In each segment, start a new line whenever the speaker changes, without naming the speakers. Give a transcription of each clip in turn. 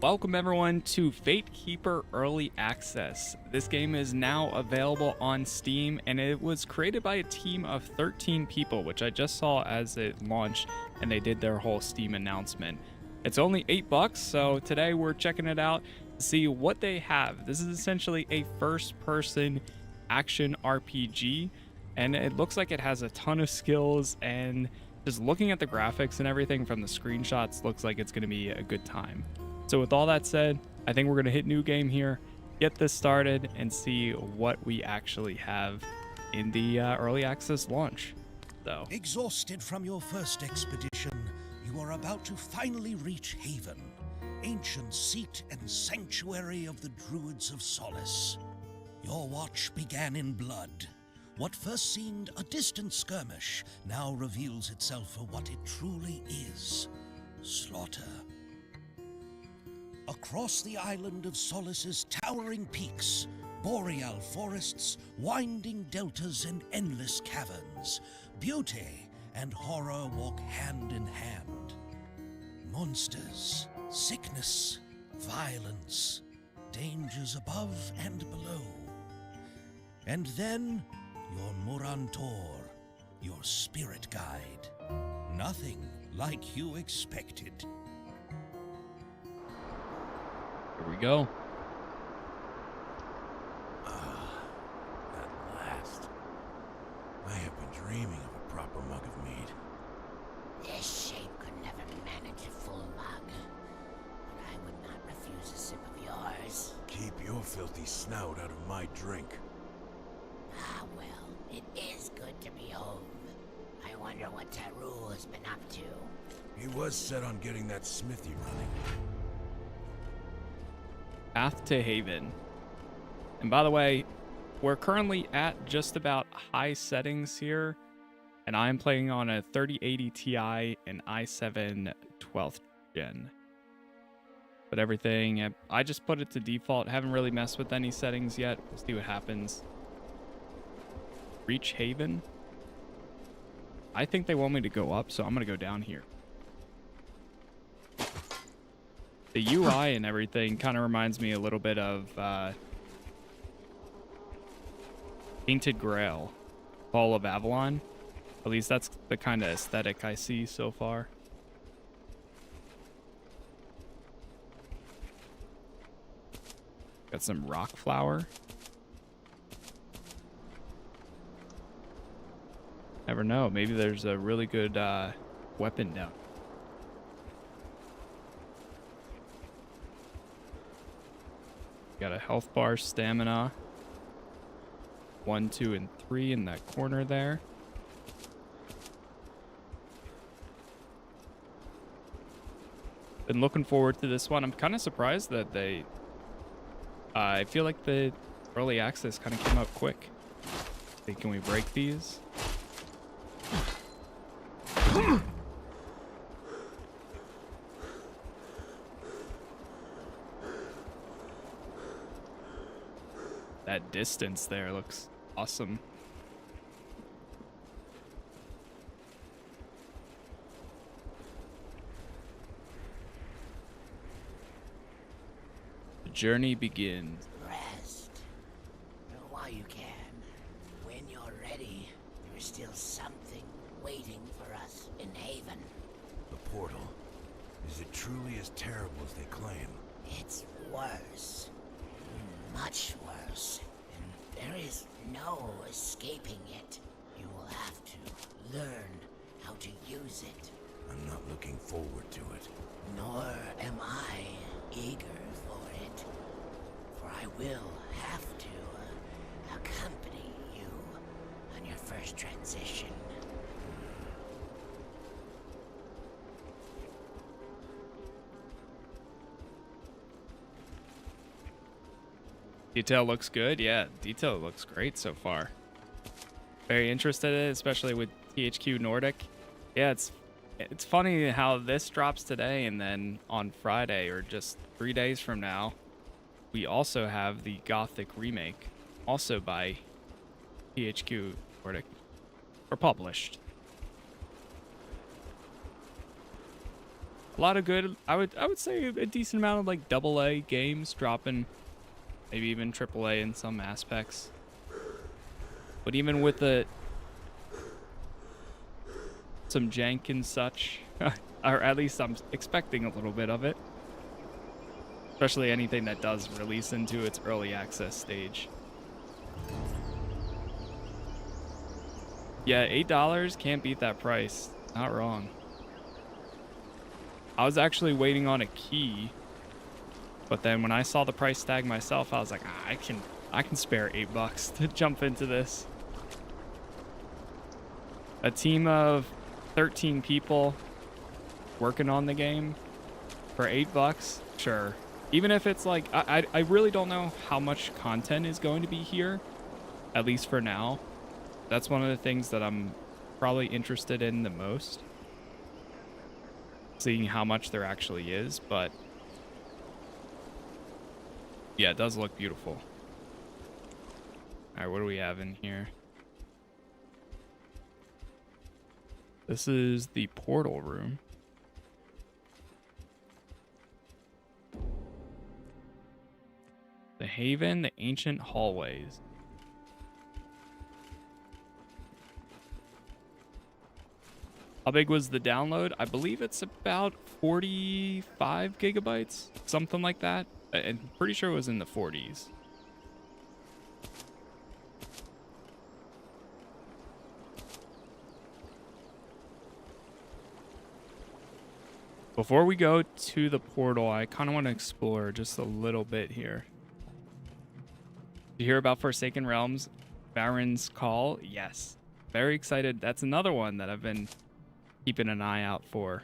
Welcome everyone to Fatekeeper Early Access. This game is now available on Steam and it was created by a team of 13 people, which I just saw as it launched and they did their whole Steam announcement. It's only $8, so today we're checking it out to see what they have. This is essentially a first-person action RPG and it looks like it has a ton of skills, and just looking at the graphics and everything from the screenshots looks like it's going to be a good time. So with all that said, I think we're going to hit new game here, get this started, and see what we actually have in the early access launch. So,
exhausted from your first expedition, you are about to finally reach Haven, ancient seat and sanctuary of the Druids of Solace. Your watch began in blood. What first seemed a distant skirmish now reveals itself for what it truly is: slaughter. Across the island of Solace's towering peaks, boreal forests, winding deltas, and endless caverns, beauty and horror walk hand in hand. Monsters, sickness, violence, dangers above and below. And then, your Murantor, your spirit guide. Nothing like you expected.
here we go.
At last. I have been dreaming of a proper mug of mead.
This shape could never manage a full mug, but I would not refuse a sip of yours.
Keep your filthy snout out of my drink.
Ah, well, it is good to be home. I wonder what Taru has been up to.
He was set on getting that smithy running.
Path to Haven. And by the way, we're currently at just about high settings here, and I'm playing on a 3080 Ti and i7 12th gen. But everything, I just put it to default. Haven't really messed with any settings yet. We'll see what happens. Reach Haven. I think they want me to go up, so I'm gonna go down here. The UI and everything kind of reminds me a little bit of Painted Grail, Fall of Avalon. At least that's the kind of aesthetic I see so far. Got some rock flower. Never know. Maybe there's a really good weapon down. Got a health bar, stamina. 1, 2, and 3 in that corner there. Been looking forward to this one. I'm kind of surprised that they... I feel like the early access kind of came up quick. Okay, can we break these? That distance there looks awesome. The journey begins.
Rest. While you can. When you're ready, there is still something waiting for us in Haven.
The portal. Is it truly as terrible as they claim?
It's worse. Much worse. And there is no escaping it. You will have to learn how to use it.
I'm not looking forward to it.
Nor am I eager for it. For I will have to accompany you on your first transition.
Detail looks good. Yeah, detail looks great so far. Very interested in it, especially with THQ Nordic. Yeah, it's funny how this drops today, and then on Friday, or just 3 days from now, we also have the Gothic remake, also by THQ Nordic, or published. A lot of good. I would say a decent amount of like AA games dropping, maybe even AAA in some aspects. But even with some jank and such, or at least I'm expecting a little bit of it. Especially anything that does release into its early access stage. Yeah, $8 can't beat that price. Not wrong. I was actually waiting on a key, but then when I saw the price tag myself, I was like, I can spare $8 to jump into this. A team of 13 people working on the game for $8, sure. Even if it's like, I really don't know how much content is going to be here, at least for now. That's one of the things that I'm probably interested in the most. Seeing how much there actually is, but yeah, it does look beautiful. All right, what do we have in here? This is the portal room. The Haven, the ancient hallways. How big was the download? I believe it's about 45 gigabytes, something like that. I'm pretty sure it was in the 40s. Before we go to the portal, I kind of want to explore just a little bit here. You hear about Forsaken Realms, Baron's Call? Yes. Very excited. That's another one that I've been keeping an eye out for.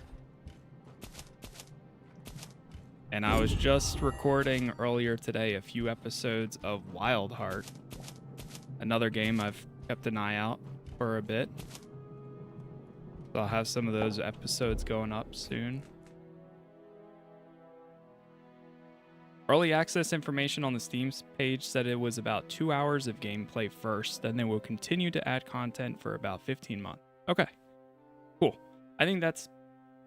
And I was just recording earlier today a few episodes of Wild Heart, another game I've kept an eye out for a bit. So I'll have some of those episodes going up soon. Early access information on the Steam page said it was about 2 hours of gameplay first, then they will continue to add content for about 15 months. Okay, cool. I think that's,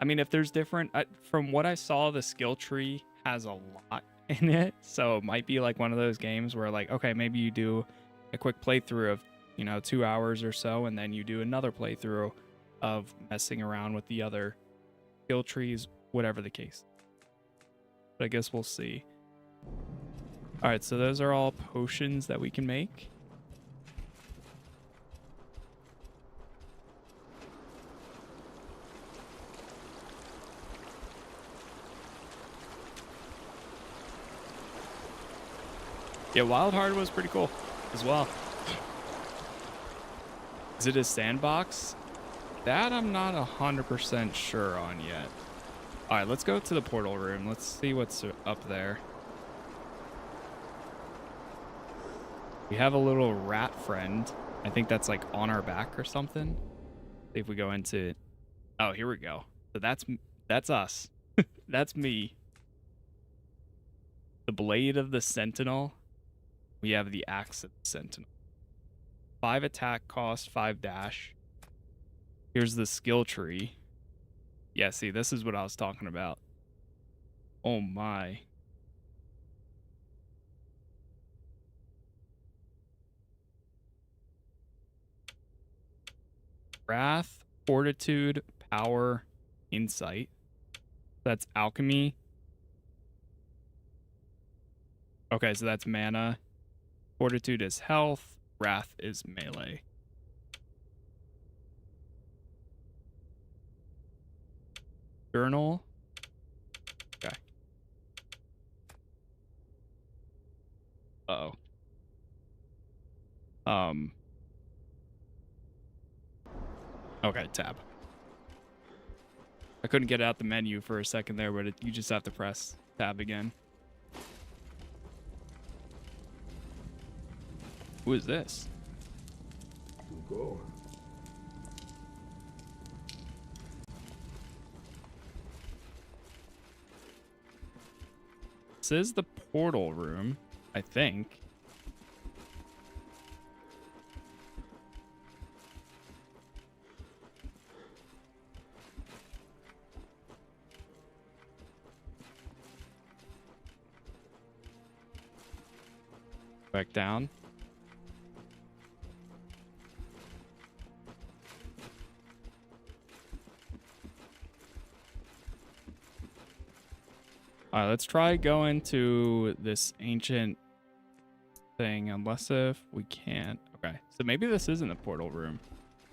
I mean, if there's different, from what I saw, the skill tree has a lot in it. So it might be like one of those games where like, okay, maybe you do a quick playthrough of, 2 hours or so, and then you do another playthrough of messing around with the other skill trees, whatever the case. But I guess we'll see. All right, so those are all potions that we can make. Yeah, Wild Heart was pretty cool as well. Is it a sandbox? That I'm not 100% sure on yet. All right, let's go to the portal room. Let's see what's up there. We have a little rat friend. I think that's like on our back or something. See if we go into... Oh, here we go. So that's us. That's me. The Blade of the Sentinel. We have the Axe of the Sentinel. 5 attack cost, 5 dash. Here's the skill tree. Yeah, see, this is what I was talking about. Oh my. Wrath, Fortitude, Power, Insight. That's Alchemy. Okay, so that's mana. Fortitude is health. Wrath is melee. Journal. Okay. Uh-oh. Okay, tab. I couldn't get out the menu for a second there, but you just have to press tab again. Who is this?
Go.
This is the portal room, I think. Back down. All right, let's try going to this ancient thing, unless if we can't. Okay, so maybe this isn't the portal room.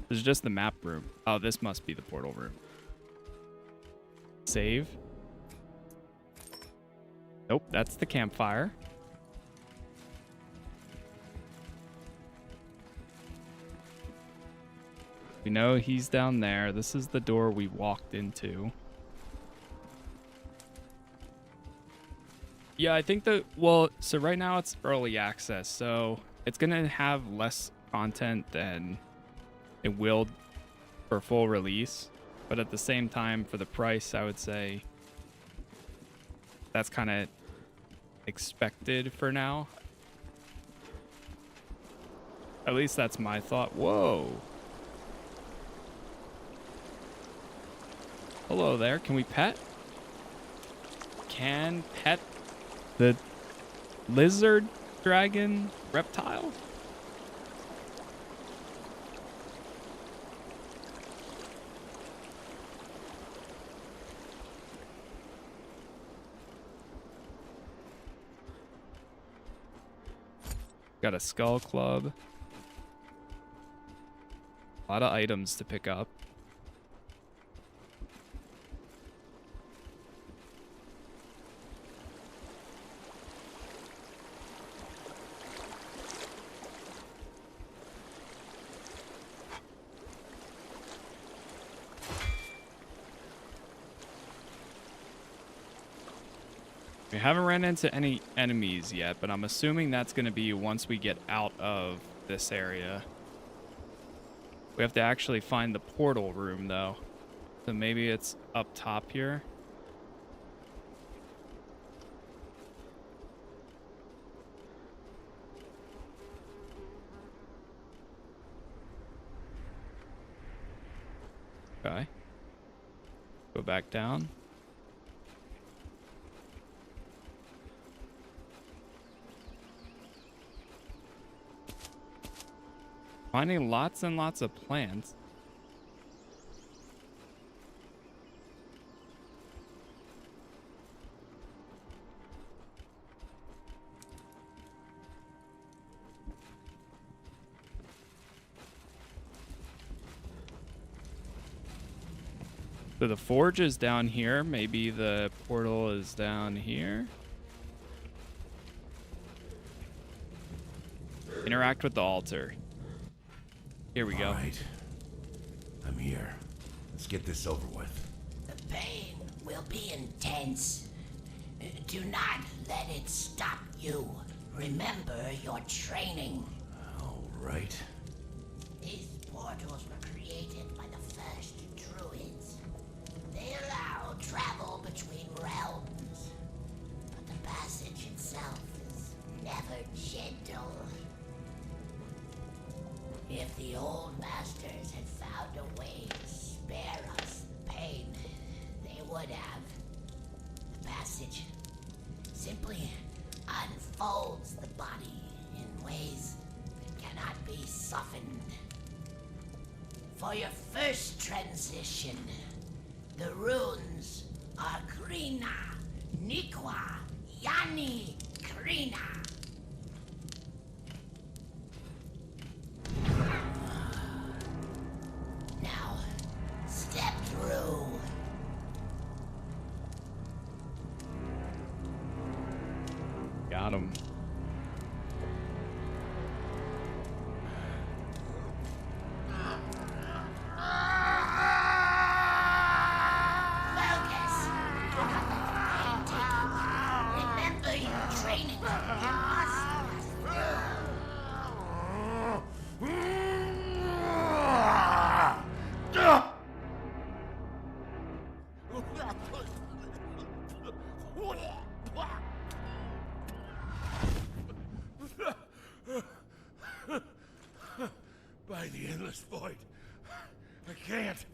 This is just the map room. Oh, this must be the portal room. Save. Nope, that's the campfire. We know he's down there. This is the door we walked into. Yeah, I think that, well, so right now it's early access, so it's going to have less content than it will for full release. But at the same time, for the price, I would say that's kind of expected for now. At least that's my thought. Whoa. Hello there. Can we pet? Can pet the lizard dragon reptile? Got a skull club. A lot of items to pick up. We haven't ran into any enemies yet, but I'm assuming that's going to be once we get out of this area. We have to actually find the portal room, though. So maybe it's up top here. Okay. Go back down. Finding lots and lots of plants. So the forge is down here. Maybe the portal is down here. Interact with the altar. Here we go.
All right. I'm here. Let's get this over with.
The pain will be intense. Do not let it stop you. Remember your training.
All right.
These portals were created by the first druids. They allow travel between realms, but the passage itself is never gentle. If the old masters had found a way to spare us the pain, they would have. The passage simply unfolds the body in ways that cannot be softened. For your first transition, the runes are Krina, Nikwa, Yani, Krina. Now, step through.
Got him.
Focus. Remember your training. You must
By the endless void. I can't.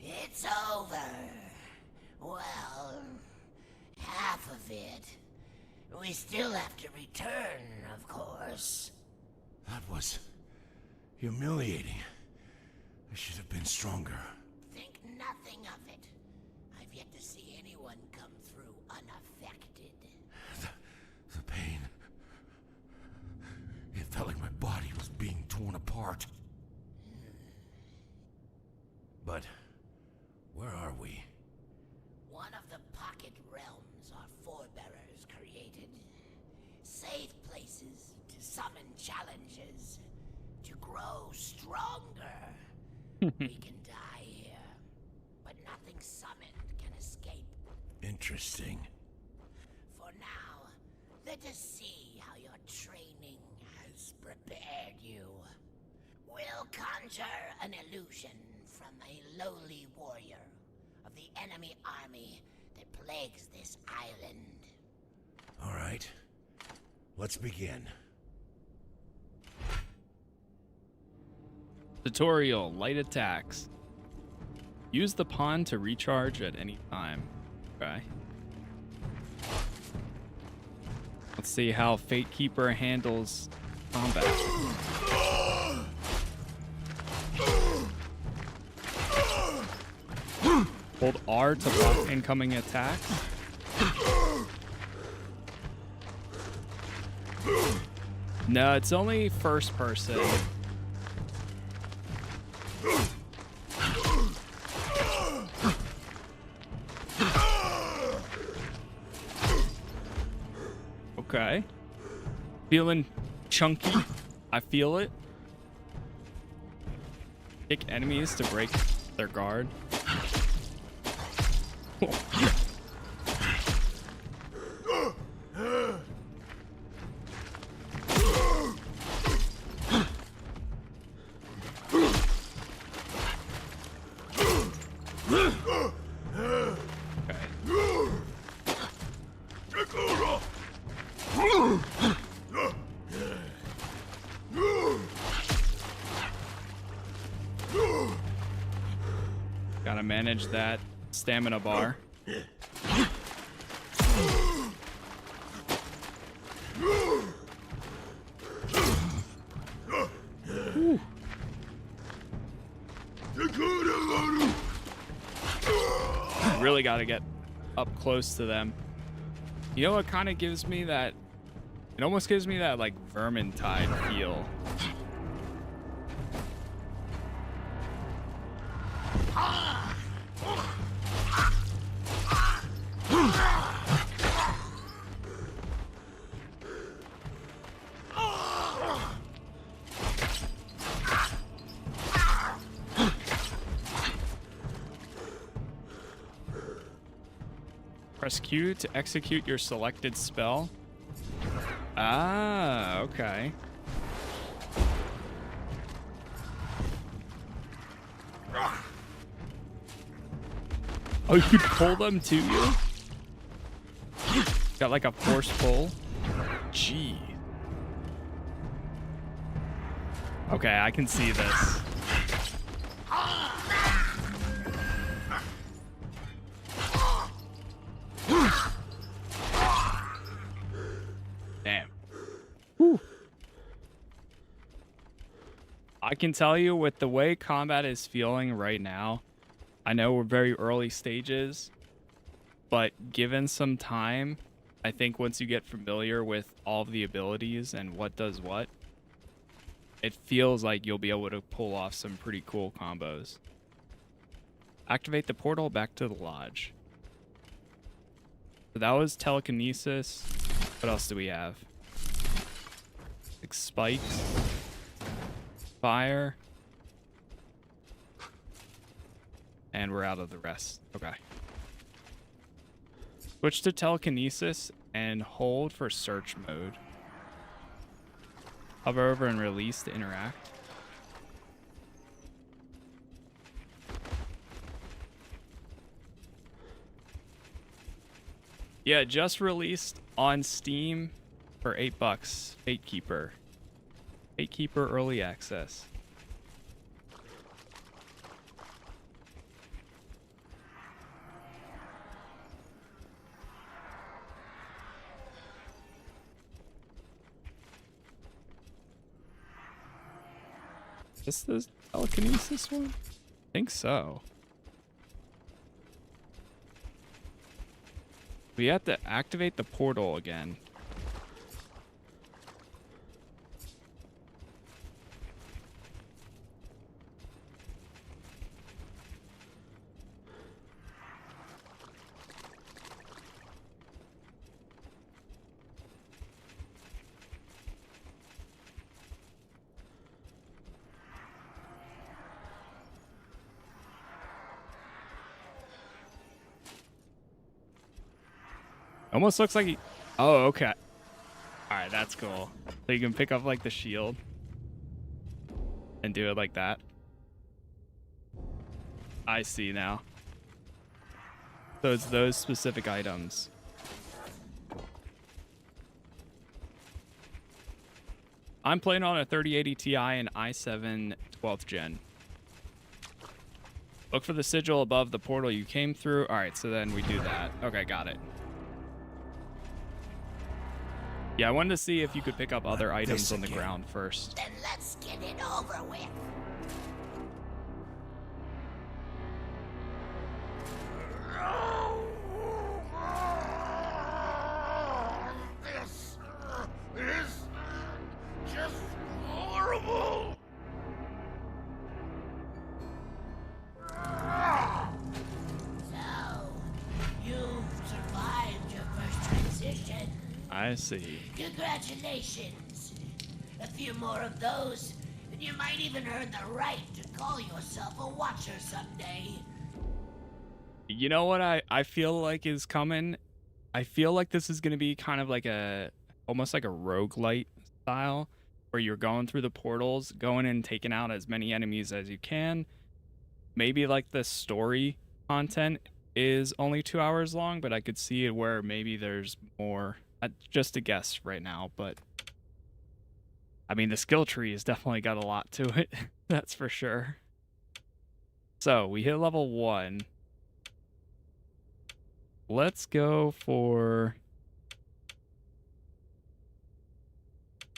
It's over. Well, half of it. We still have to return, of course.
That was humiliating. I should have been stronger.
Think nothing of it. I've yet to see anyone come through unaffected.
The pain. It felt like my body was being torn apart. But where are we?
One of the pocket realms our forebearers created. Safe places to summon challenges, to grow stronger. We can die here, but nothing summoned can escape.
Interesting.
For now, let us see how your training has prepared you. We'll conjure an illusion from a lowly warrior of the enemy army that plagues this island.
All right. Let's begin.
Tutorial, light attacks. Use the pawn to recharge at any time. Okay. Let's see how Fatekeeper handles combat. Hold R to block incoming attacks. No, it's only first person. Okay. Feeling chunky. I feel it. Kick enemies to break their guard. Gotta manage that stamina bar. Really gotta get up close to them. You know what kind of gives me that? It almost gives me that like Vermintide feel. Press Q to execute your selected spell. Ah, okay. Oh, you could pull them to you? Got like a force pull? Gee. Okay, I can see this. Damn. Whew. I can tell you with the way combat is feeling right now, I know we're very early stages, but given some time, I think once you get familiar with all of the abilities and what does what, it feels like you'll be able to pull off some pretty cool combos. Activate the portal back to the lodge. So that was telekinesis. What else do we have? Like spikes. Fire. And we're out of the rest. Okay. Switch to telekinesis and hold for search mode. Hover over and release to interact. Yeah, just released on Steam for $8. Fatekeeper. Fatekeeper early access. Is this the telekinesis one? I think so. We have to activate the portal again. Almost looks like he... Oh, okay. Alright, that's cool. So you can pick up, like, the shield. And do it like that. I see now. So it's those specific items. I'm playing on a 3080 Ti and i7 12th gen. Look for the sigil above the portal you came through. Alright, so then we do that. Okay, got it. Yeah, I wanted to see if you could pick up other items on the ground first.
Then let's get it over with.
This is just horrible.
So, you've survived your first transition.
I see.
Congratulations. A few more of those, and you might even earn the right to call yourself a watcher someday.
You know what I feel like is coming? I feel like this is going to be kind of like almost like a roguelite style, where you're going through the portals, going and taking out as many enemies as you can. Maybe like the story content is only 2 hours long, but I could see it where maybe there's more. Just a guess right now, but I mean, the skill tree has definitely got a lot to it. That's for sure. So we hit level 1. Let's go for...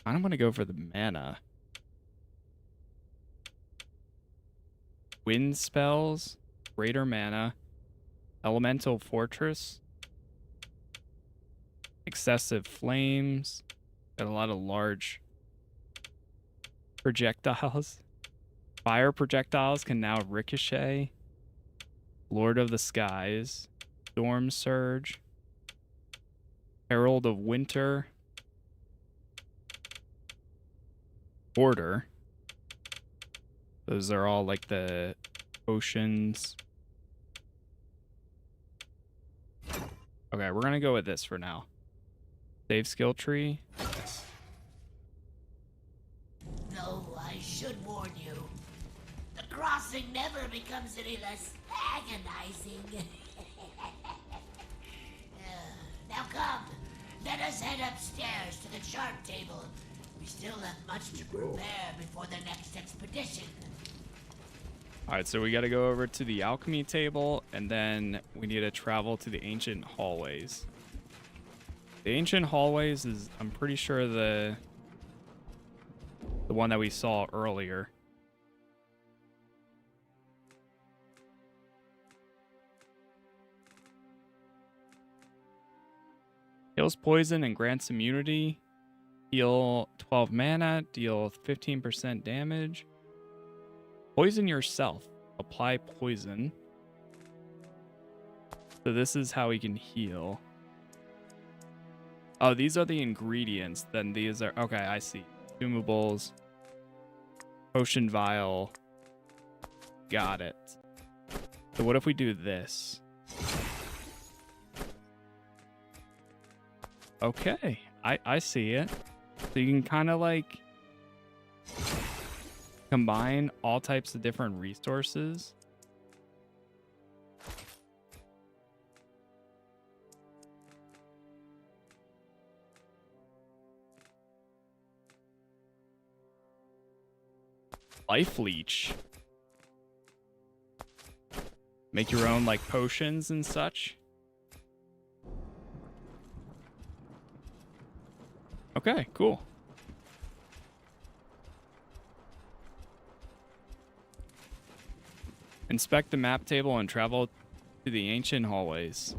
I don't want to go for the mana. Wind spells, greater mana, elemental fortress, excessive flames, got a lot of large projectiles. Fire projectiles can now ricochet. Lord of the Skies, Storm Surge, Herald of Winter, Order. Those are all like the potions. Okay, we're gonna go with this for now. Save skill tree.
Though I should warn you, the crossing never becomes any less agonizing. Now come, let us head upstairs to the chart table. We still have much to prepare before the next expedition.
Alright, so we gotta go over to the alchemy table, and then we need to travel to the ancient hallways. The ancient hallways is, I'm pretty sure, the one that we saw earlier. Heals poison and grants immunity. Heal 12 mana, deal 15% damage. Poison yourself. Apply poison. So this is how we can heal. Oh, these are the ingredients. Then these are... Okay, I see. Consumables. Potion vial. Got it. So what if we do this? Okay, I see it. So you can kind of like combine all types of different resources. Life leech. Make your own like potions and such. Okay, cool. Inspect the map table and travel to the ancient hallways.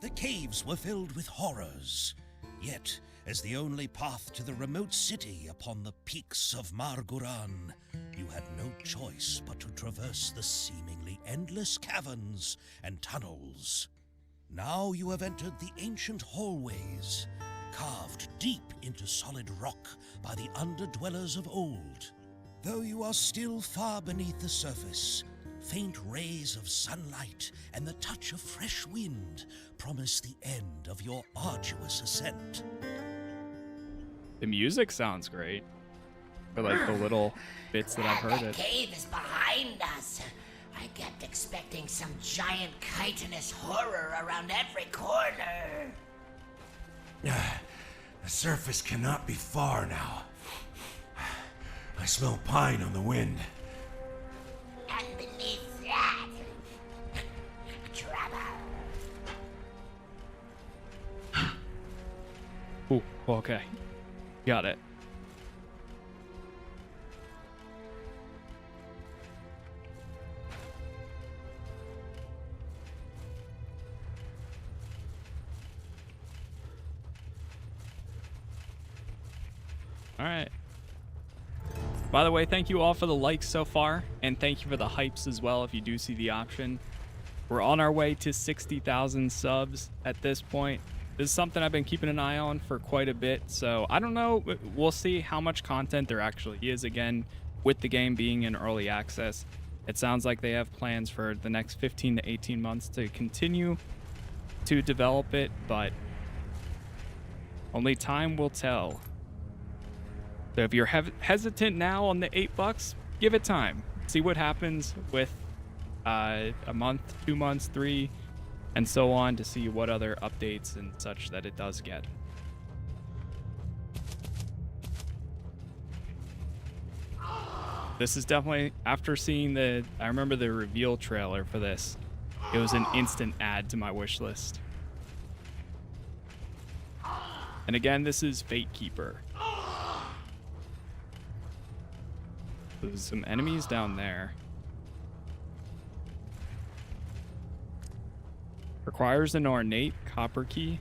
The caves were filled with horrors, yet, as the only path to the remote city upon the peaks of Marguran, you had no choice but to traverse the seemingly endless caverns and tunnels. Now you have entered the ancient hallways, carved deep into solid rock by the underdwellers of old. Though you are still far beneath the surface, faint rays of sunlight and the touch of fresh wind promise the end of your arduous ascent.
The music sounds great. For like the little bits that I've heard
That
it.
cave is behind us. I kept expecting some giant chitinous horror around every corner.
The surface cannot be far now. I smell pine on the wind.
And beneath that, trouble.
Ooh, okay. Got it. All right. By the way, thank you all for the likes so far, and thank you for the hypes as well if you do see the option. We're on our way to 60,000 subs at this point. This is something I've been keeping an eye on for quite a bit, so I don't know. We'll see how much content there actually is again with the game being in early access. It sounds like they have plans for the next 15 to 18 months to continue to develop it, but only time will tell. So if you're hesitant now on the $8, give it time. See what happens with a month, 2 months, 3, and so on to see what other updates and such that it does get. This is definitely, after seeing I remember the reveal trailer for this, it was an instant add to my wish list. And again, this is Fatekeeper. There's some enemies down there. Requires an ornate copper key.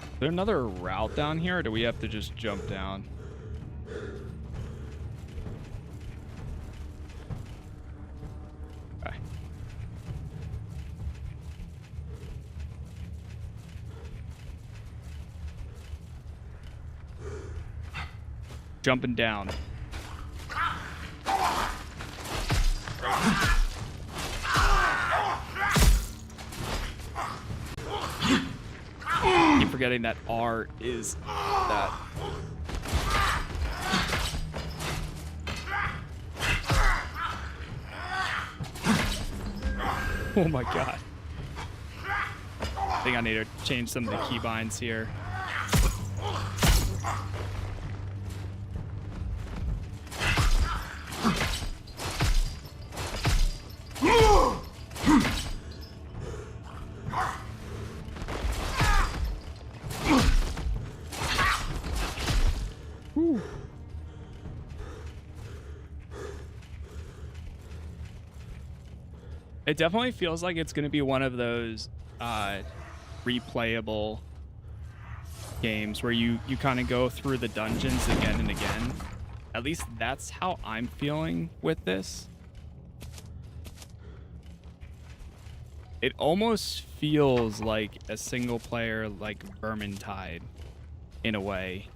Is there another route down here, or do we have to just jump down? Okay. Jumping down. Keep forgetting that R is that. Oh my god. I think I need to change some of the keybinds here. It definitely feels like it's going to be one of those replayable games where you kind of go through the dungeons again and again. At least that's how I'm feeling with this. It almost feels like a single player like Vermintide in a way.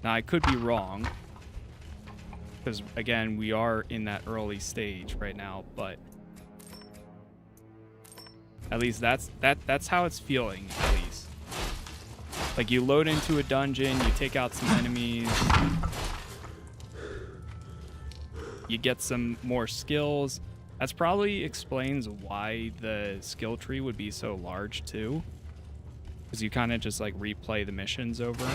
Now I could be wrong, because again, we are in that early stage right now, but at least that's how it's feeling, at least. Like, you load into a dungeon, you take out some enemies, you get some more skills. That's probably explains why the skill tree would be so large too, because you kind of just like replay the missions over.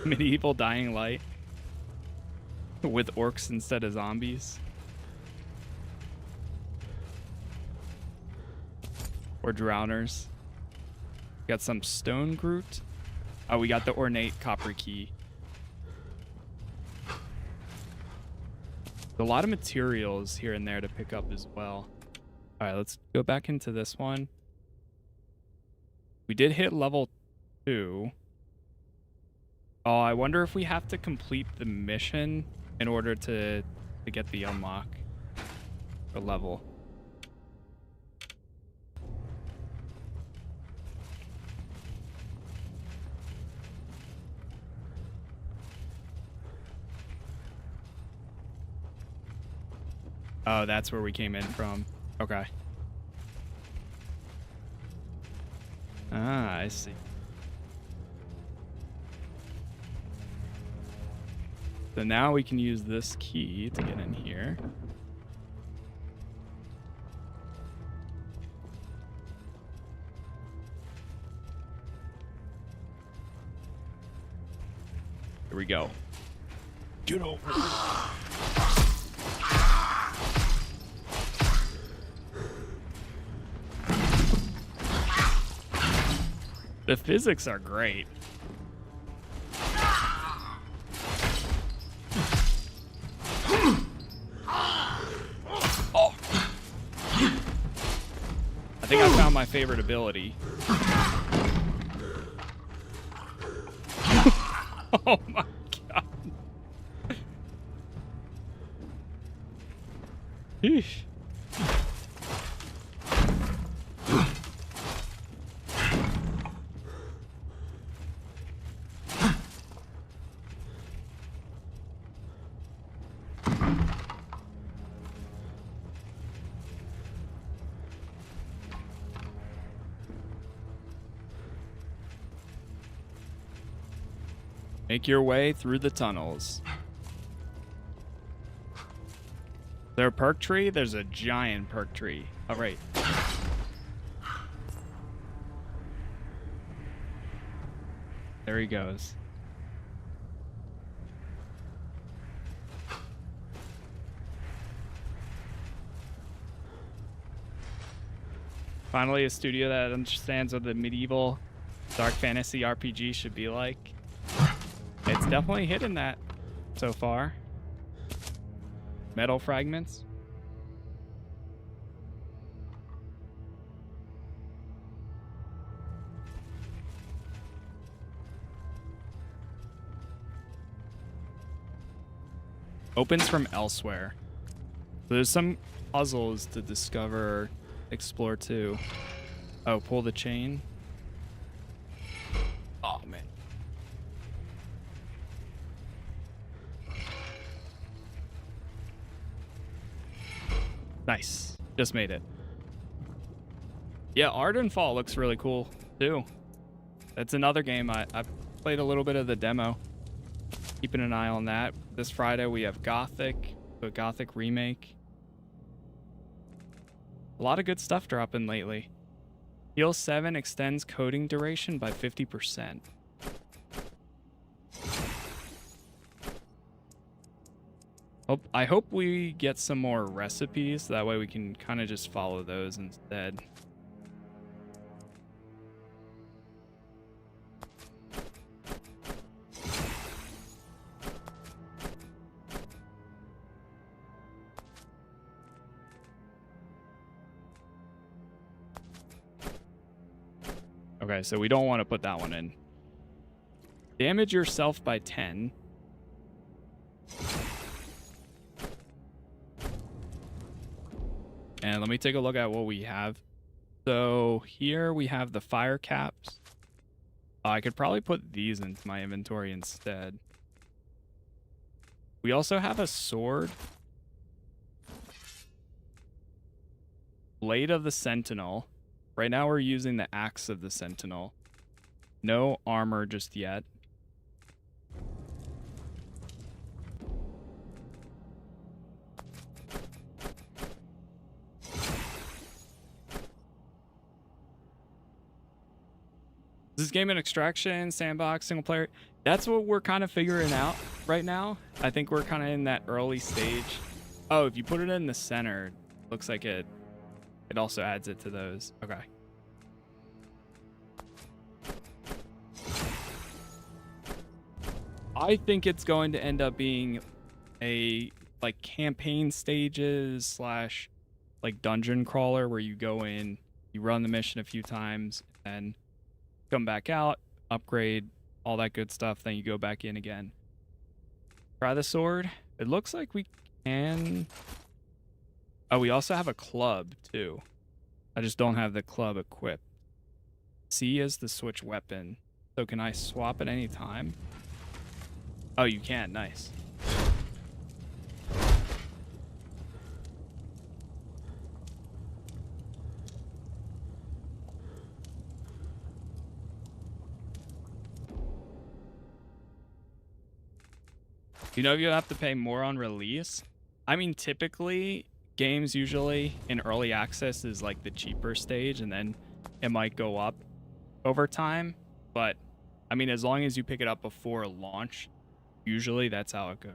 Medieval Dying Light with orcs instead of zombies. Or drowners. Got some stone Groot. Oh, we got the ornate copper key. A lot of materials here and there to pick up as well. All right, let's go back into this one. We did hit level 2. Oh, I wonder if we have to complete the mission in order to get the unlock or level. Oh, that's where we came in from. Okay. Ah, I see. So now we can use this key to get in here. Here we go. Get over here. The physics are great. Oh. I think I found my favorite ability. Oh my god. Sheesh. Make your way through the tunnels. Is there a perk tree? There's a giant perk tree. All right. There he goes. Finally, a studio that understands what the medieval dark fantasy RPG should be like. It's definitely hitting that so far. Metal fragments. Opens from elsewhere. So there's some puzzles to discover, explore too. Oh, pull the chain. Oh man. Nice. Just made it. Yeah, Ardenfall looks really cool too. That's another game I played a little bit of the demo. Keeping an eye on that. This Friday we have Gothic, the Gothic remake. A lot of good stuff dropping lately. Heal 7 extends coding duration by 50%. I hope we get some more recipes. That way we can kind of just follow those instead. Okay, so we don't want to put that one in. Damage yourself by 10. And let me take a look at what we have. So here we have the fire caps. I could probably put these into my inventory instead. We also have a sword. Blade of the Sentinel. Right now we're using the axe of the Sentinel. No armor just yet. This game an extraction, sandbox, single player? That's what we're kind of figuring out right now. I think we're kind of in that early stage. Oh, if you put it in the center, looks like it also adds it to those. Okay. I think it's going to end up being a like campaign stages slash like dungeon crawler where you go in, you run the mission a few times, and come back out, upgrade, all that good stuff, then you go back in again. Try the sword. It looks like we can... Oh, we also have a club, too. I just don't have the club equipped. C is the switch weapon. So can I swap at any time? Oh, you can. Nice. You know, you have to pay more on release. I mean, typically, games usually in early access is like the cheaper stage, and then it might go up over time. But, I mean, as long as you pick it up before launch, usually that's how it goes.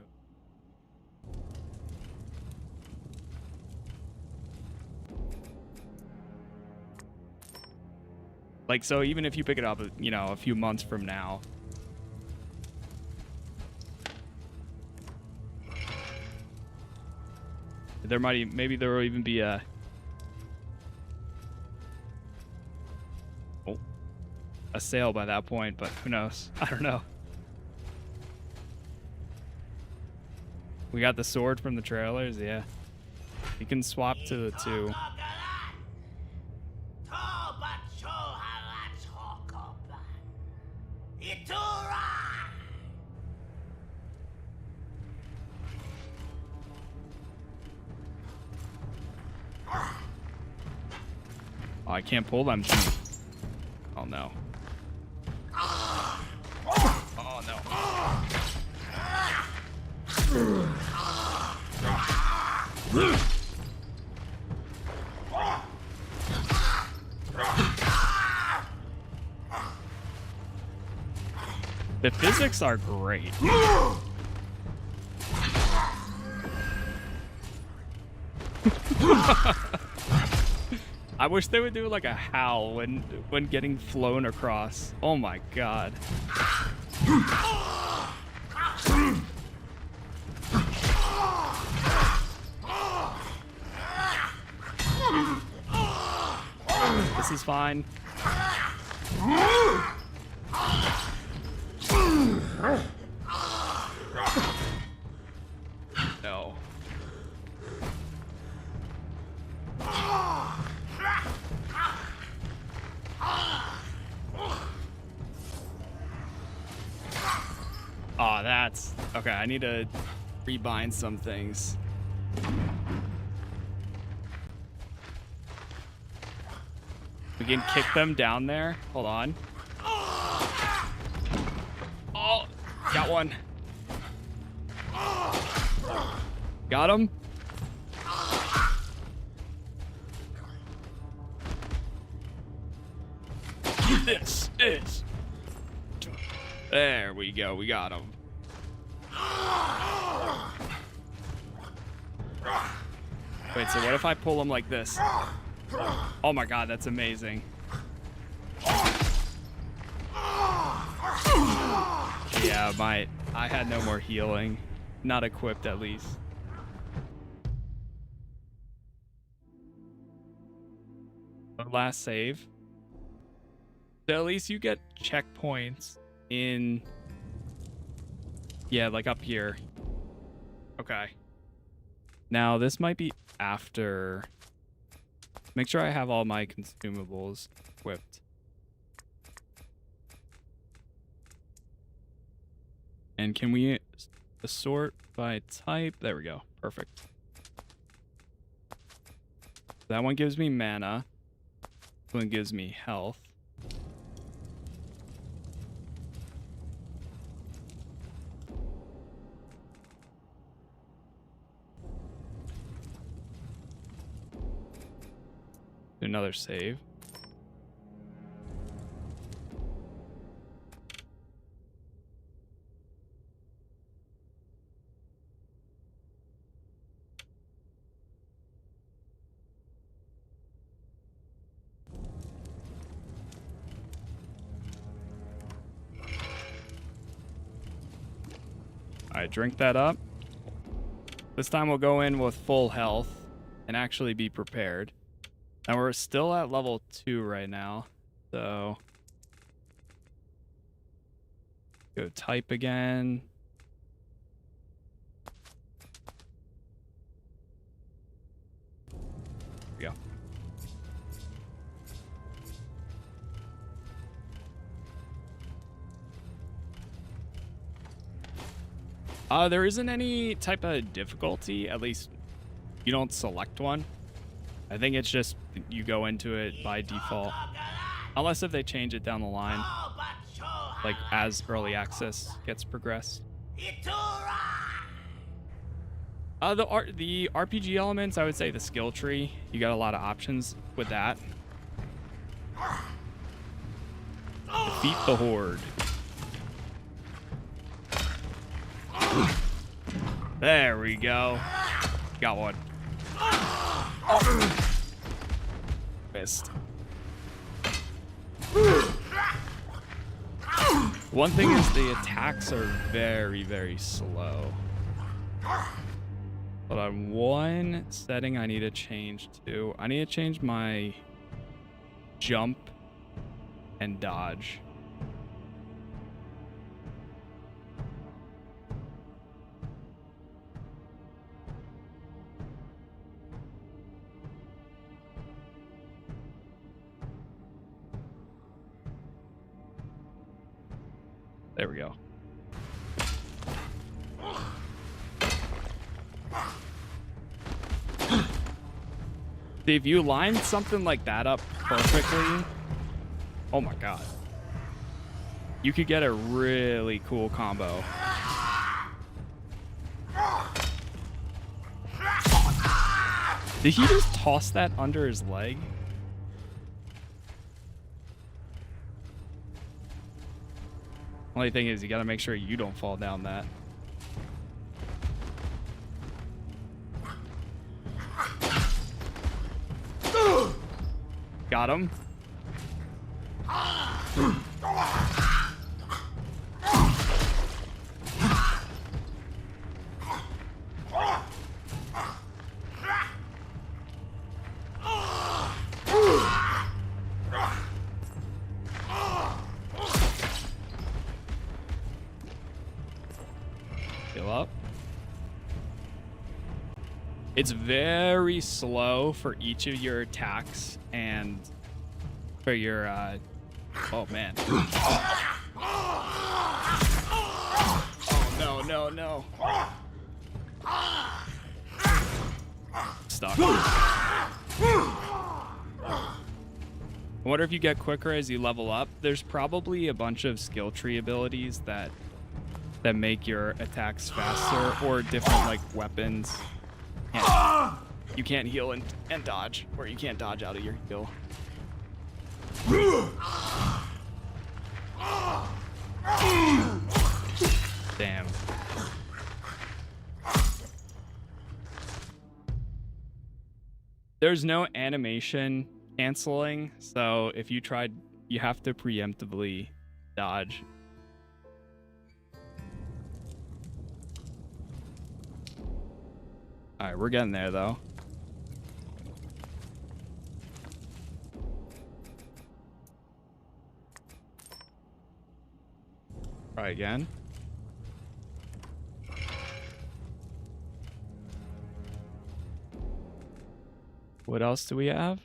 Like, so even if you pick it up, you know, a few months from now, there might, maybe there will even be a sale by that point, but who knows? I don't know. We got the sword from the trailers, yeah. You can swap to the two. Oh, I can't pull them. Oh no. Oh no. The physics are great. I wish they would do like a howl when getting flown across. Oh my god. This is fine. No. Oh, that's... Okay, I need to rebind some things. We can kick them down there. Hold on. Oh, got one. Got him. This is... There we go. We got him. Wait, so what if I pull him like this? Oh my god, that's amazing. Yeah, I had no more healing. Not equipped, at least. Last save. So at least you get checkpoints in... Yeah, like up here. Okay. Now, this might be after... Make sure I have all my consumables equipped. And can we sort by type? There we go. Perfect. That one gives me mana. This one gives me health. Another save. Alright, drink that up. This time we'll go in with full health and actually be prepared. And we're still at level 2 right now. So go type again. There we go. There isn't any type of difficulty, at least you don't select one. I think it's just you go into it by default. Unless if they change it down the line, like as early access gets progressed. The RPG elements, I would say the skill tree, you got a lot of options with that. Defeat the Horde. There we go. Got one. Oh. Missed. One thing is the attacks are very, very slow. But on one setting I need to change to. I need to change my jump and dodge. There we go. See, if you line something like that up perfectly, oh my god, you could get a really cool combo. Did he just toss that under his leg? Only thing is, you gotta make sure you don't fall down that. Got him. Heal up. It's very slow for each of your attacks and for your oh man. Oh no, no. Stuck. I wonder if you get quicker as you level up. There's probably a bunch of skill tree abilities that make your attacks faster, or different like weapons. You can't heal and dodge, or you can't dodge out of your heal. Damn. There's no animation canceling, so if you tried, you have to preemptively dodge. Alright, we're getting there though. Try again. What else do we have?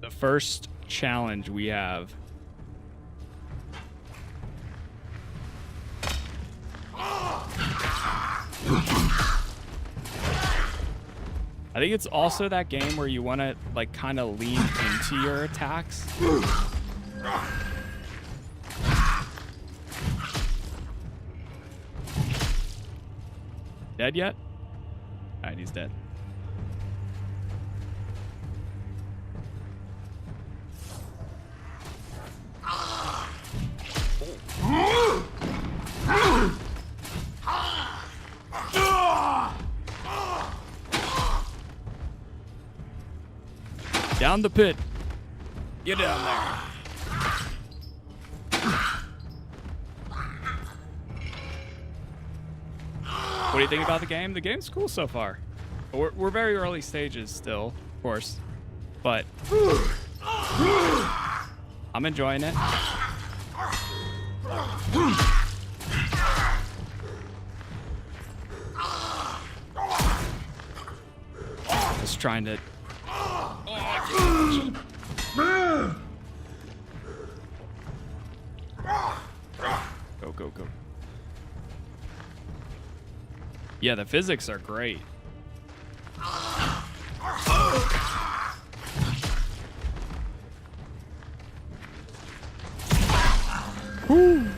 The first challenge we have. I think it's also that game where you want to like kind of lean into your attacks. Dead yet? All right, he's dead. Down the pit. Get down there. What do you think about the game? The game's cool so far. We're very early stages still, of course, but I'm enjoying it. Just trying to. Go, go, go. Yeah, the physics are great. Woo.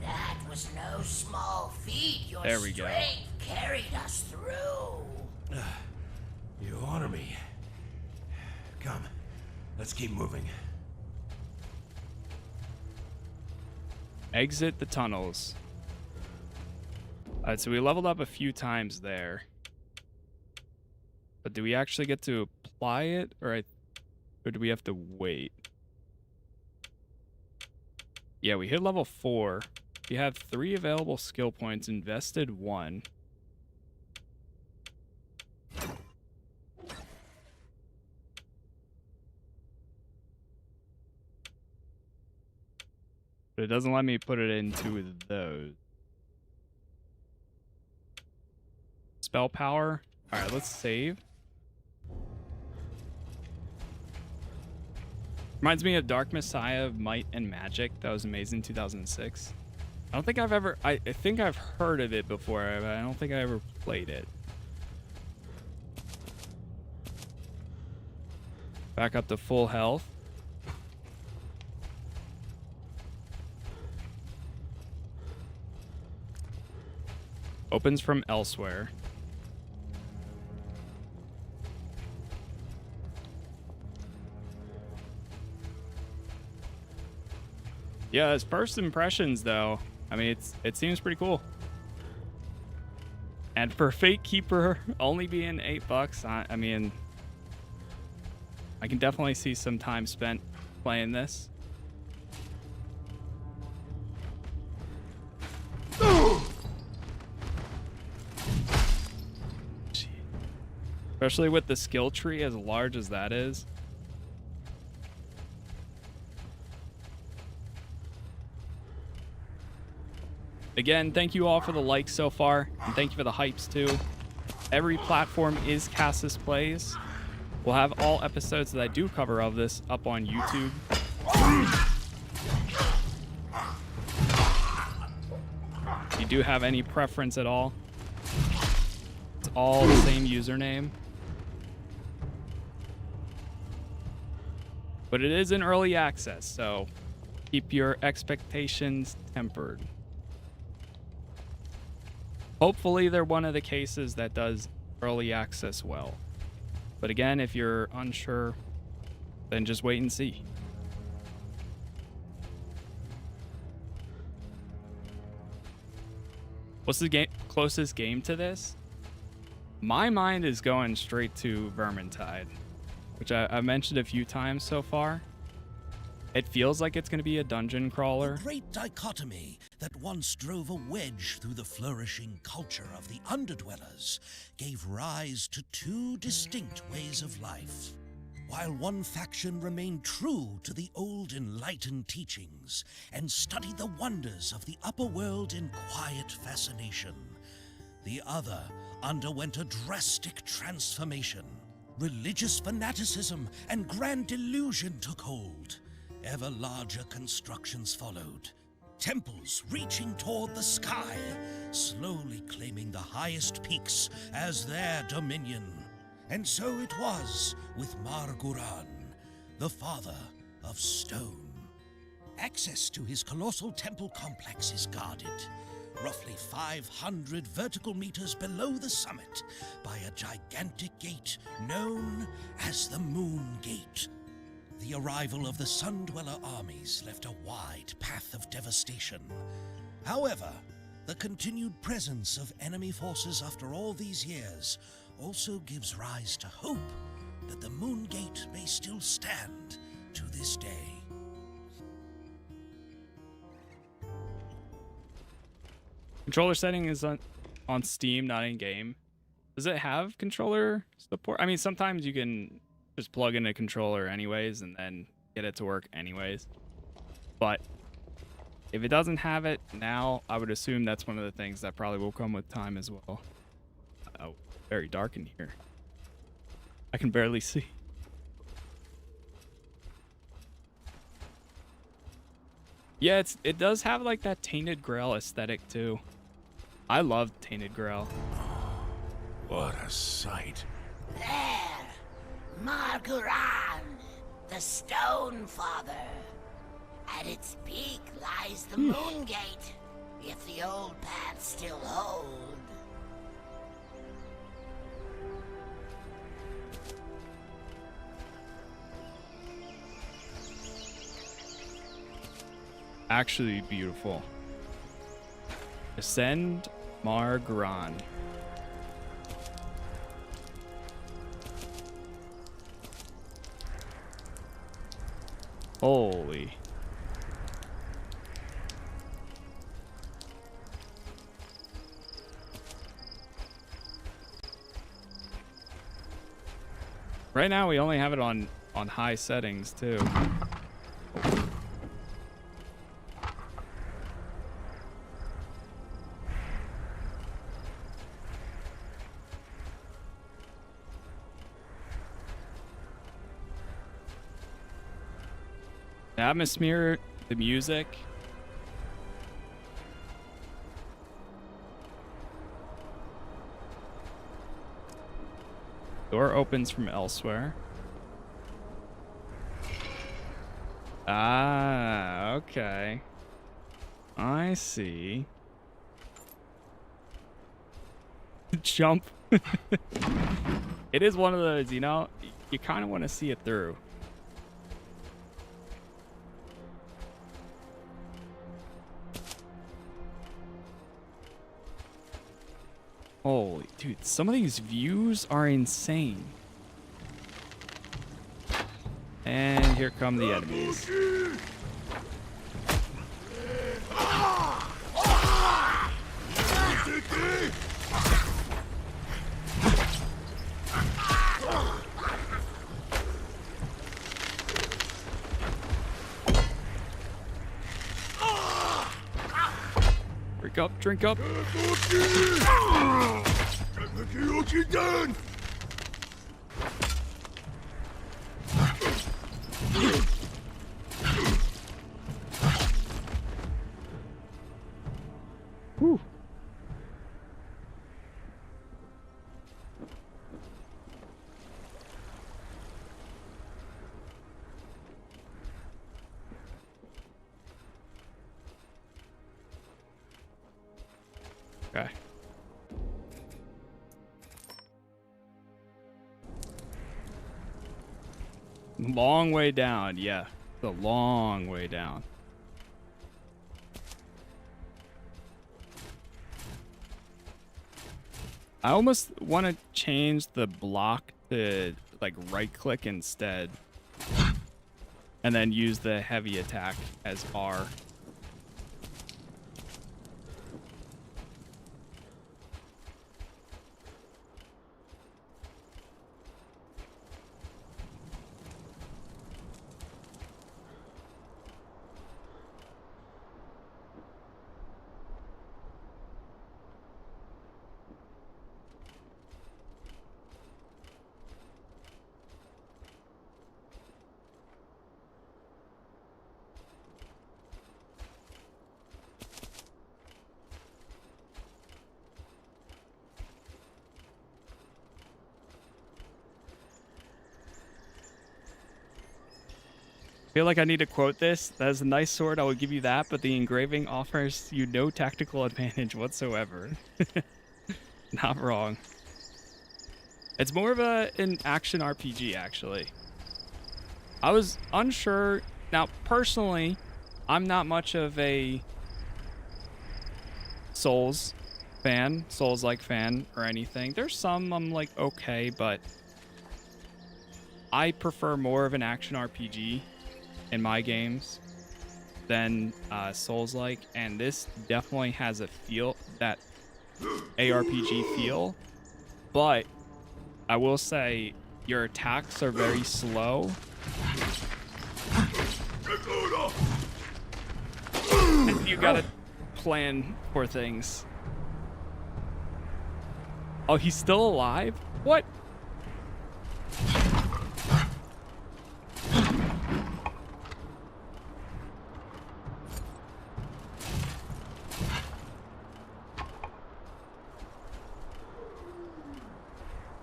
That was no small feat. Your
There we go.
strength carried us through.
You honor me. Come, let's keep moving.
Exit the tunnels. Alright, so we leveled up a few times there. But do we actually get to apply it? Or do we have to wait? Yeah, we hit level 4. We have 3 available skill points, invested 1. But it doesn't let me put it into those. Spell power. Alright, let's save. Reminds me of Dark Messiah of Might and Magic. That was amazing, 2006. I don't think I've ever... I think I've heard of it before, but I don't think I ever played it. Back up to full health. Opens from elsewhere. Yeah, as first impressions, though, I mean, it seems pretty cool. And for Fatekeeper only being $8, I mean, I can definitely see some time spent playing this. Especially with the skill tree as large as that is. Again, thank you all for the likes so far, and thank you for the hypes too. Every platform is Casas Plays. We'll have all episodes that I do cover of this up on YouTube. If you do have any preference at all, it's all the same username. But it is in early access, so keep your expectations tempered. Hopefully they're one of the cases that does early access well. But again, if you're unsure, then just wait and see. What's the closest game to this? My mind is going straight to Vermintide, which I've mentioned a few times so far. It feels like it's going to be a dungeon crawler.
The great dichotomy that once drove a wedge through the flourishing culture of the Underdwellers gave rise to 2 distinct ways of life. While one faction remained true to the old enlightened teachings and studied the wonders of the upper world in quiet fascination, the other underwent a drastic transformation. Religious fanaticism and grand delusion took hold. Ever larger constructions followed. Temples reaching toward the sky, slowly claiming the highest peaks as their dominion. And so it was with Marguran, the father of stone. Access to his colossal temple complex is guarded, roughly 500 vertical meters below the summit, by a gigantic gate known as the Moon Gate. The arrival of the Sun Dweller armies left a wide path of devastation. However, The continued presence of enemy forces after all these years also gives rise to hope that the Moon Gate may still stand to this day.
Controller setting is on Steam, not in game. Does it have controller support? I mean, sometimes you can just plug in a controller anyways and then get it to work anyways. But if it doesn't have it now, I would assume that's one of the things that probably will come with time as well. Oh, very dark in here. I can barely see. Yeah, it does have like that Tainted Grail aesthetic too. I love Tainted Grail.
What a sight.
There, Marguran, the Stone Father. At its peak lies the Moon Gate, if the old paths still hold.
Actually beautiful. Ascend Margran. Holy. Right now we only have it on high settings too. The atmosphere, the music. Door opens from elsewhere. Ah, okay. I see. Jump. It is one of those, you know, you kind of want to see it through. Holy dude, some of these views are insane. And here come the enemies. Drink up. Whew. Okay. Long way down, yeah. The long way down. I almost want to change the block to like right click instead. And then use the heavy attack as R. Feel like I need to quote this. That is a nice sword, I will give you that, but the engraving offers you no tactical advantage whatsoever. Not wrong. It's more of an action RPG, actually. I was unsure. Now, personally, I'm not much of a Souls-like fan or anything. There's some I'm like, okay, but I prefer more of an action RPG in my games than Souls-like, and this definitely has a feel, that ARPG feel, but I will say your attacks are very slow. And you gotta plan for things. Oh, he's still alive? What?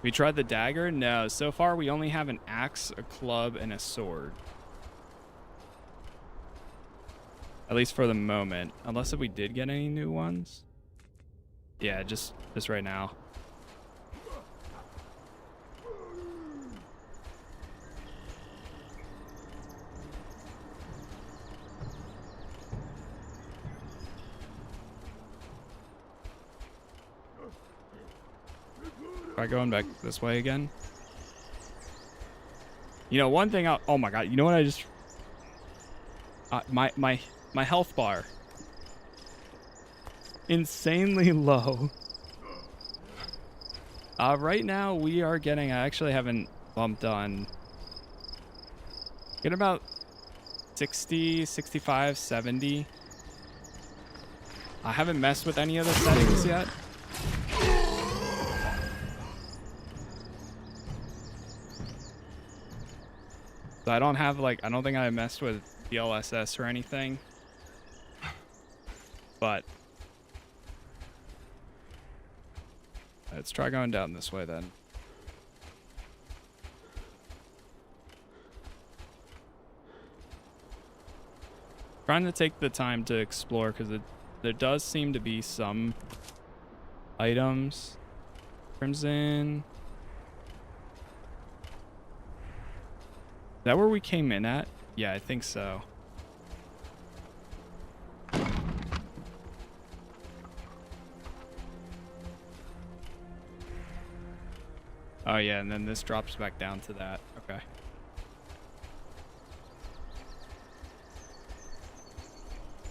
We tried the dagger? No, so far we only have an axe, a club, and a sword. At least for the moment. Unless if we did get any new ones. Yeah, just right now. Try going back this way again. You know, one thing oh my god, you know what I just... my health bar. Insanely low. Right now we are getting... I actually haven't bumped on... Get about 60, 65, 70. I haven't messed with any of the settings yet. So I don't have, like, I don't think I messed with DLSS or anything. But let's try going down this way then. Trying to take the time to explore because there does seem to be some items. Crimson. Is that where we came in at? Yeah, I think so. Oh yeah, and then this drops back down to that. Okay.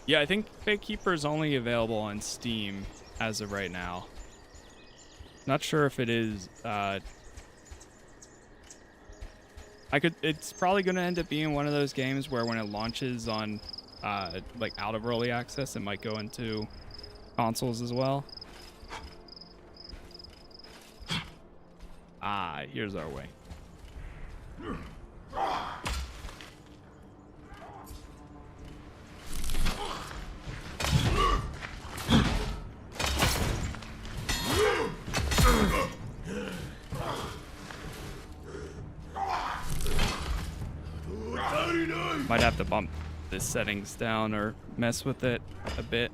Yeah, I think Fatekeeper is only available on Steam as of right now. Not sure if it is it's probably going to end up being one of those games where when it launches on like out of early access, it might go into consoles as well. Ah, here's our way. Might have to bump the settings down or mess with it a bit.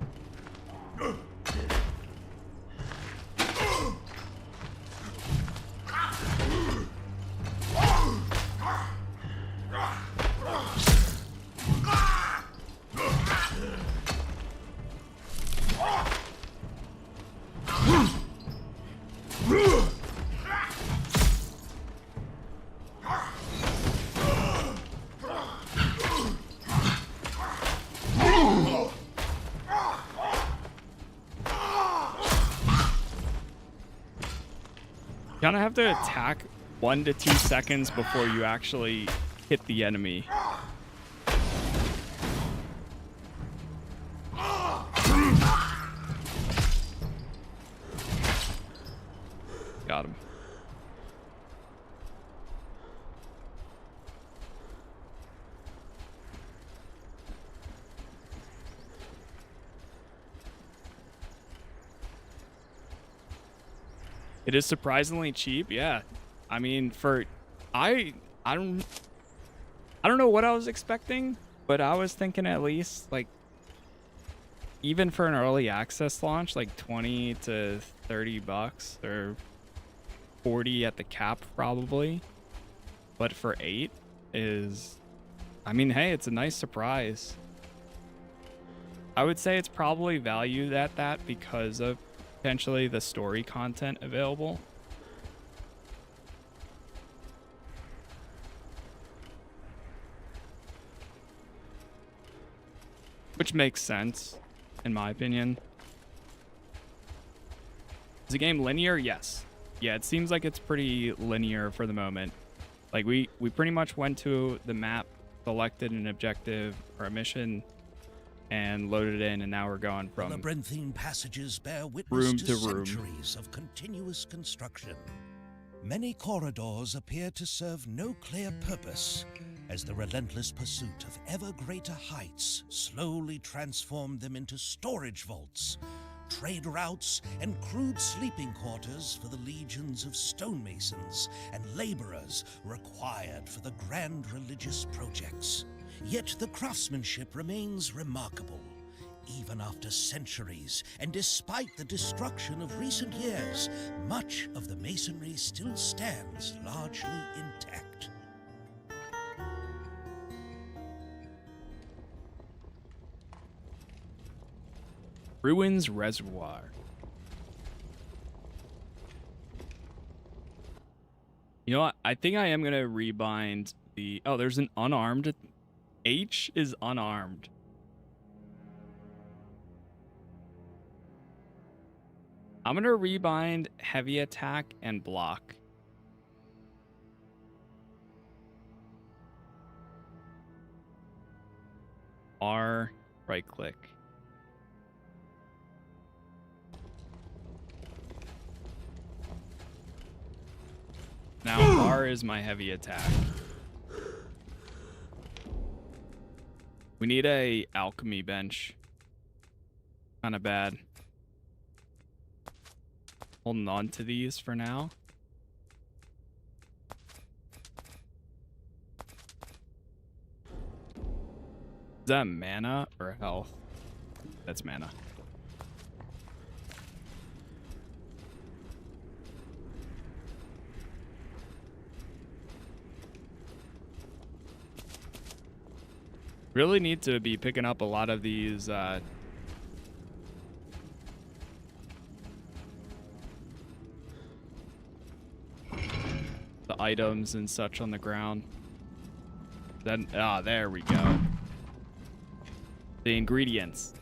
You kind of have to attack 1 to 2 seconds before you actually hit the enemy. Got him. It is surprisingly cheap, yeah. I mean, for I don't know what I was expecting, but I was thinking at least like even for an early access launch, like 20 to 30 bucks or 40 at the cap probably. But for 8 is, I mean, hey, it's a nice surprise. I would say it's probably valued at that because of potentially the story content available. Which makes sense, in my opinion. Is the game linear? Yes. Yeah, it seems like it's pretty linear for the moment. Like, we pretty much went to the map, selected an objective or a mission, and loaded it in, and now we're going
The
from
labyrinthine passages bear witness
room
to
to room.
centuries of continuous construction. Many corridors appear to serve no clear purpose, as the relentless pursuit of ever greater heights slowly transformed them into storage vaults, trade routes, and crude sleeping quarters for the legions of stonemasons and laborers required for the grand religious projects. Yet the craftsmanship remains remarkable. Even after centuries, and despite the destruction of recent years, much of the masonry still stands largely intact.
Ruins Reservoir. You know what? I think I am going to rebind the... Oh, there's an unarmed... H is unarmed. I'm going to rebind heavy attack and block. R, right click. Now R is my heavy attack. We need a alchemy bench. Kind of bad. Holding on to these for now. Is that mana or health? That's mana. Really need to be picking up a lot of these the items and such on the ground. Then there we go. The ingredients.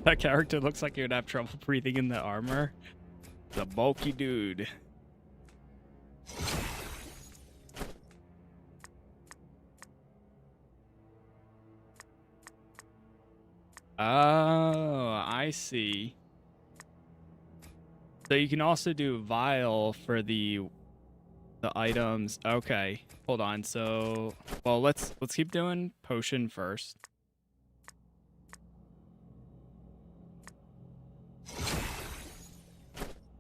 That character looks like he would have trouble breathing in the armor. The bulky dude. Oh, I see. So you can also do vial for the items. Okay, hold on. So, well, let's keep doing potion first.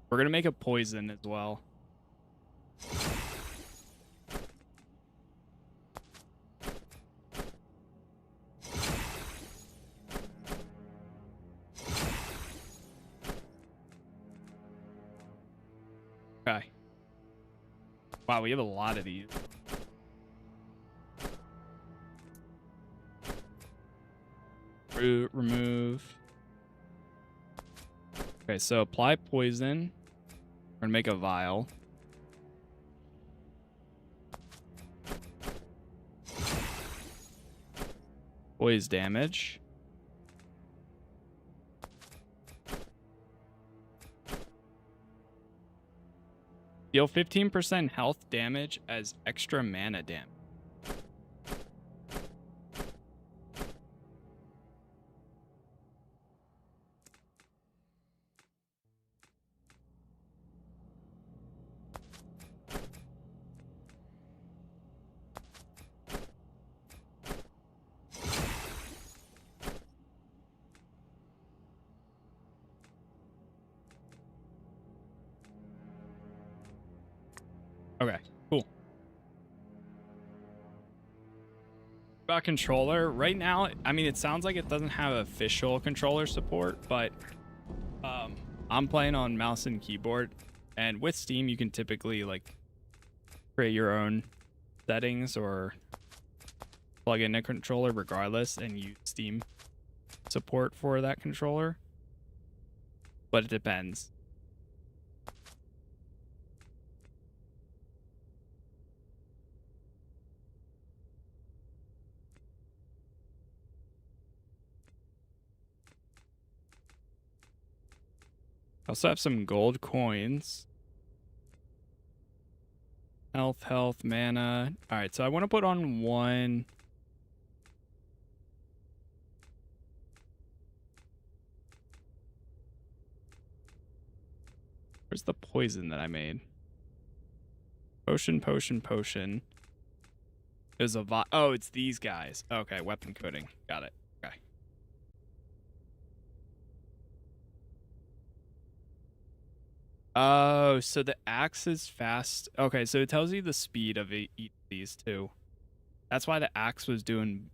We're gonna make a poison as well. Okay. Wow, we have a lot of these. Remove. Okay, so apply poison. We're gonna make a vial. Poise damage. Deal 15% health damage as extra mana damage. Okay, cool. About controller, right now, I mean, it sounds like it doesn't have official controller support, but I'm playing on mouse and keyboard, and with Steam, you can typically like create your own settings or plug in a controller regardless and use Steam support for that controller. But it depends. I also have some gold coins. Health, mana. Alright, so I want to put on one. Where's the poison that I made? Potion. There's a oh, it's these guys. Okay, weapon coating. Got it. Okay. Oh, so the axe is fast. Okay, so it tells you the speed of each of these two. That's why the axe was doing...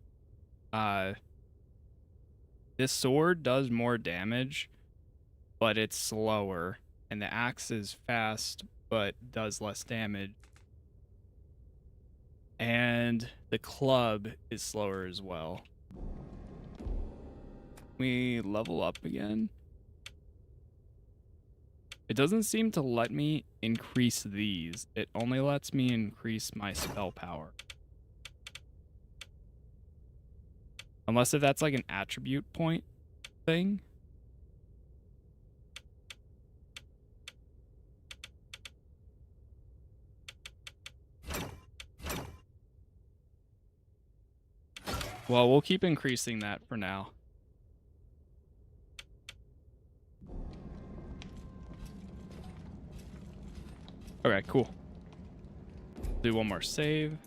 This sword does more damage, but it's slower. And the axe is fast, but does less damage. And the club is slower as well. We level up again. It doesn't seem to let me increase these. It only lets me increase my spell power. Unless if that's like an attribute point thing. Well, we'll keep increasing that for now. Okay, cool. Do one more save.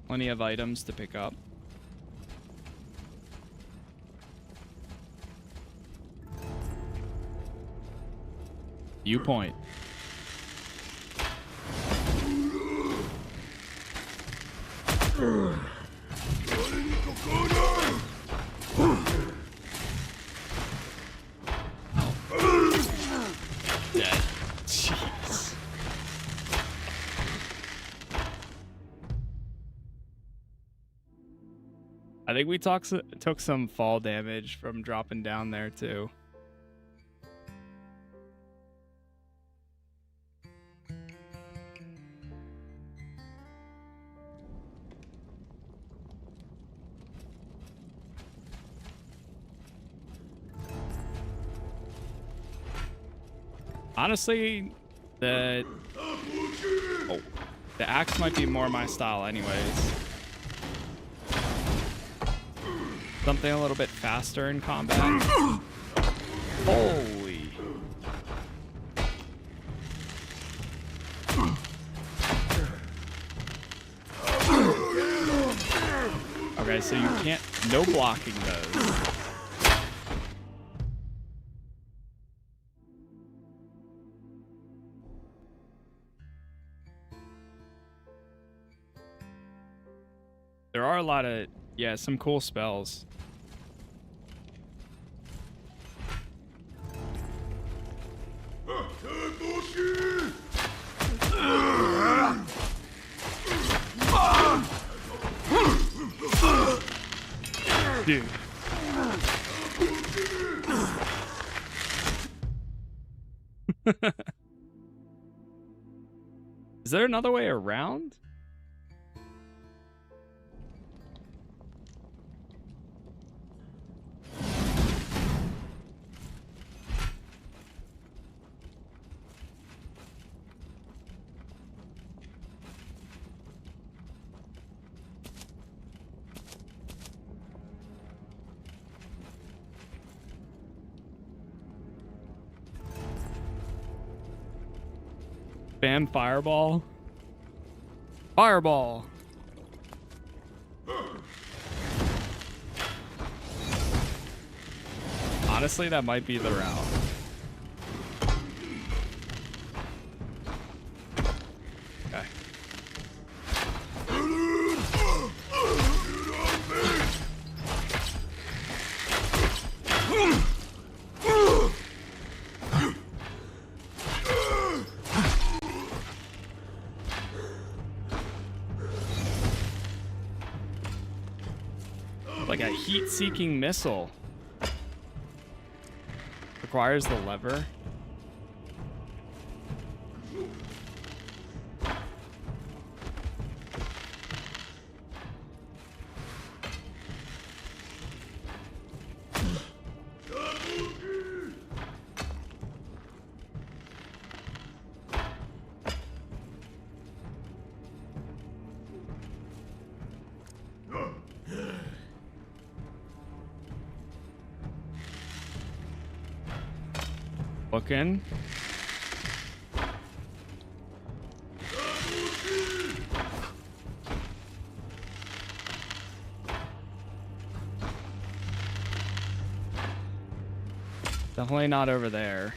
Plenty of items to pick up. Viewpoint. Dead. Jeez. I think we took some fall damage from dropping down there too. Honestly, the axe might be more my style anyways. Something a little bit faster in combat. Holy. Okay, so you can't, no blocking those. There are a lot of, yeah, some cool spells. Dude. Is there another way around? Spam fireball. Fireball. Honestly, that might be the route. Okay. Like a heat-seeking missile. Requires the lever. Looking. Definitely not over there.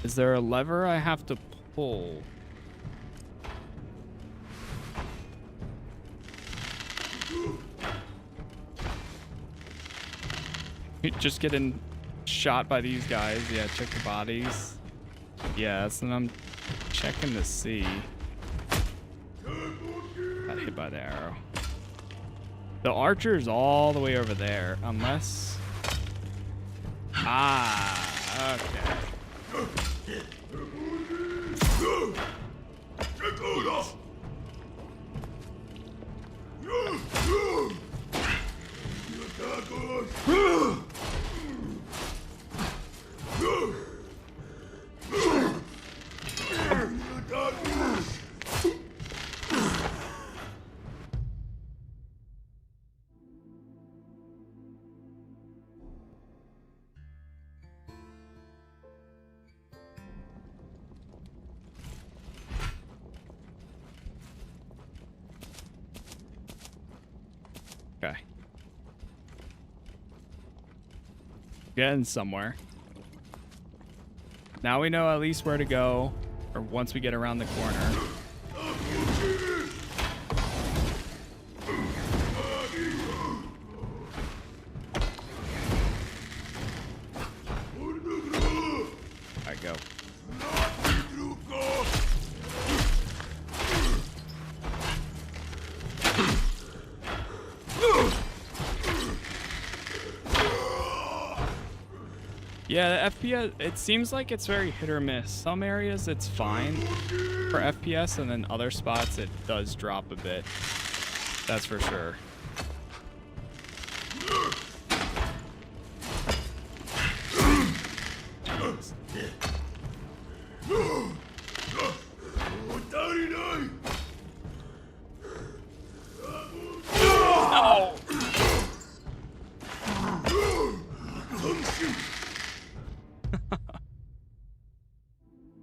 Is there a lever I have to pull? Just getting shot by these guys. Yeah, check the bodies. Yeah, that's what I'm checking to see. Got hit by the arrow. The archer's all the way over there, unless... Ah, okay. Okay. Getting somewhere. Now we know at least where to go, or once we get around the corner. Alright, go. Yeah, the FPS, it seems like it's very hit or miss. Some areas it's fine for FPS, and then other spots it does drop a bit. That's for sure. Jeez. No!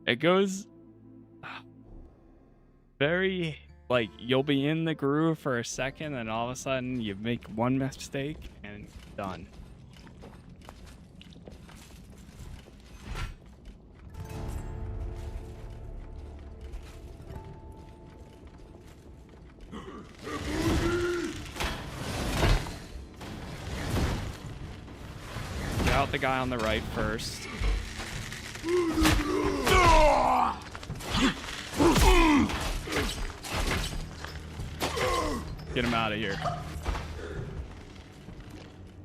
It goes very, like, you'll be in the groove for a second and all of a sudden you make one mistake and done. Get out the guy on the right first. Get him out of here.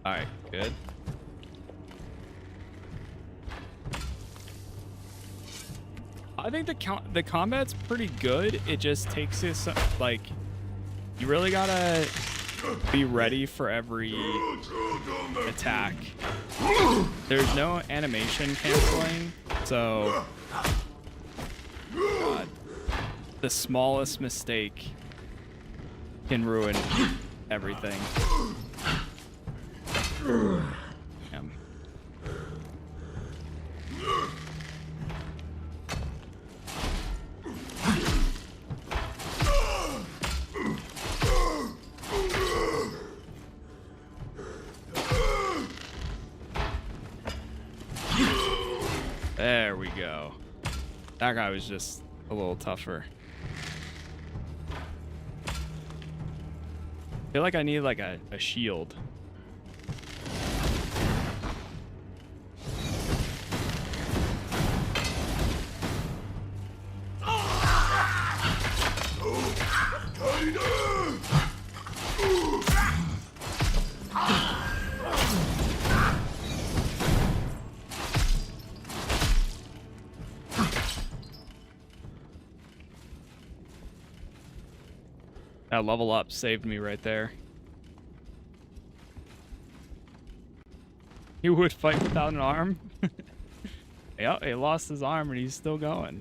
Alright, good. I think the combat's pretty good. It just takes this, like, you really gotta be ready for every attack. There's no animation canceling, so God, the smallest mistake can ruin everything. There we go. That guy was just a little tougher. I feel like I need like a shield. That level up saved me right there. He would fight without an arm. Yep, he lost his arm and he's still going.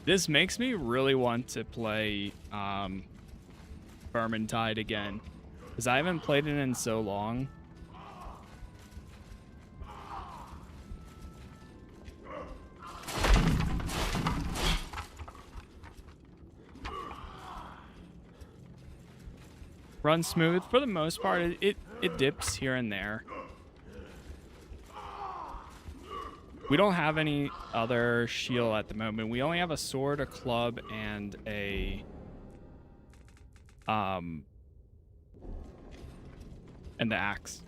This makes me really want to play Vermintide again, because I haven't played it in so long. Runs smooth for the most part. It dips here and there. We don't have any other shield at the moment. We only have a sword, a club, and a and the axe.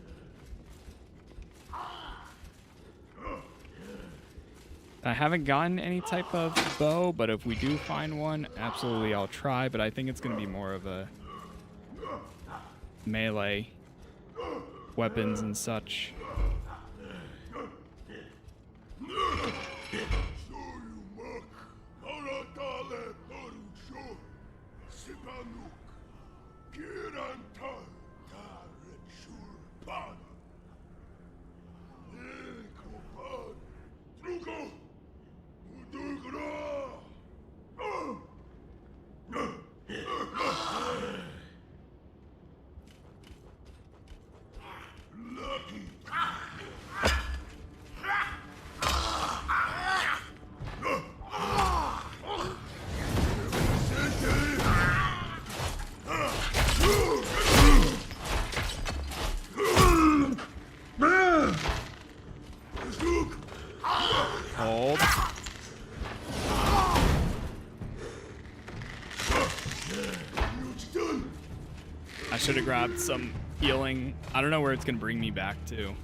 I haven't gotten any type of bow, but if we do find one, absolutely I'll try, but I think it's going to be more of a melee weapons and such. Hold. I should have grabbed some healing. I don't know where it's gonna bring me back to.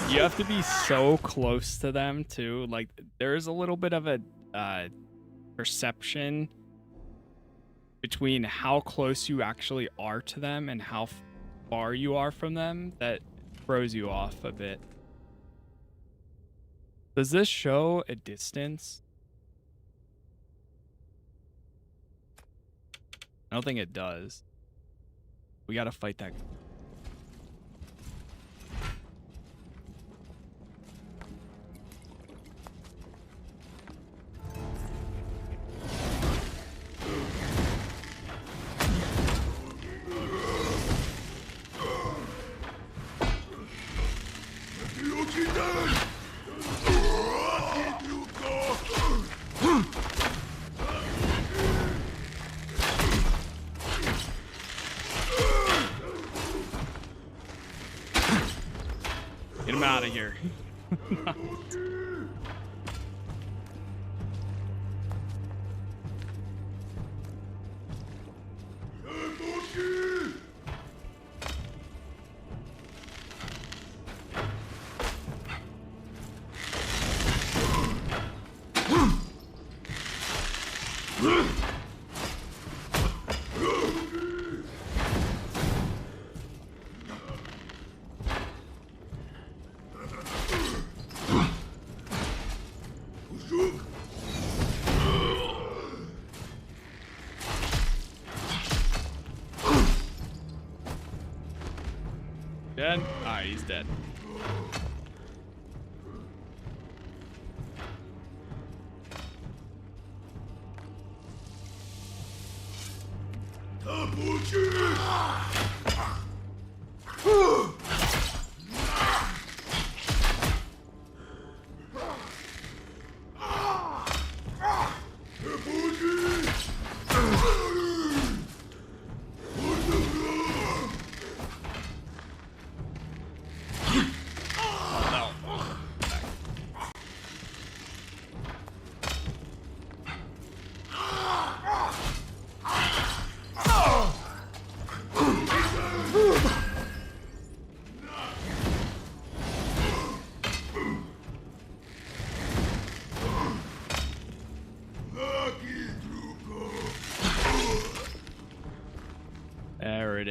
You have to be so close to them too. Like, there's a little bit of a perception between how close you actually are to them and how far you are from them that throws you off a bit. Does this show a distance? I don't think it does. We gotta fight that. Get him out of here. Dead? Alright, he's dead.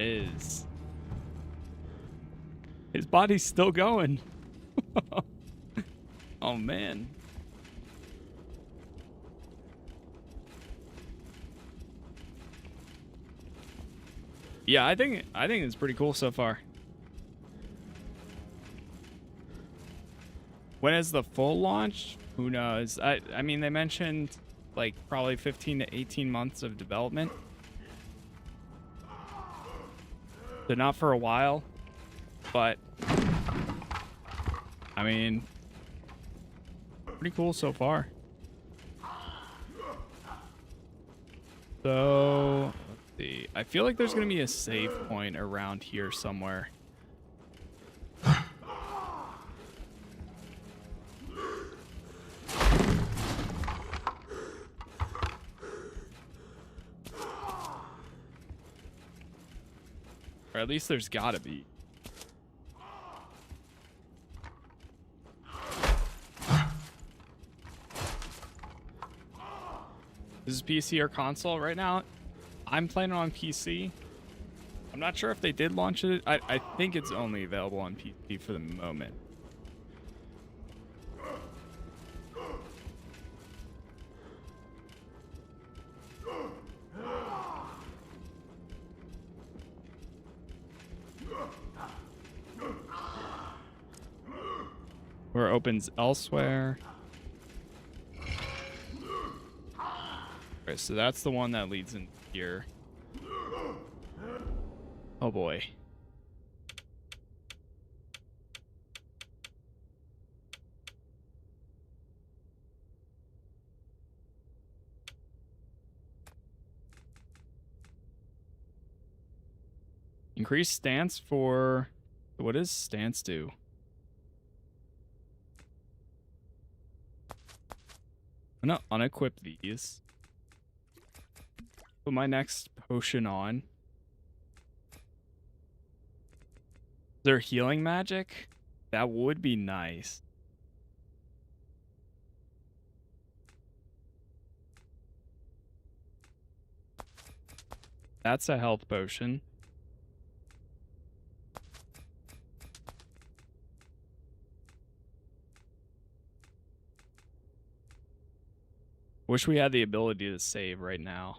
is. His body's still going. Oh man. Yeah, I think it's pretty cool so far. When is the full launch? Who knows? I mean, they mentioned like probably 15 to 18 months of development. So not for a while, but I mean, pretty cool so far. So, let's see. I feel like there's going to be a save point around here somewhere. Or at least there's got to be. This is PC or console right now. I'm playing it on PC. I'm not sure if they did launch it. I think it's only available on PC for the moment. Or opens elsewhere. Okay, so that's the one that leads in here. Oh boy. Increase stance for... What does stance do? I'm gonna unequip these. Put my next potion on. Is there healing magic? That would be nice. That's a health potion. Wish we had the ability to save right now.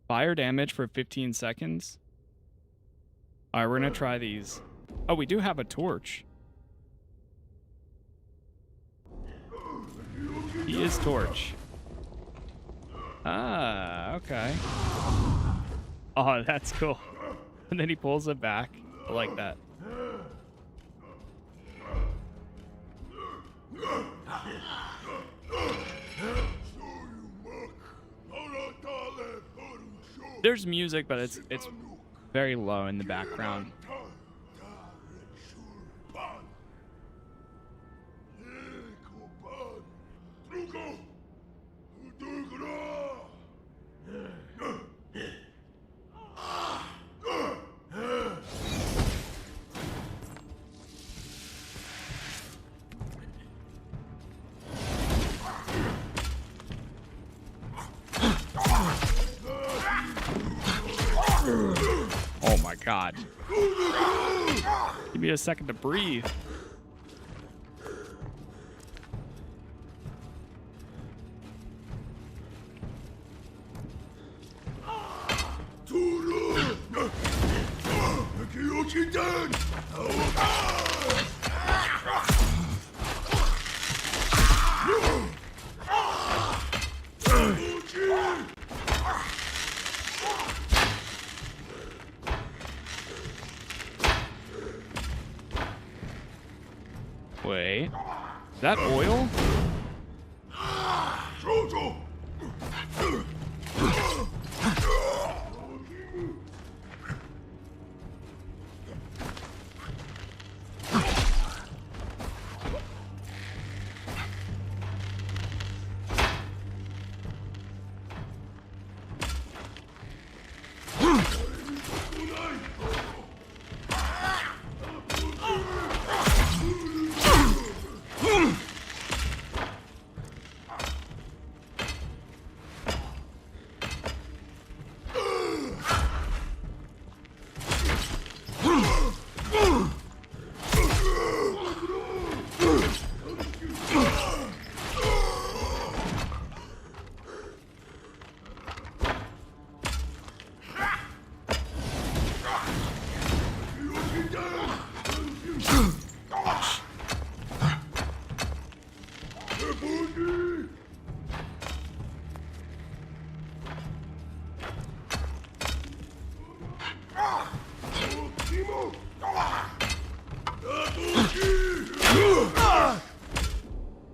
Fire damage for 15 seconds. All right, we're going to try these. Oh, we do have a torch. He is torch. Ah, okay. Oh, that's cool. And then he pulls it back. I like that. There's music, but it's very low in the background. Oh my god. Give me a second to breathe. Wait, is that oil?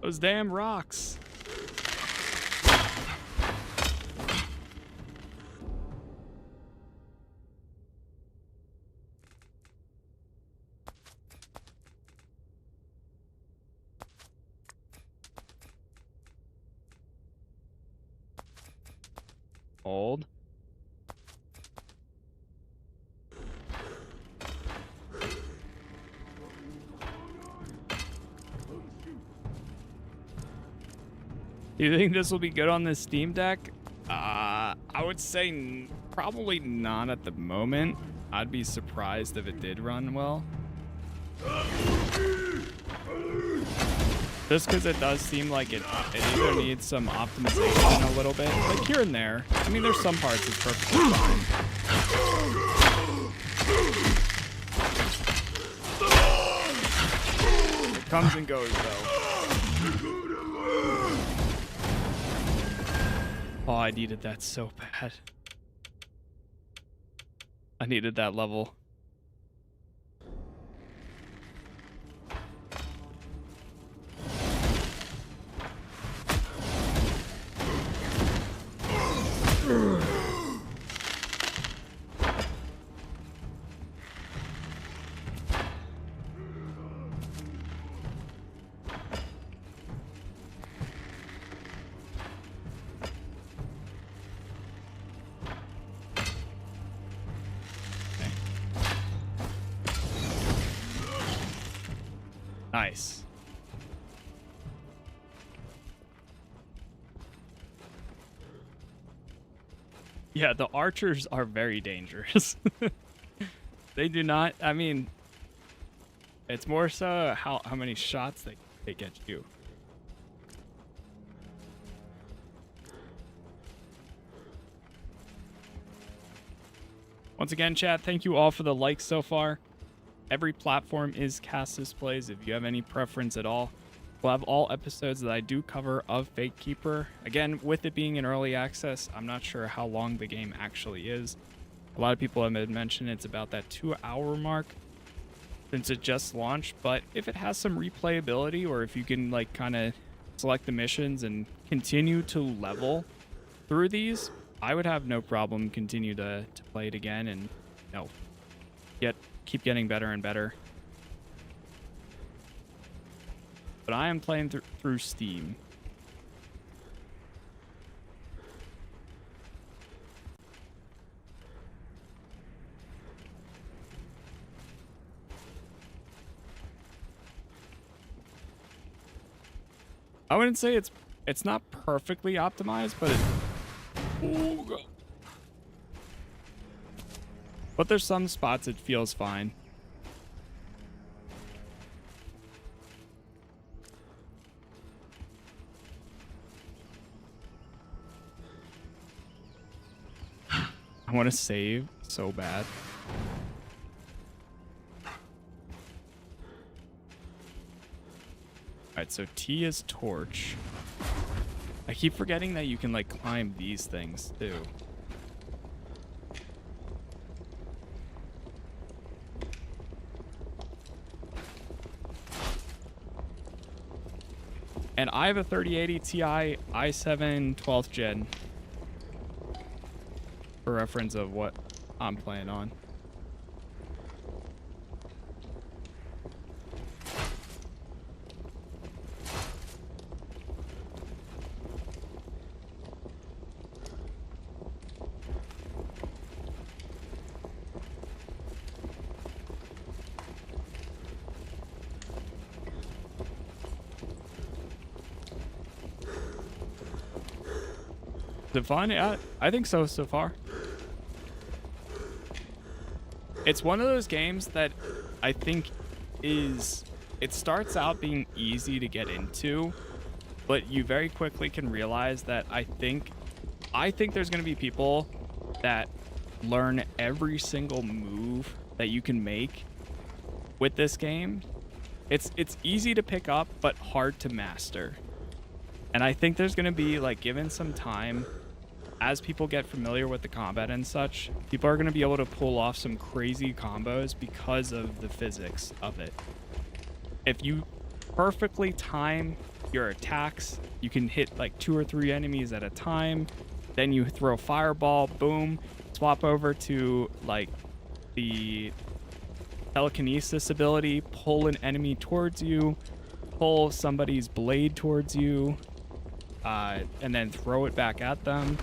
Those damn rocks. Hold. Do you think this will be good on this Steam Deck? I would say probably not at the moment. I'd be surprised if it did run well. Just because it does seem like it either needs some optimization a little bit, like here and there. I mean, there's some parts it's perfectly fine. It comes and goes, though. Oh, I needed that so bad. I needed that level. Nice. Yeah, the archers are very dangerous. They do not, I mean, it's more so how many shots they get you. Once again, chat, thank you all for the likes so far. Every platform is Casas Plays. If you have any preference at all, we'll have all episodes that I do cover of Fatekeeper. Again, with it being in early access, I'm not sure how long the game actually is. A lot of people have mentioned it's about that 2-hour mark since it just launched. But if it has some replayability, or if you can like kind of select the missions and continue to level through these, I would have no problem continue to play it again and, you know, keep getting better and better. But I am playing through Steam. I wouldn't say it's not perfectly optimized, but oh God. But there's some spots it feels fine. I want to save so bad. Alright, so T is torch. I keep forgetting that you can like climb these things too. And I have a 3080 Ti i7 12th gen. For reference of what I'm playing on. Is it fun? Yeah, I think so far. It's one of those games that I think it starts out being easy to get into, but you very quickly can realize that I think there's going to be people that learn every single move that you can make with this game. It's easy to pick up, but hard to master. And I think there's going to be, like, given some time, as people get familiar with the combat and such, people are going to be able to pull off some crazy combos because of the physics of it. If you perfectly time your attacks. You can hit like 2 or 3 enemies at a time. Then you throw fireball, boom, swap over to like the telekinesis ability, pull an enemy towards you, pull somebody's blade towards you, and then throw it back at them.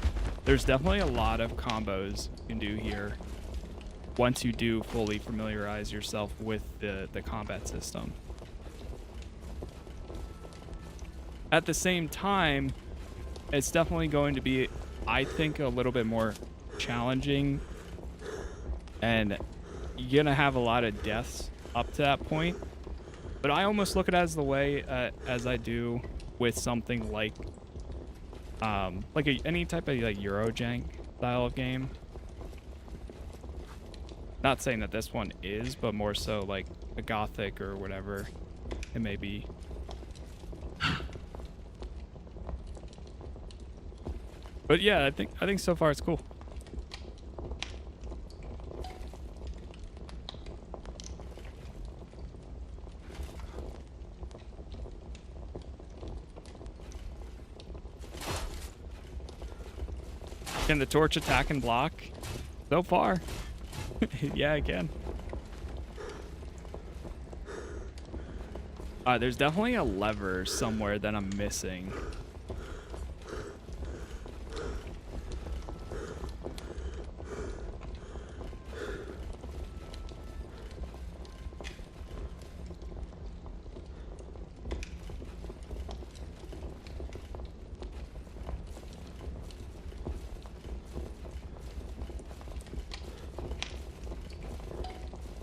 There's definitely a lot of combos you can do here once you do fully familiarize yourself with the combat system. At the same time, it's definitely going to be, I think, a little bit more challenging, and you're gonna have a lot of deaths up to that point. But I almost look at it as the way as I do with something like any type of like Eurojank style of game. Not saying that this one is, but more so like a Gothic or whatever it may be. But yeah, I think so far it's cool. Can the torch attack and block? So far. Yeah, I can. There's definitely a lever somewhere that I'm missing.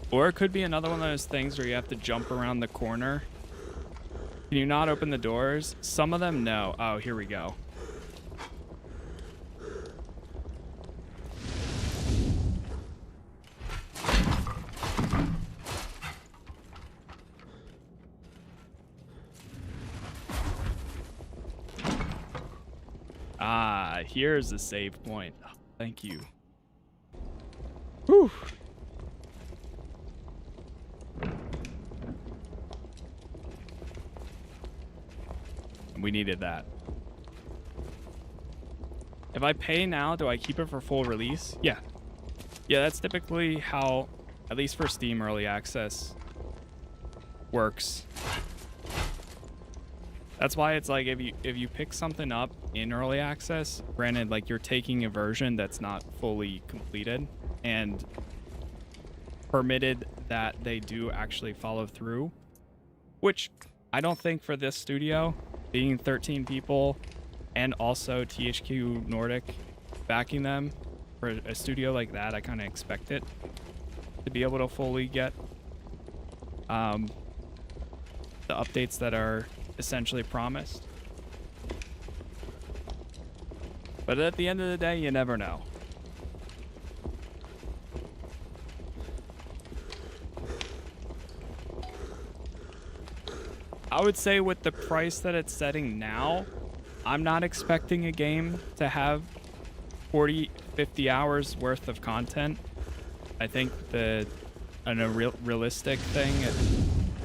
Or it could be another one of those things where you have to jump around the corner. Can you not open the doors? Some of them, no. Oh, here we go. Ah, here's the save point. Oh, thank you. Whew. We needed that. If I pay now, do I keep it for full release? Yeah. Yeah, that's typically how, at least for Steam Early Access, works. That's why it's like if you pick something up in Early Access, granted, like you're taking a version that's not fully completed and permitted that they do actually follow through, which I don't think for this studio, being 13 people and also THQ Nordic backing them, for a studio like that, I kind of expect it to be able to fully get the updates that are essentially promised. But at the end of the day, you never know. I would say with the price that it's setting now, I'm not expecting a game to have 40, 50 hours worth of content. I think a realistic thing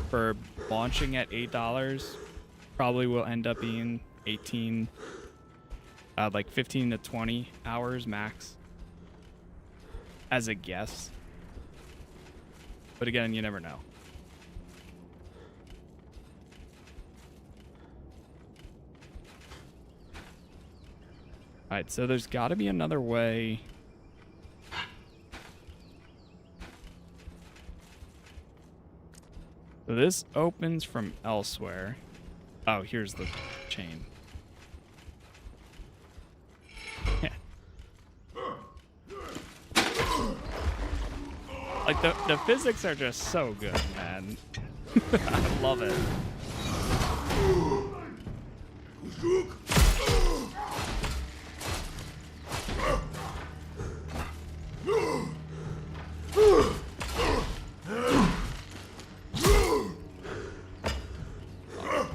for launching at $8 probably will end up being 18, like 15 to 20 hours max as a guess. But again, you never know. Alright, so there's got to be another way. So this opens from elsewhere. Oh, here's the chain. Like the physics are just so good, man. I love it.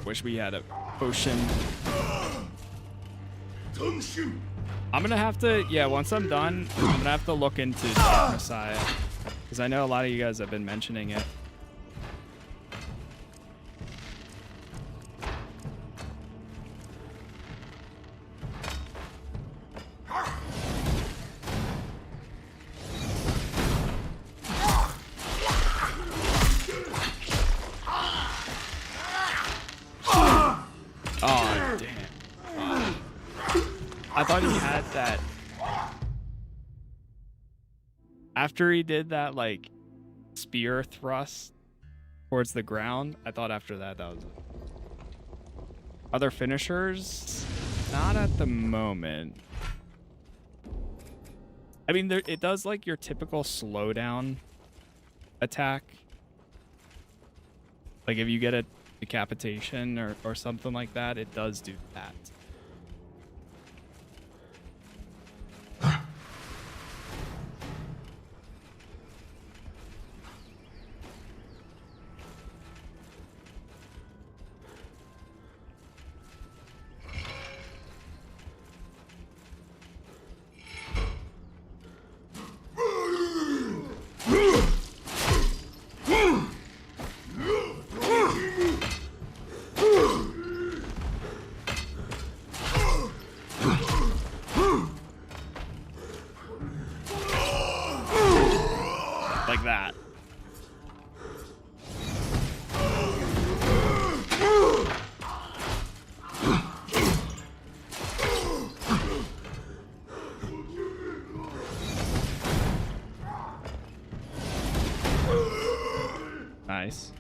Wish we had a potion. I'm gonna have to, yeah, once I'm done, I'm gonna have to look into Dark Messiah, because I know a lot of you guys have been mentioning it. I thought he had that. After he did that, like, spear thrust towards the ground, I thought after that, that was it. Other finishers? Not at the moment. I mean, there, it does, like, your typical slowdown attack. Like, if you get a decapitation or something like that, it does do that. Like that. Nice.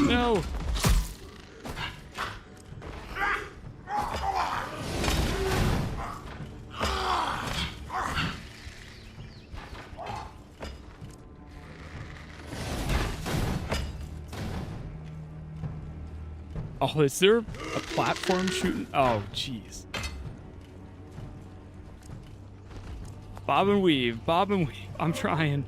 No. Oh, is there a platform shooting? Oh, jeez. Bob and weave, bob and weave. I'm trying.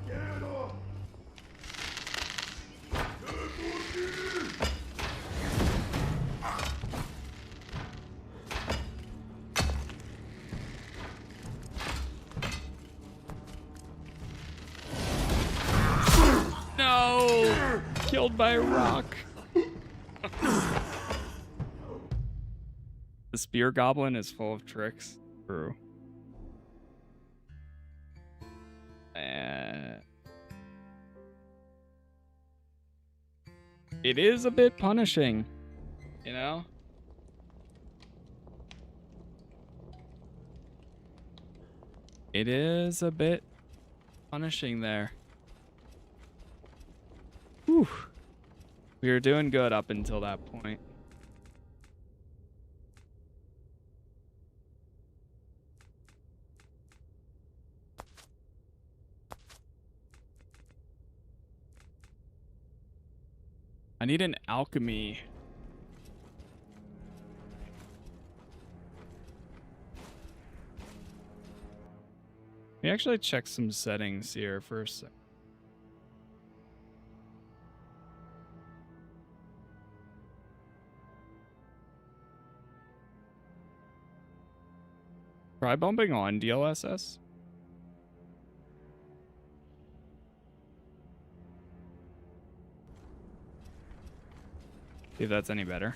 No! Killed by a rock. The spear goblin is full of tricks. True. It is a bit punishing, you know? It is a bit punishing there. Whew. We were doing good up until that point. I need an alchemy. Let me actually check some settings here for a sec. Try bumping on DLSS. See if that's any better.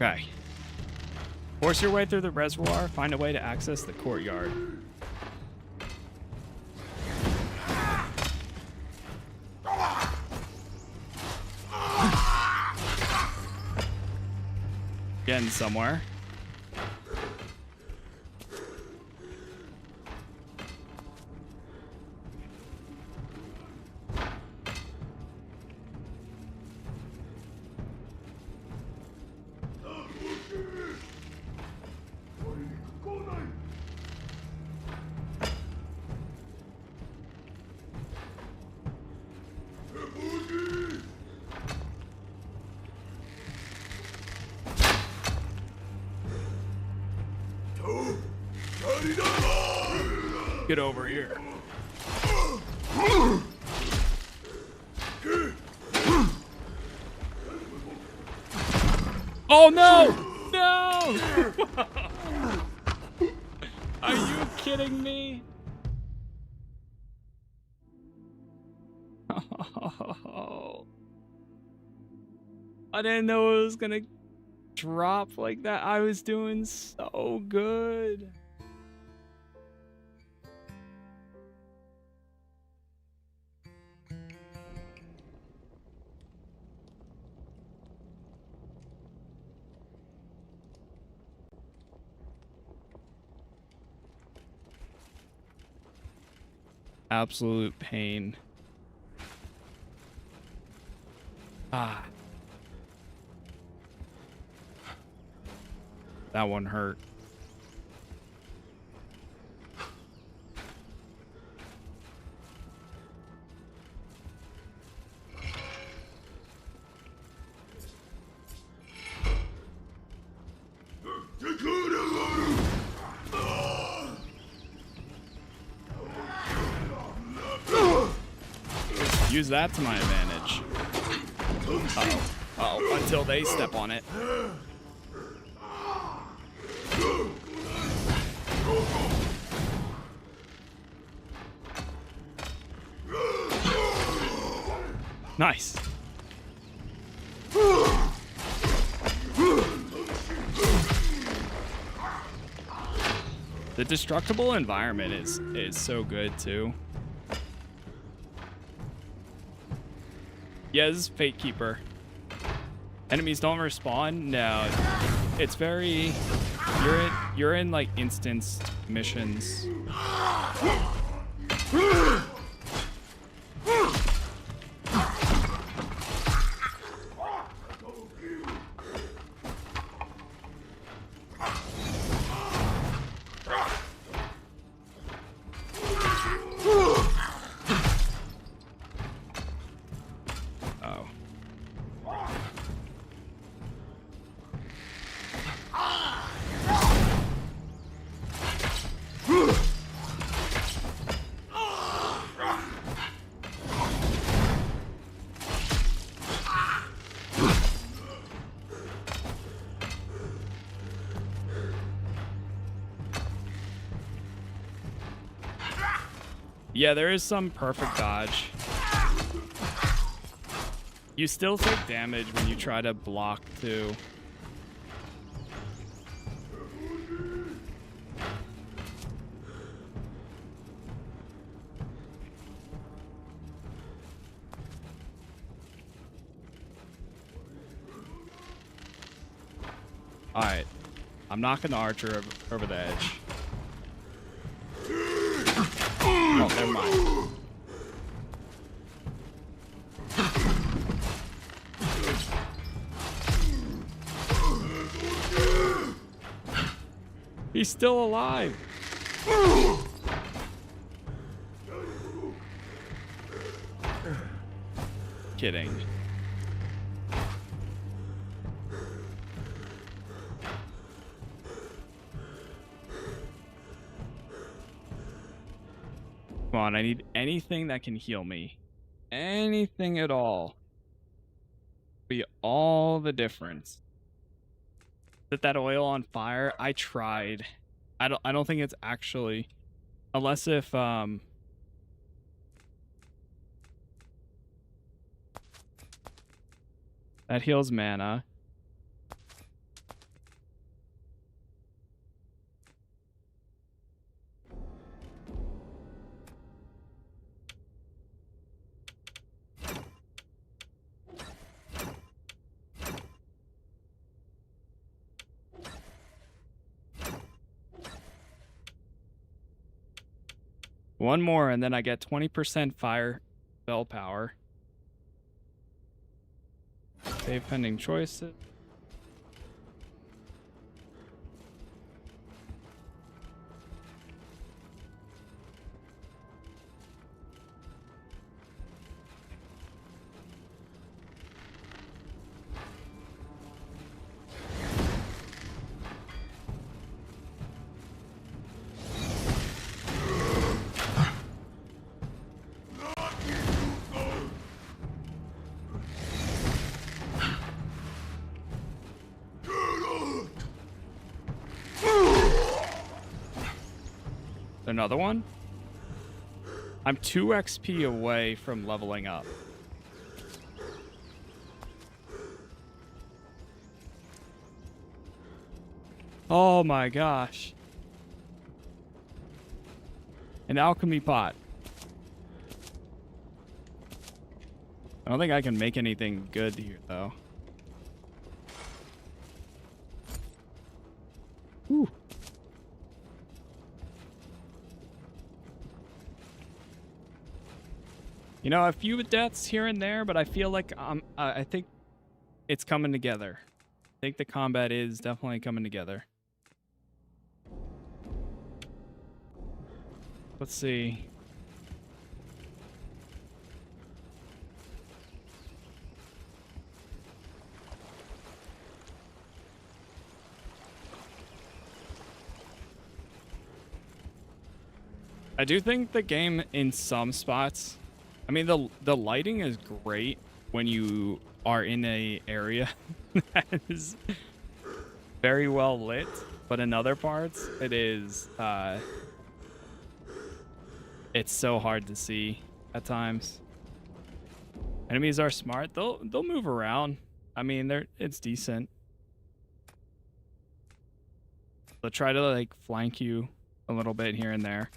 Okay. Force your way through the reservoir. Find a way to access the courtyard. Getting somewhere. Get over here. Oh no! No! Are you kidding me? Oh, I didn't know it was gonna drop like that. I was doing so good. Absolute pain. Ah. That one hurt. Use that to my advantage. Uh-oh. Uh-oh. Until they step on it. Nice. The destructible environment is so good too. Yeah, this is Fatekeeper. Enemies don't respawn. No, it's very. You're in like instance missions. Yeah, there is some perfect dodge. You still take damage when you try to block too. Alright. I'm knocking the archer over the edge. Oh, never mind. He's still alive. Kidding. Come on, I need anything that can heal me. Anything at all. Be all the difference. Set that oil on fire. I tried. I don't think it's actually, unless if that heals mana. One more, and then I get 20% fire spell power. Save pending choices. Another one? I'm 2 XP away from leveling up. Oh my gosh. An alchemy pot. I don't think I can make anything good here, though. Ooh. You know, a few deaths here and there, but I feel like I think it's coming together. I think the combat is definitely coming together. Let's see. I do think the game in some spots, I mean, the lighting is great when you are in a area that is very well lit, but in other parts it is it's so hard to see at times. Enemies are smart. They'll move around. I mean, it's decent. They'll try to like flank you a little bit here and there.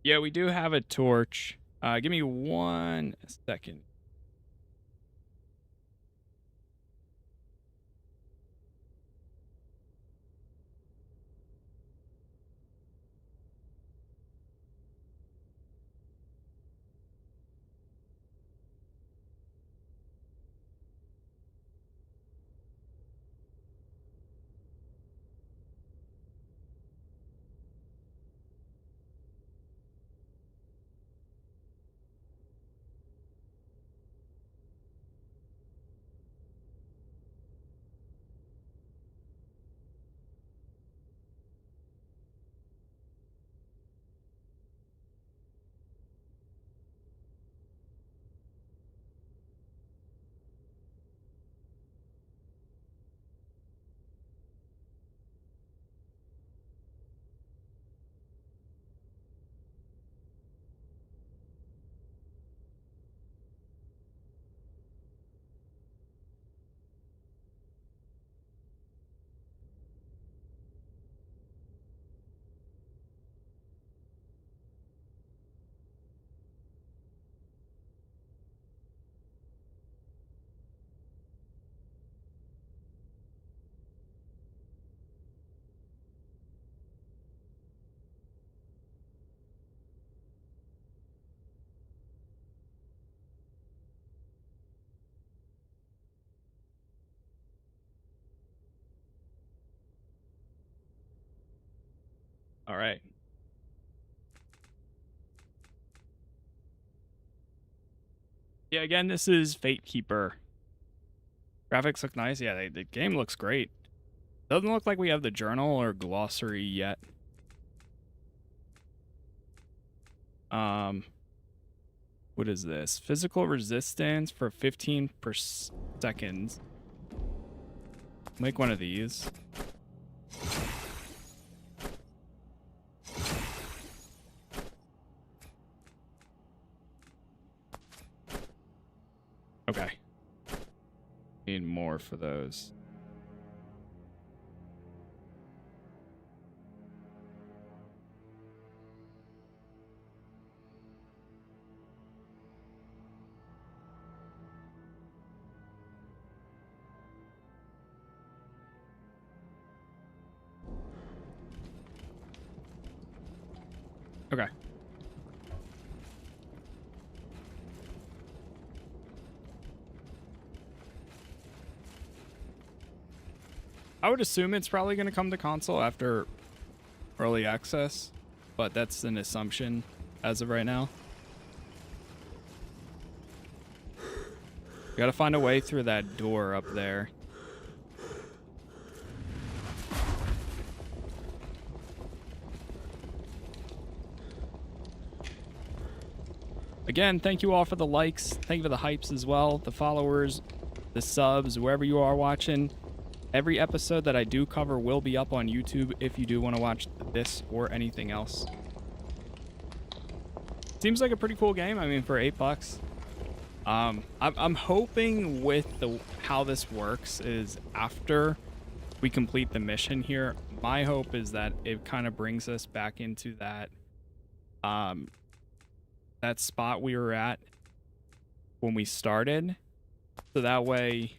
Yeah, we do have a torch. Give me 1 second. All right. Yeah, again, this is Fatekeeper. Graphics look nice. Yeah, the game looks great. Doesn't look like we have the journal or glossary yet. What is this? Physical resistance for 15 per seconds. Make one of these. Okay. Need more for those. Okay. I would assume it's probably going to come to console after early access, but that's an assumption as of right now. We got to find a way through that door up there. Again, thank you all for the likes. Thank you for the hypes as well, the followers, the subs, wherever you are watching. Every episode that I do cover will be up on YouTube if you do want to watch this or anything else. Seems like a pretty cool game. I mean, for $8. I'm hoping with how this works is after we complete the mission here, my hope is that it kind of brings us back into that that spot we were at when we started, so that way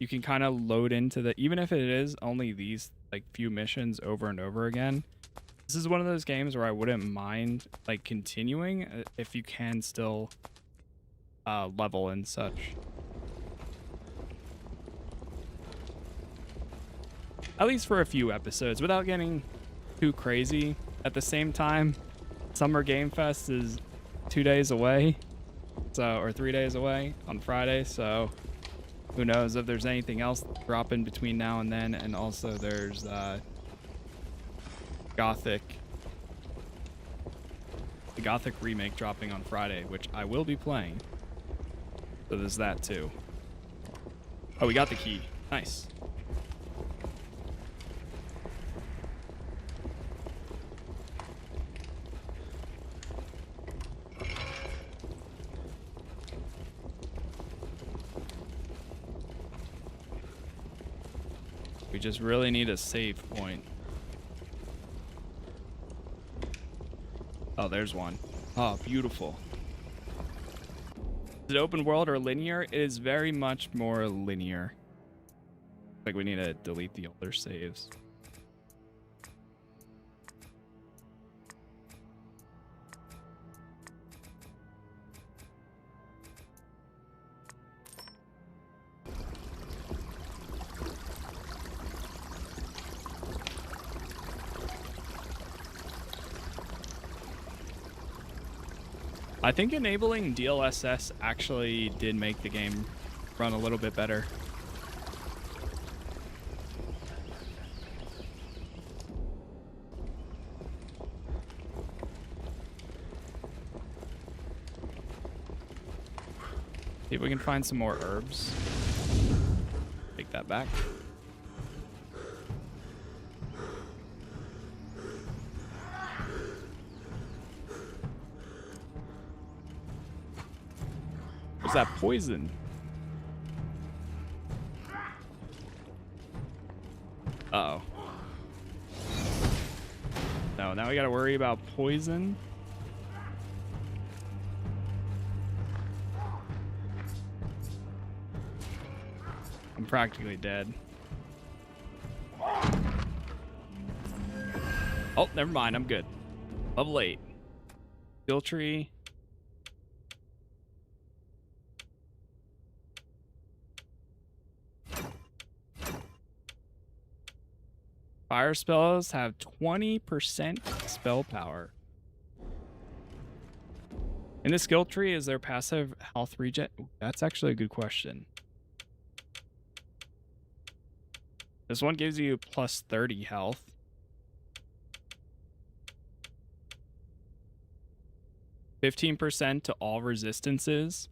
you can kind of load into the, even if it is only these like few missions over and over again. This is one of those games where I wouldn't mind like continuing if you can still level and such. At least for a few episodes without getting too crazy. At the same time, Summer Game Fest is 2 days away, so, or 3 days away on Friday, so who knows if there's anything else dropping between now and then. And also there's the Gothic remake dropping on Friday, which I will be playing, so there's that too. Oh, we got the key. Nice. We just really need a save point. Oh, there's one. Oh, beautiful. Is it open world or linear? It is very much more linear. Like we need to delete the older saves. I think enabling DLSS actually did make the game run a little bit better. See if we can find some more herbs. Take that back. What's that poison? Uh-oh. No, now we gotta worry about poison. I'm practically dead. Oh, never mind. I'm good. Level 8. Skill tree. Fire spells have 20% spell power. In the skill tree, is there passive health regen? Ooh, that's actually a good question. This one gives you plus 30 health. %, to all resistances.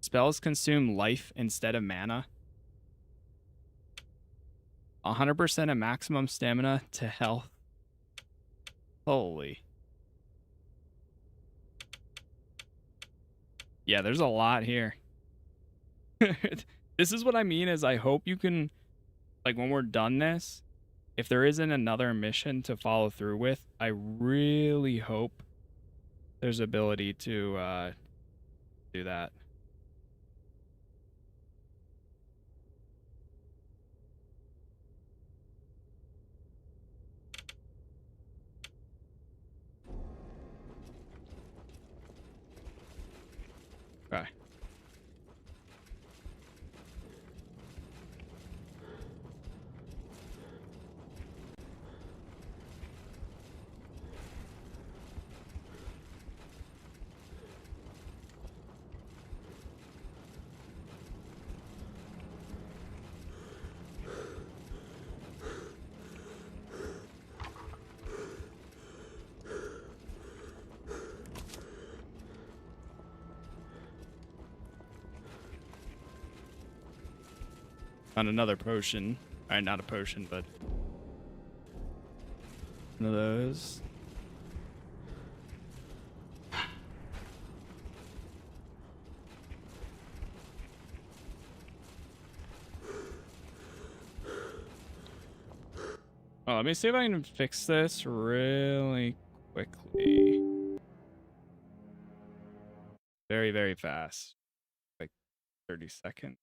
Spells consume life instead of mana. 100% of maximum stamina to health. Holy. Yeah, there's a lot here. This is what I mean is I hope you can, like when we're done this, if there isn't another mission to follow through with, I really hope there's ability to do that. Okay. On another potion. Alright, not a potion, but one of those. Oh, let me see if I can fix this really quickly. Very, very fast. Like 30 seconds.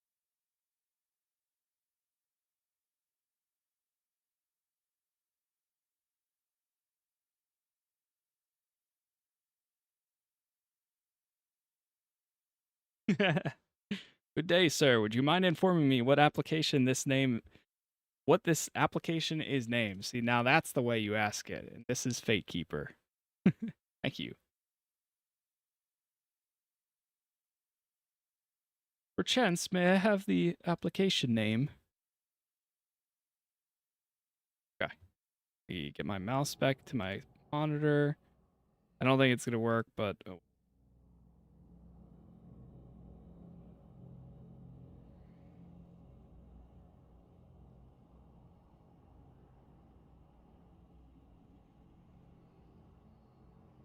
Good day, sir. Would you mind informing me what this application is named? See, now that's the way you ask it. And this is Fatekeeper. Thank you. Perchance, may I have the application name? Okay. Let me get my mouse back to my monitor. I don't think it's going to work, but... Oh.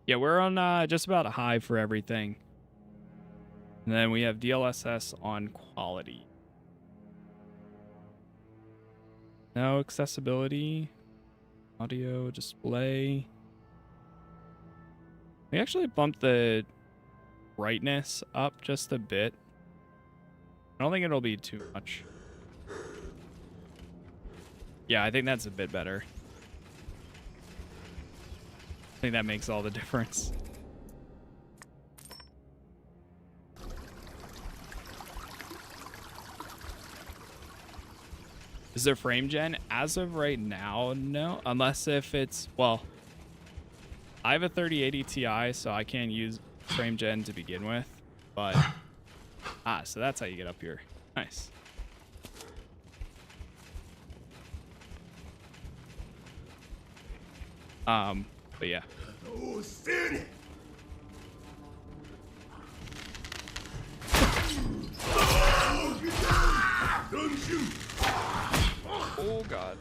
Yeah, we're on just about a high for everything. And then we have DLSS on quality. No accessibility. Audio display. We actually bumped the brightness up just a bit. I don't think it'll be too much. Yeah, I think that's a bit better. I think that makes all the difference. Is there frame gen? As of right now, no. Unless if it's, well, I have a 3080 Ti, so I can't use frame gen to begin with. But, so that's how you get up here. Nice. But yeah.
Oh, stand it! Don't shoot!
Oh god.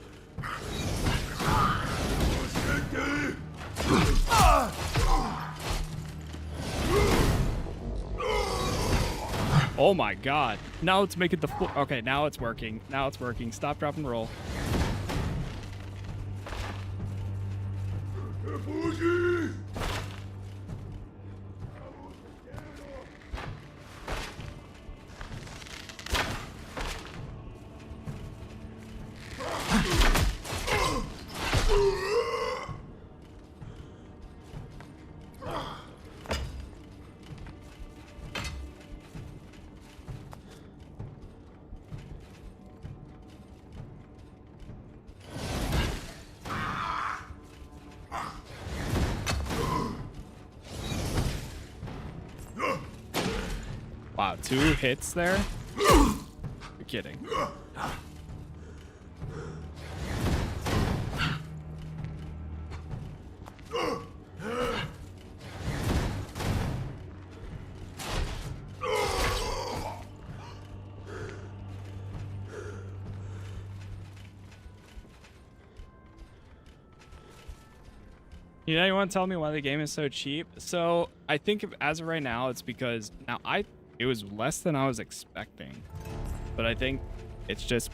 Oh my god. Now let's make it the okay, now it's working. Now it's working. Stop, drop, and roll. Wow, 2 hits there? You're kidding. You know, you want to tell me why the game is so cheap? So I think as of right now, it's because now it was less than I was expecting, but I think it's just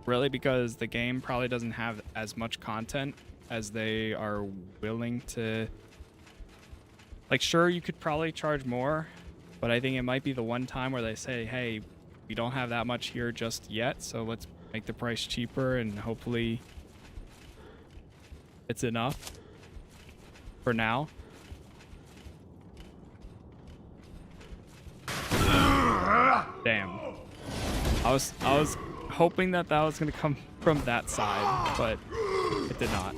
really because the game probably doesn't have as much content as they are willing to. Like, sure, you could probably charge more, but I think it might be the one time where they say, hey, we don't have that much here just yet, so let's make the price cheaper, and hopefully it's enough for now. I was hoping that was gonna come from that side, but it did not.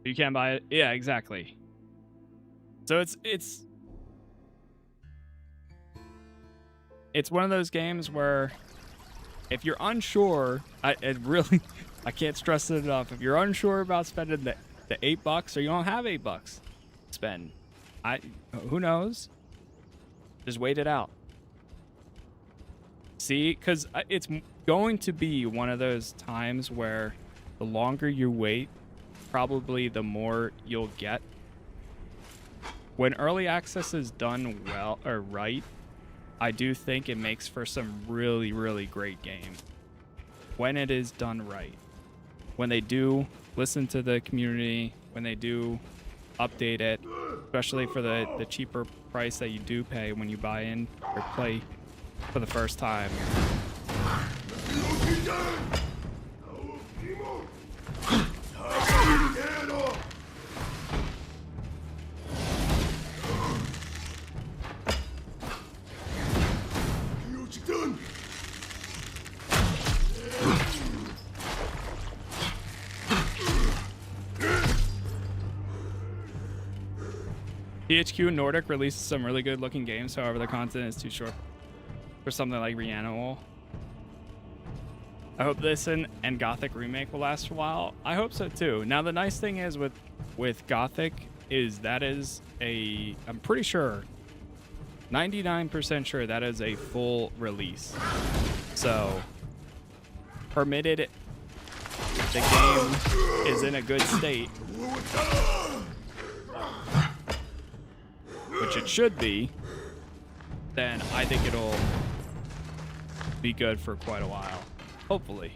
You can't buy it. Yeah, exactly. So it's one of those games where if you're unsure, I can't stress it enough. If you're unsure about spending the $8 or you don't have $8 to spend, who knows? Just wait it out. See, because it's going to be one of those times where the longer you wait, probably the more you'll get. When early access is done well or right, I do think it makes for some really, really great game. When it is done right. When they do listen to the community, when they do update it, especially for the cheaper price that you do pay when you buy in or play for the first time. THQ Nordic releases some really good looking games, however the content is too short for something like Reanimal. I hope this and Gothic Remake will last a while. I hope so too. Now the nice thing is with Gothic is that is I'm pretty sure, 99% sure that is a full release. So permitted the game is in a good state, which it should be, then I think it'll be good for quite a while. Hopefully.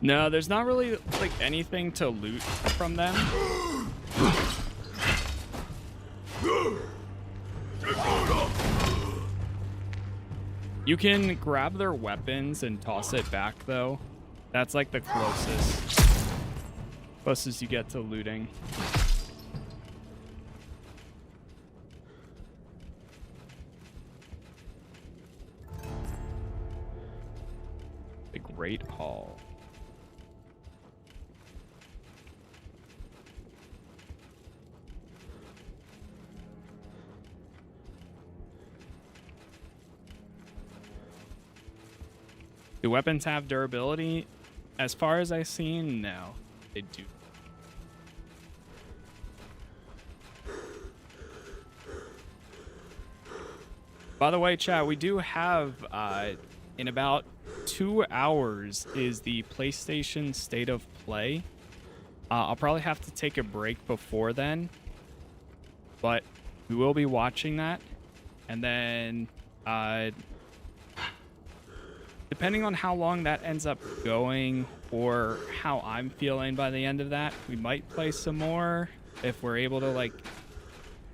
No, there's not really like anything to loot from them. You can grab their weapons and toss it back though. That's like the closest you get to looting. The Great Hall. Do weapons have durability? As far as I've seen, no, they do. By the way, chat, we do have, in about 2 hours is the PlayStation State of Play. I'll probably have to take a break before then, but we will be watching that. And then, depending on how long that ends up going or how I'm feeling by the end of that, we might play some more if we're able to, like,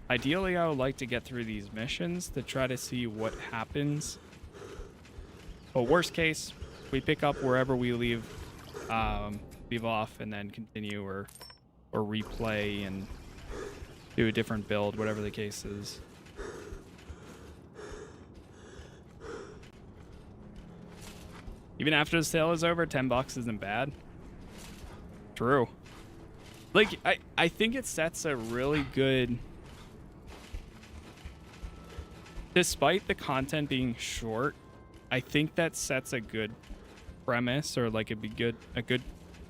ideally I would like to get through these missions to try to see what happens. But worst case, we pick up wherever we leave off and then continue or replay and do a different build, whatever the case is. Even after the sale is over, $10 isn't bad. True. Like, I think it sets a really good... Despite the content being short, I think that sets a good premise, or like a good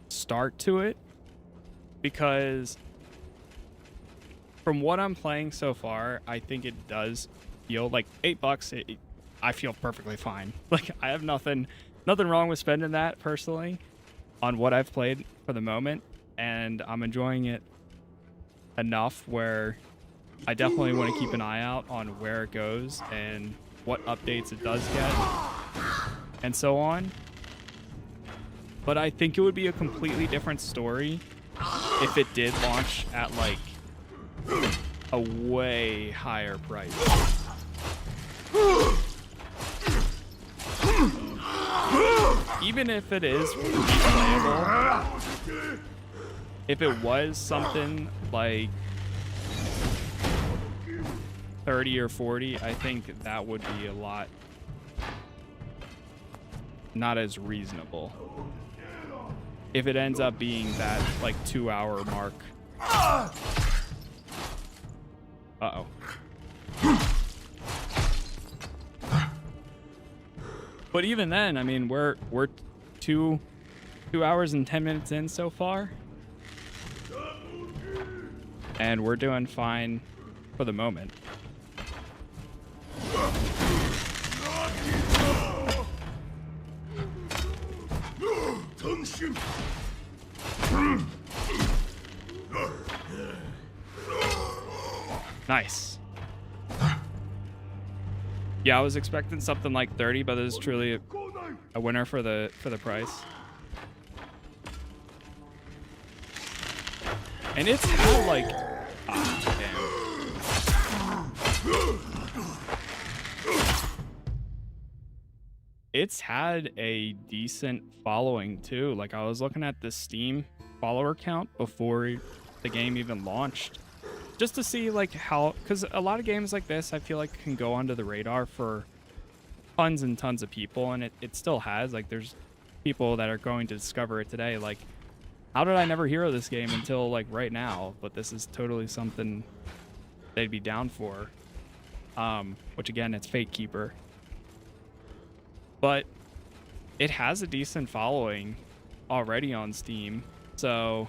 start to it. Because from what I'm playing so far, I think it does feel like $8. I feel perfectly fine. Like I have nothing wrong with spending that personally on what I've played for the moment, and I'm enjoying it enough where I definitely want to keep an eye out on where it goes and what updates it does get and so on. But I think it would be a completely different story if it did launch at like a way higher price. Even if it is replayable, if it was something like 30 or 40, I think that would be a lot not as reasonable. If it ends up being that like 2-hour mark. Uh-oh. But even then, I mean, we're 2 hours and 10 minutes in so far. And we're doing fine for the moment. Nice. Yeah, I was expecting something like 30, but this is truly a winner for the price. And it's had like damn. It's had a decent following too. Like I was looking at the Steam follower count before the game even launched, just to see like how, because a lot of games like this I feel like can go under the radar for tons and tons of people, and it still has. Like there's people that are going to discover it today, like, how did I never hear of this game until like right now? But this is totally something they'd be down for. Which again, it's Fatekeeper. But it has a decent following already on Steam, so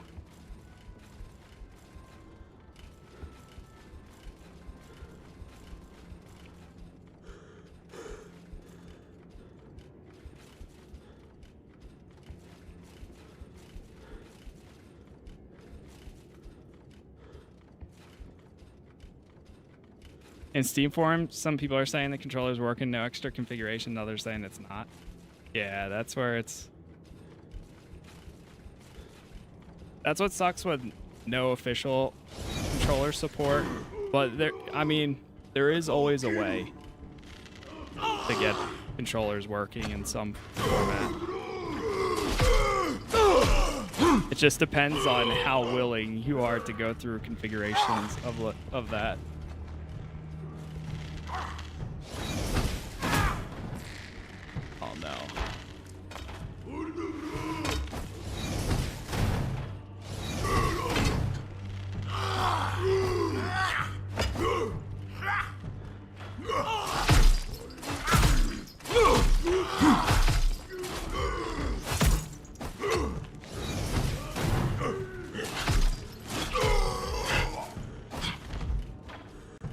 in Steam forums, some people are saying the controller's working, no extra configuration, others saying it's not. Yeah, that's where it's... That's what sucks with no official controller support. But there, I mean, there is always a way to get controllers working in some format. It just depends on how willing you are to go through configurations of that. Oh no.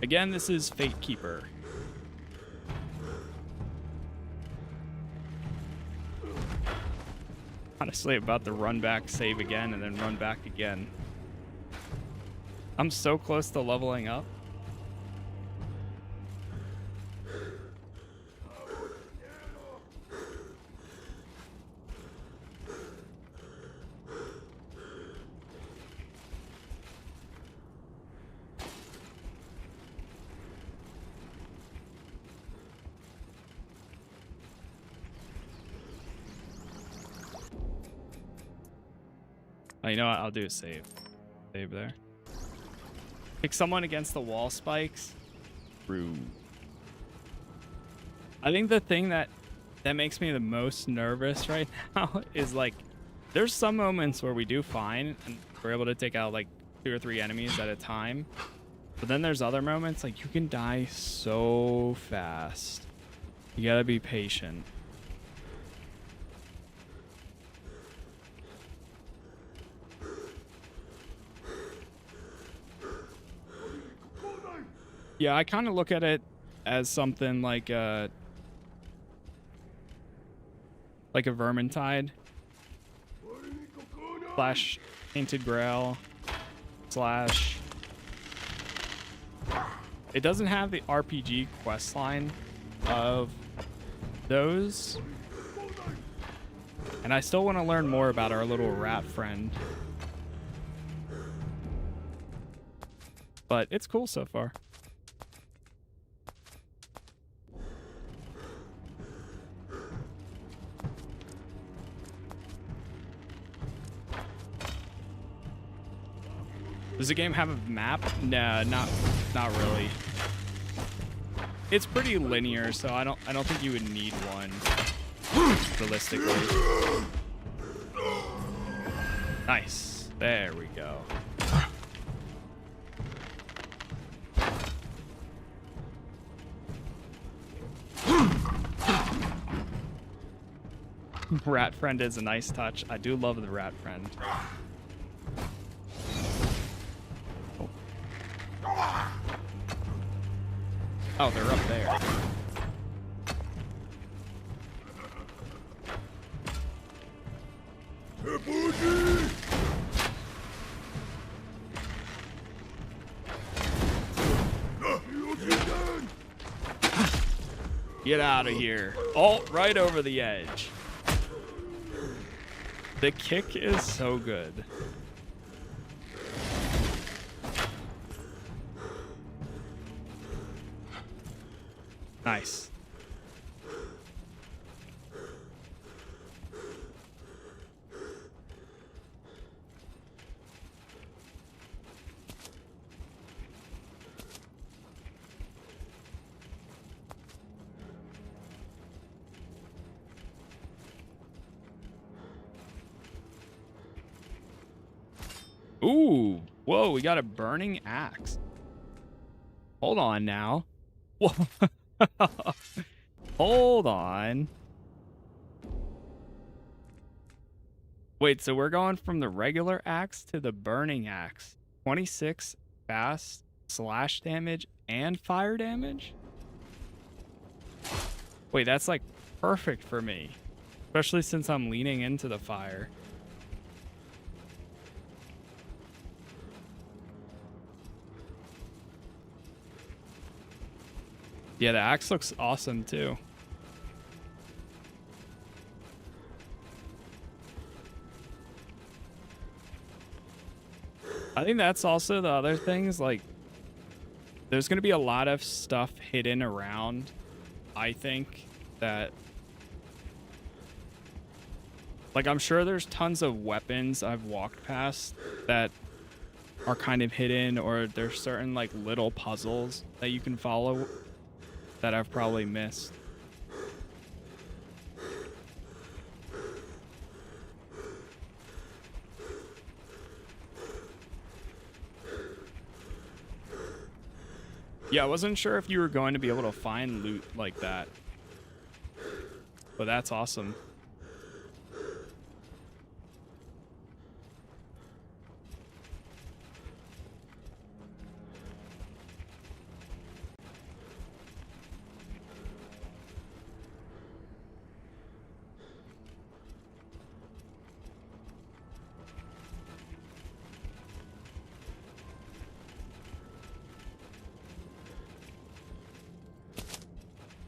Again, this is Fatekeeper. Honestly, about to run back, save again, and then run back again. I'm so close to leveling up. Oh, you know what? I'll do a save. Save there. Pick someone against the wall spikes. Rude. I think the thing that makes me the most nervous right now is like, there's some moments where we do fine and we're able to take out like 2 or 3 enemies at a time. But then there's other moments like you can die so fast. You gotta be patient. Yeah, I kind of look at it as something like a Vermintide slash Tainted Grail slash. It doesn't have the RPG quest line of those, and I still want to learn more about our little rat friend. But it's cool so far. Does the game have a map? Nah, not really. It's pretty linear, so I don't think you would need one realistically. Nice. There we go. Rat friend is a nice touch. I do love the rat friend. Oh, they're up there. Get out of here. Oh, right over the edge. The kick is so good. Nice. Ooh, whoa, we got a burning axe. Hold on now. Whoa. Hold on. Wait, so we're going from the regular axe to the burning axe. 26 fast slash damage and fire damage? Wait, that's like perfect for me. Especially since I'm leaning into the fire. Yeah, the axe looks awesome too. I think that's also the other things, like there's going to be a lot of stuff hidden around, I think, that like I'm sure there's tons of weapons I've walked past that are kind of hidden, or there's certain like little puzzles that you can follow that I've probably missed. Yeah, I wasn't sure if you were going to be able to find loot like that, but that's awesome.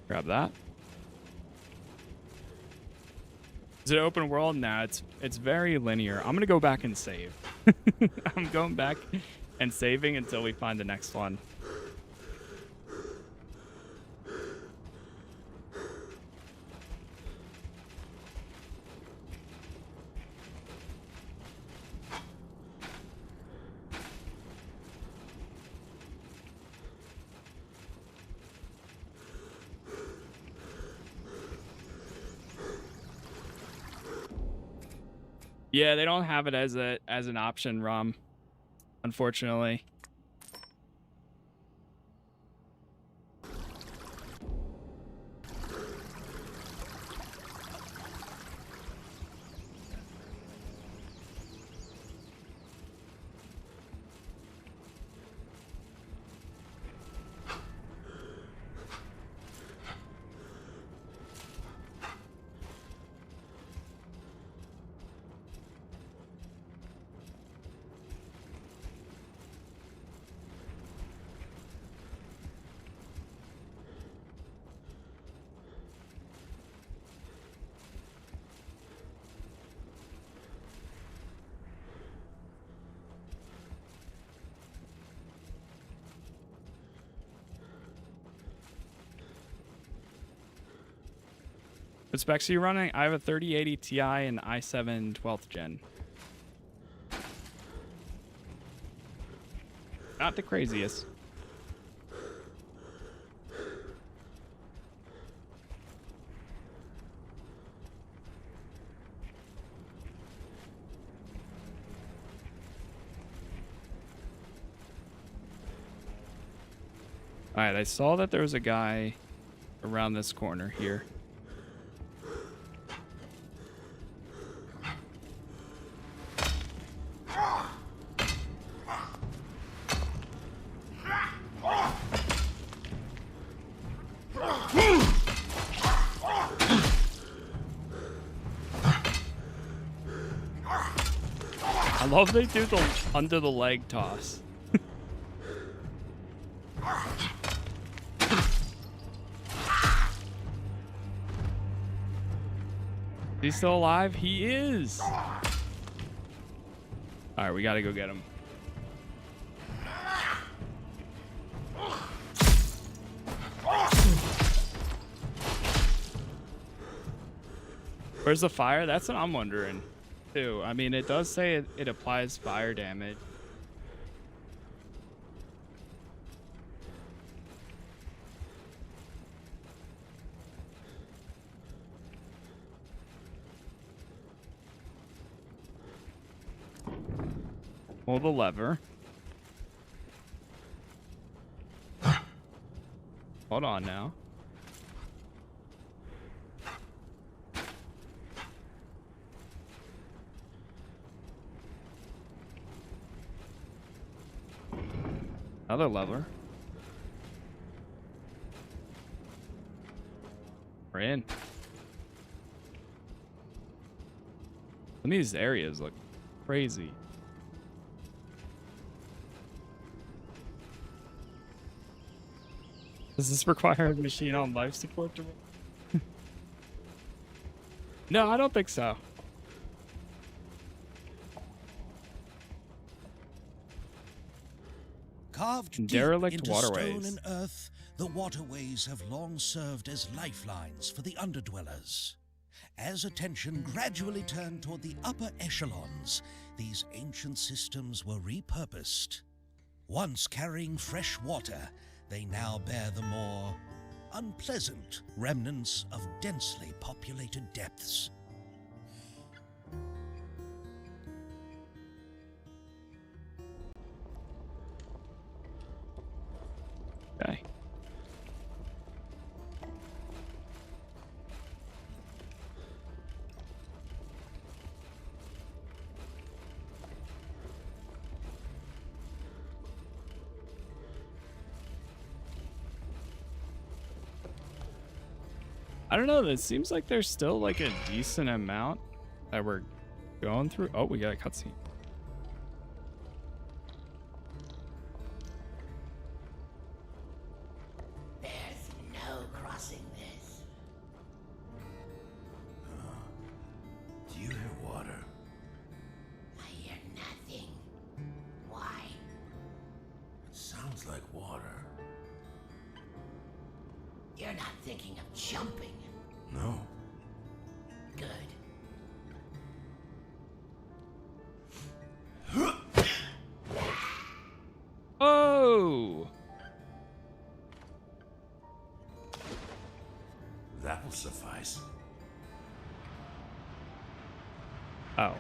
Grab that. Is it open world? Nah, it's very linear. I'm gonna go back and save. I'm going back and saving until we find the next one. Yeah, they don't have it as an option, ROM, unfortunately. What specs are you running? I have a 3080 Ti and i7 12th gen. Not the craziest. Alright, I saw that there was a guy around this corner here. I love they do the under the leg toss. Is he still alive? He is. All right, we gotta go get him. Where's the fire? That's what I'm wondering, too. I mean, it does say it applies fire damage. Pull the lever. Hold on now. Another lever. We're in. Some of these areas look crazy. Does this require a machine on life support to run? No, I don't think so.
Carved
Derelict
deep into
waterways.
stone and earth, the waterways have long served as lifelines for the underdwellers. As attention gradually turned toward the upper echelons, these ancient systems were repurposed. Once carrying fresh water, they now bear the more unpleasant remnants of densely populated depths.
Okay. I don't know. It seems like there's still like a decent amount that we're going through. Oh, we got a cutscene.
There's no crossing this.
Do you hear water?
I hear nothing. Why?
It sounds like water.
You're not thinking of jumping.
No.
Good.
Oh!
That will suffice.
Oh.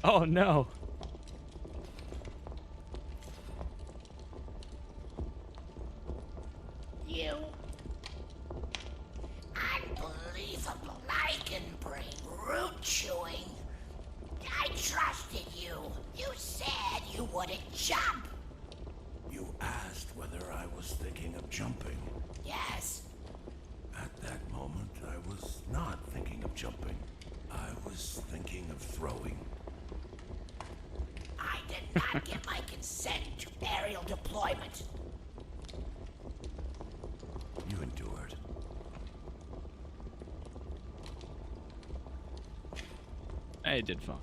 Oh no.
You. Unbelievable lichen brain root chewing. I trusted you. You said you wouldn't jump.
You asked whether I was thinking of jumping.
Yes.
At that moment, I was not thinking of jumping. I was thinking of throwing.
I did not give my consent to aerial deployment.
You endured.
I did fine.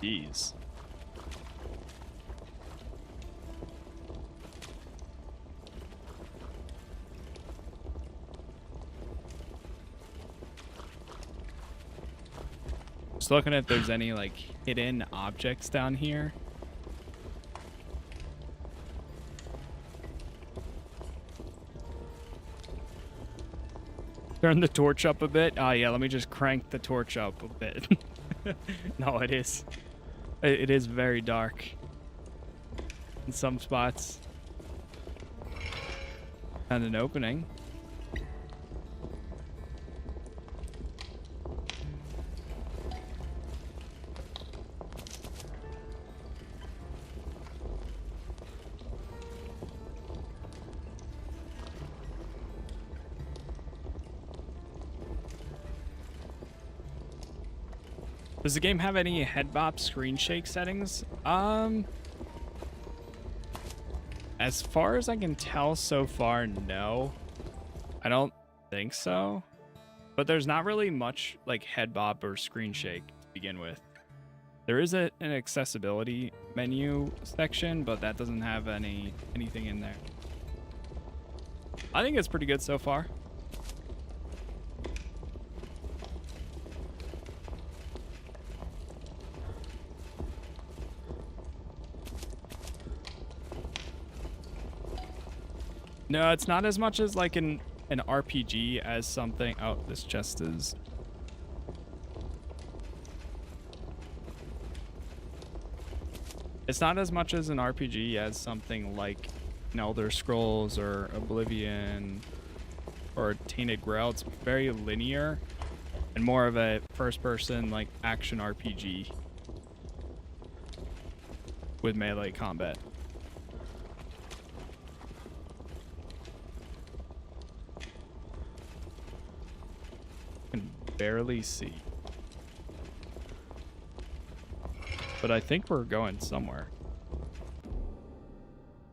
Jeez. Just looking if there's any like hidden objects down here. Turn the torch up a bit. Oh yeah, let me just crank the torch up a bit. No, it is. It is very dark in some spots. And an opening. Does the game have any head bop screen shake settings? As far as I can tell so far, no. I don't think so. But there's not really much like head bop or screen shake to begin with. There is an accessibility menu section, but that doesn't have anything in there. I think it's pretty good so far. No, it's not as much as like an RPG as something. Oh, this chest is. It's not as much as an RPG as something like an Elder Scrolls or Oblivion or Tainted Grail. It's very linear and more of a first-person like action RPG with melee combat. Barely see, but I think we're going somewhere.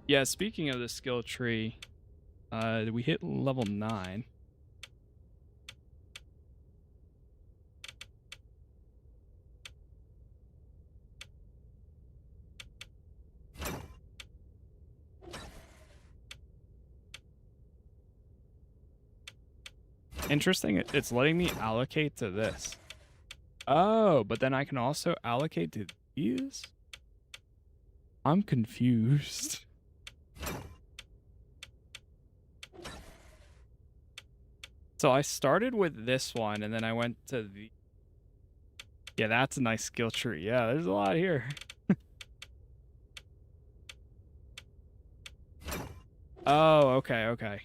Yeah, speaking of the skill tree, we hit level 9. Interesting, it's letting me allocate to this. Oh, but then I can also allocate to these? I'm confused. So I started with this one, and then I went to the... Yeah, that's a nice skill tree. Yeah, there's a lot here. Oh, okay, okay.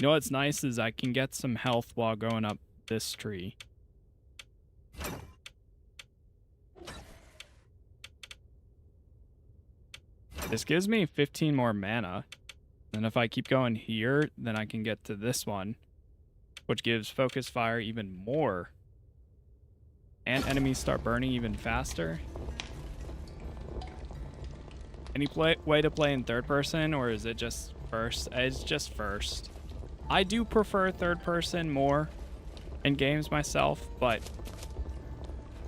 You know what's nice is I can get some health while going up this tree. This gives me 15 more mana. And if I keep going here, then I can get to this one, which gives focus fire even more. And enemies start burning even faster. Any way to play in third person, or is it just first? It's just first. I do prefer third person more in games myself, but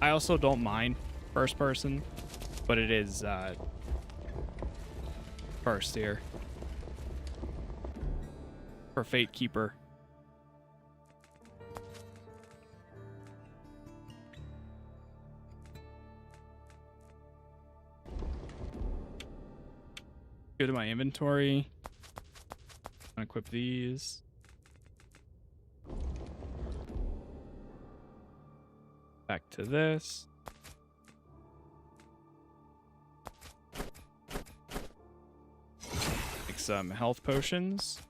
I also don't mind first person, but it is first here for Fatekeeper. Go to my inventory. Equip these. Back to this. Make some health potions.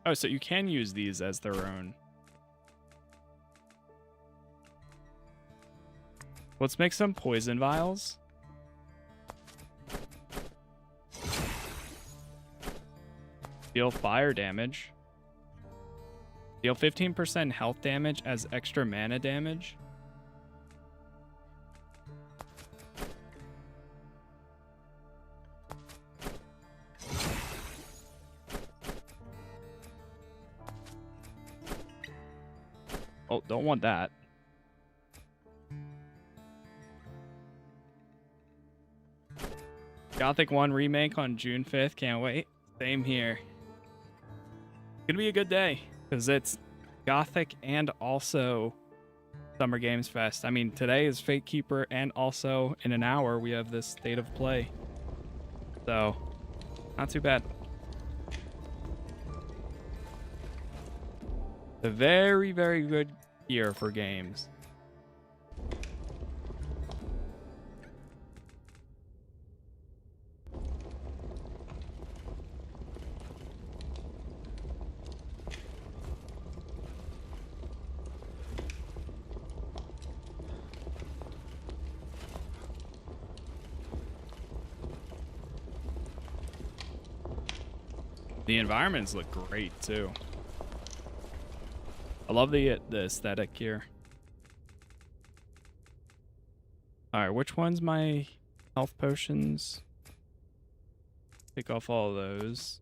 Oh, so you can use these as their own. Let's make some poison vials. Deal fire damage. Deal 15% health damage as extra mana damage. Oh, don't want that. Gothic 1 remake on June 5th. Can't wait. Same here. Gonna be a good day because it's Gothic and also Summer Games Fest. I mean, today is Fatekeeper, and also in an hour we have this State of Play. So, not too bad. A very, very good year for games. The environments look great too. I love the aesthetic here. All right, which one's my health potions? Take off all of those.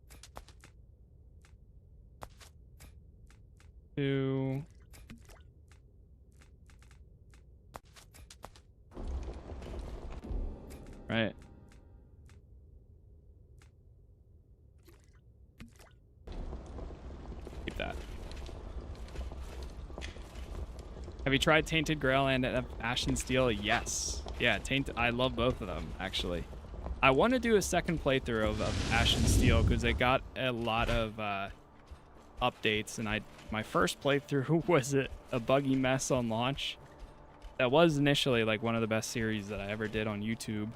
2. Right. Keep that. Have you tried Tainted Grail and Ashen Steel? Yes. Yeah, I love both of them, actually. I want to do a second playthrough of Ashen Steel because it got a lot of updates, and my first playthrough was a buggy mess on launch. That was initially like one of the best series that I ever did on YouTube.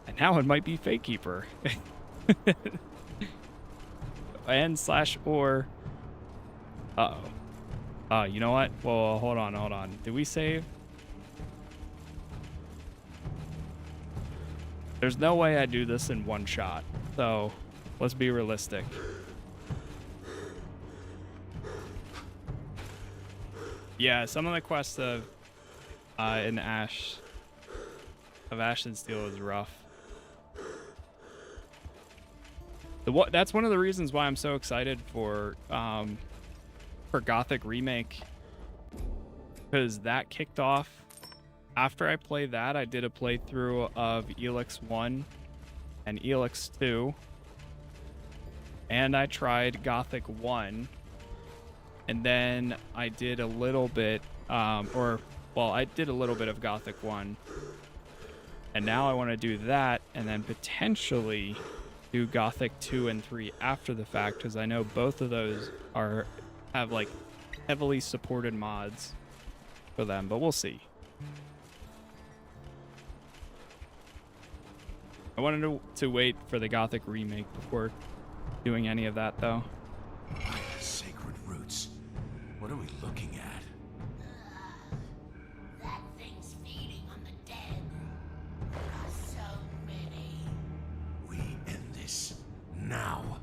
And now it might be Fatekeeper. And / or... Uh-oh. You know what? Well, hold on. Did we save? There's no way I do this in one shot. So, let's be realistic. Yeah, some of the quests of Ashen Steel is rough. That's one of the reasons why I'm so excited for Gothic Remake, because that kicked off. After I played that, I did a playthrough of Elix 1 and Elix 2, and I tried Gothic 1, and then I did a little bit, I did a little bit of Gothic 1, and now I want to do that, and then potentially do Gothic 2 and 3 after the fact, because I know both of those have like heavily supported mods for them, but we'll see. I wanted to wait for the Gothic Remake before doing any of that, though.
Sacred roots. What are we looking at?
That thing's feeding on the dead. There are so many.
We end this now.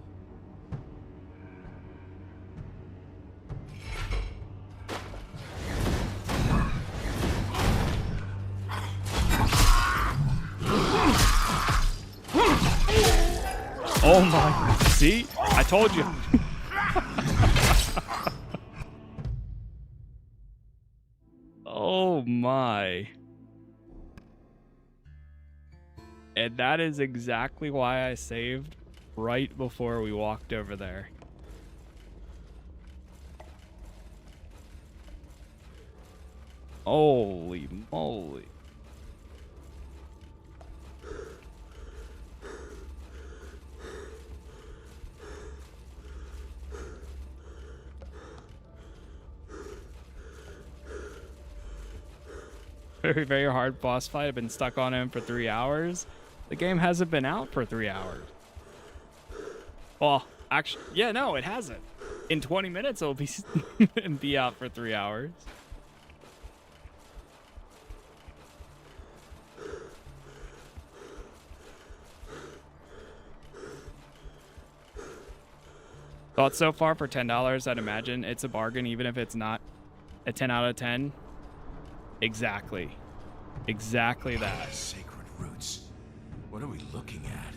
Oh my, see? I told you. Oh my. And that is exactly why I saved right before we walked over there. Holy moly. Very, very hard boss fight. I've been stuck on him for 3 hours. The game hasn't been out for 3 hours. Well, Actually, yeah, no, it hasn't. In 20 minutes, it'll be be out for 3 hours. Thoughts so far for $10? I'd imagine it's a bargain, even if it's not a 10 out of 10. Exactly. Exactly that.
Sacred roots. What are we looking at?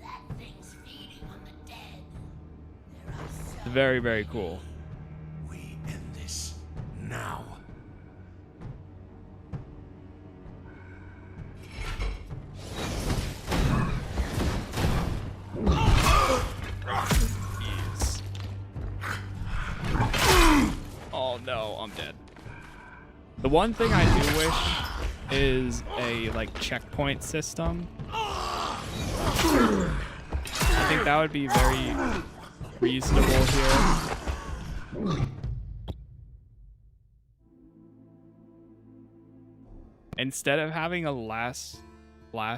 That thing's feeding on the dead. There are so
Very, very cool.
We end this now.
Jeez. Oh no, I'm dead. The one thing I do wish is a like checkpoint system. I think that would be very reasonable here. Instead of having a last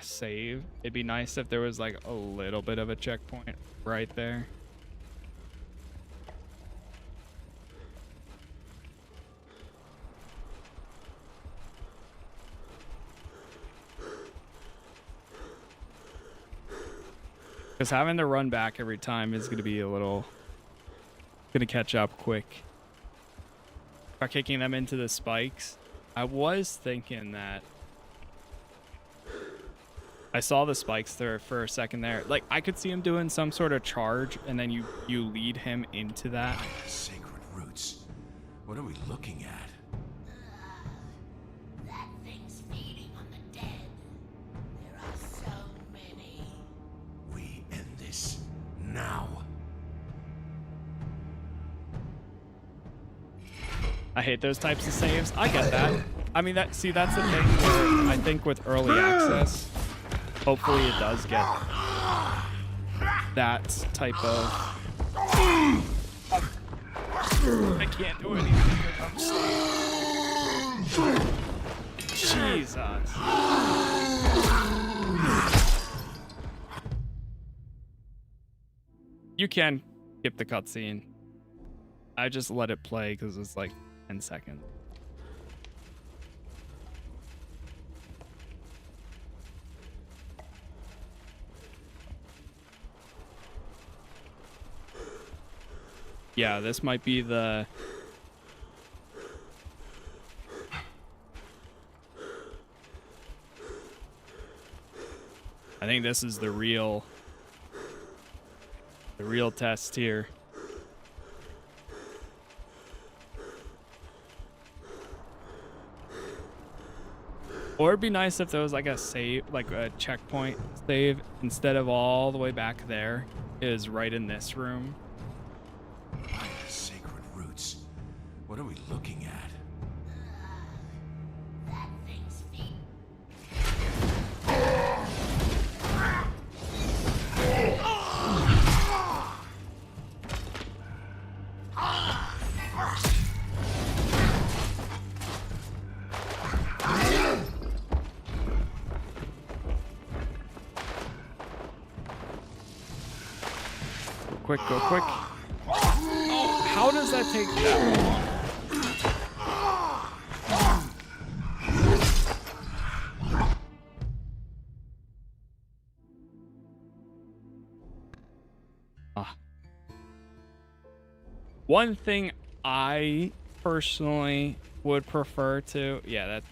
save, it'd be nice if there was like a little bit of a checkpoint right there. Because having to run back every time is going to be a little... going to catch up quick. By kicking them into the spikes, I was thinking that... I saw the spikes there for a second there. Like, I could see him doing some sort of charge, and then you lead him into that.
Sacred roots. What are we looking at?
that thing's feeding on the dead. There are so many.
We end this now.
I hate those types of saves. I get that. I mean, that's the thing where I think with early access, hopefully it does get that type of... I can't do anything because I'm stuck. Jesus. You can skip the cutscene. I just let it play because it's like 10 seconds. Yeah, this might be the... I think this is the real test here. Or it'd be nice if there was like a save, like a checkpoint save, instead of all the way back there, is right in this room.
Sacred roots. What are we looking at?
That thing's feeding.
Go quick, go quick. Oh, how does that take that long? One thing I personally would prefer to... Yeah, that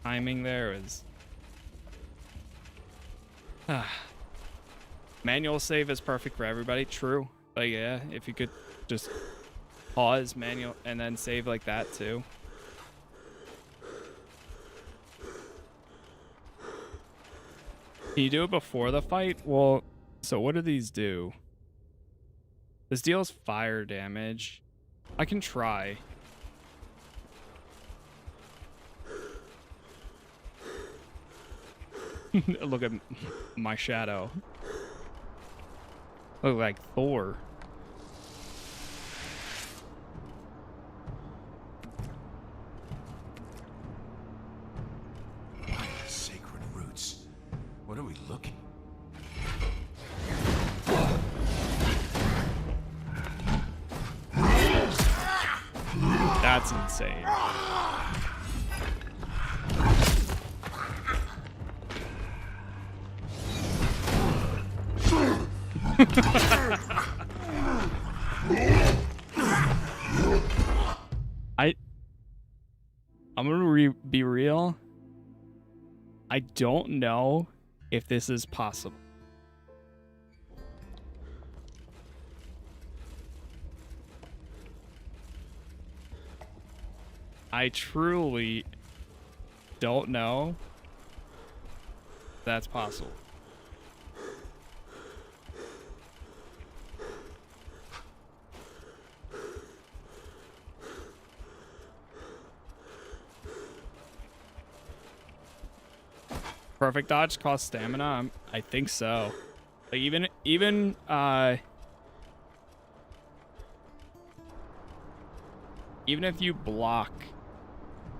timing there was... Manual save is perfect for everybody. True. But yeah, if you could just pause manual and then save like that too. Can you do it before the fight? Well, so what do these do? This deals fire damage. I can try. Look at my shadow. Look like Thor.
Sacred roots. What are we looking?
That's insane. I'm gonna be real. I don't know if this is possible. I truly don't know if that's possible. Perfect dodge costs stamina. I think so. Like even if you block,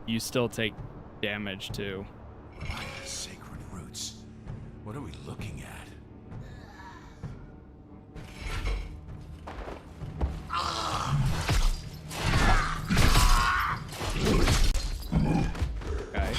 you still take damage too.
By the sacred roots, what are we looking at?
Okay.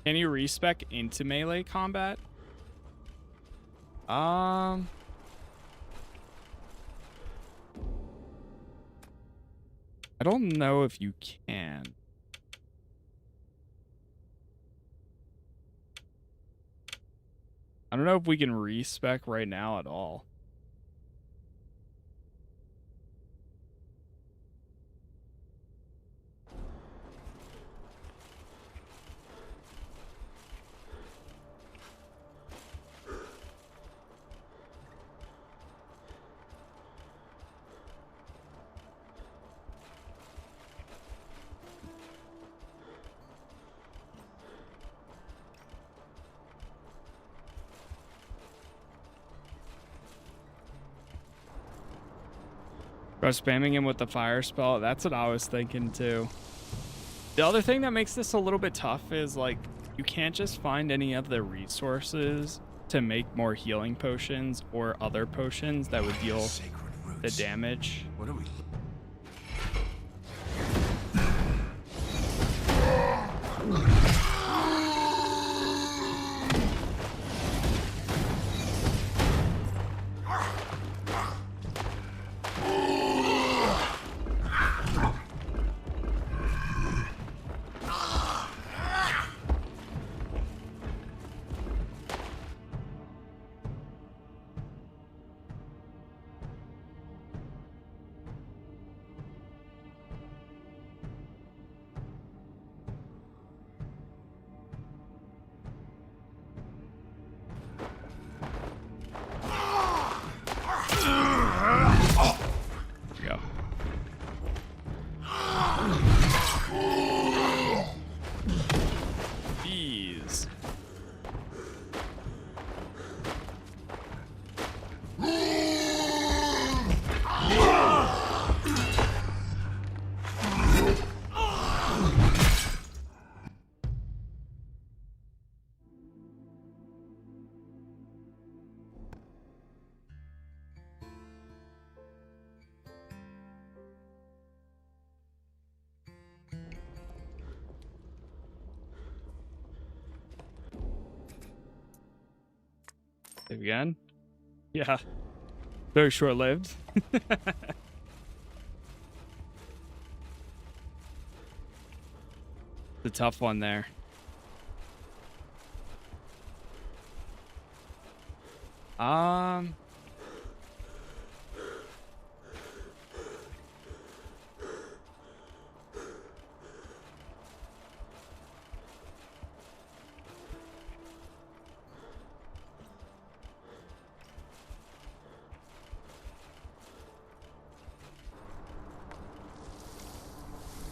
Can you respec into melee combat? I don't know if you can. I don't know if we can respec right now at all. Try spamming him with the fire spell. That's what I was thinking too. The other thing that makes this a little bit tough is like you can't just find any of the resources to make more healing potions or other potions that would deal the damage.
What are we? Save again? Yeah. Very short-lived. The tough one there.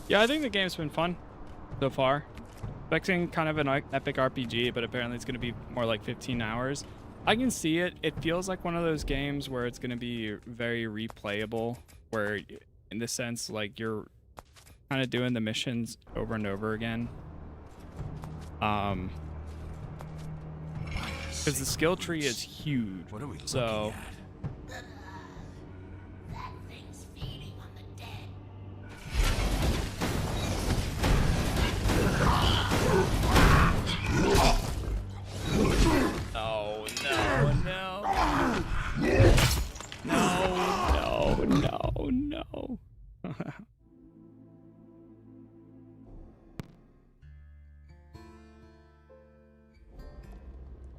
Yeah, I think the game's been fun so far. Expecting kind of an epic RPG, but apparently it's going to be more like 15 hours. I can see it. It feels like one of those games where it's going to be very replayable, where in the sense like you're kind of doing the missions over and over again. Because the skill tree is huge.
What are we looking
So
at?
That thing's feeding on the dead.
no, no, no. No, no, no.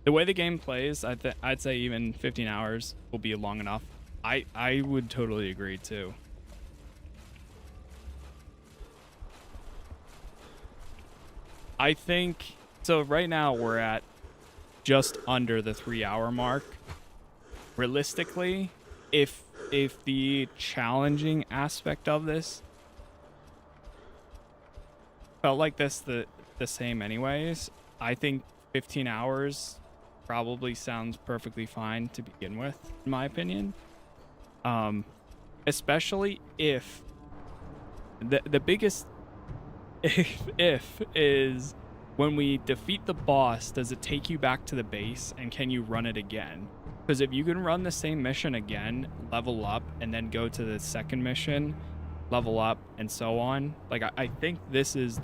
The way the game plays, I'd say even 15 hours will be long enough. I would totally agree too. I think so. Right now we're at just under the 3-hour mark. Realistically, if the challenging aspect of this felt like this the same anyways, I think 15 hours probably sounds perfectly fine to begin with, in my opinion. Especially if the biggest if is when we defeat the boss, does it take you back to the base and can you run it again? Because if you can run the same mission again, level up, and then go to the second mission, level up, and so on, like I think this is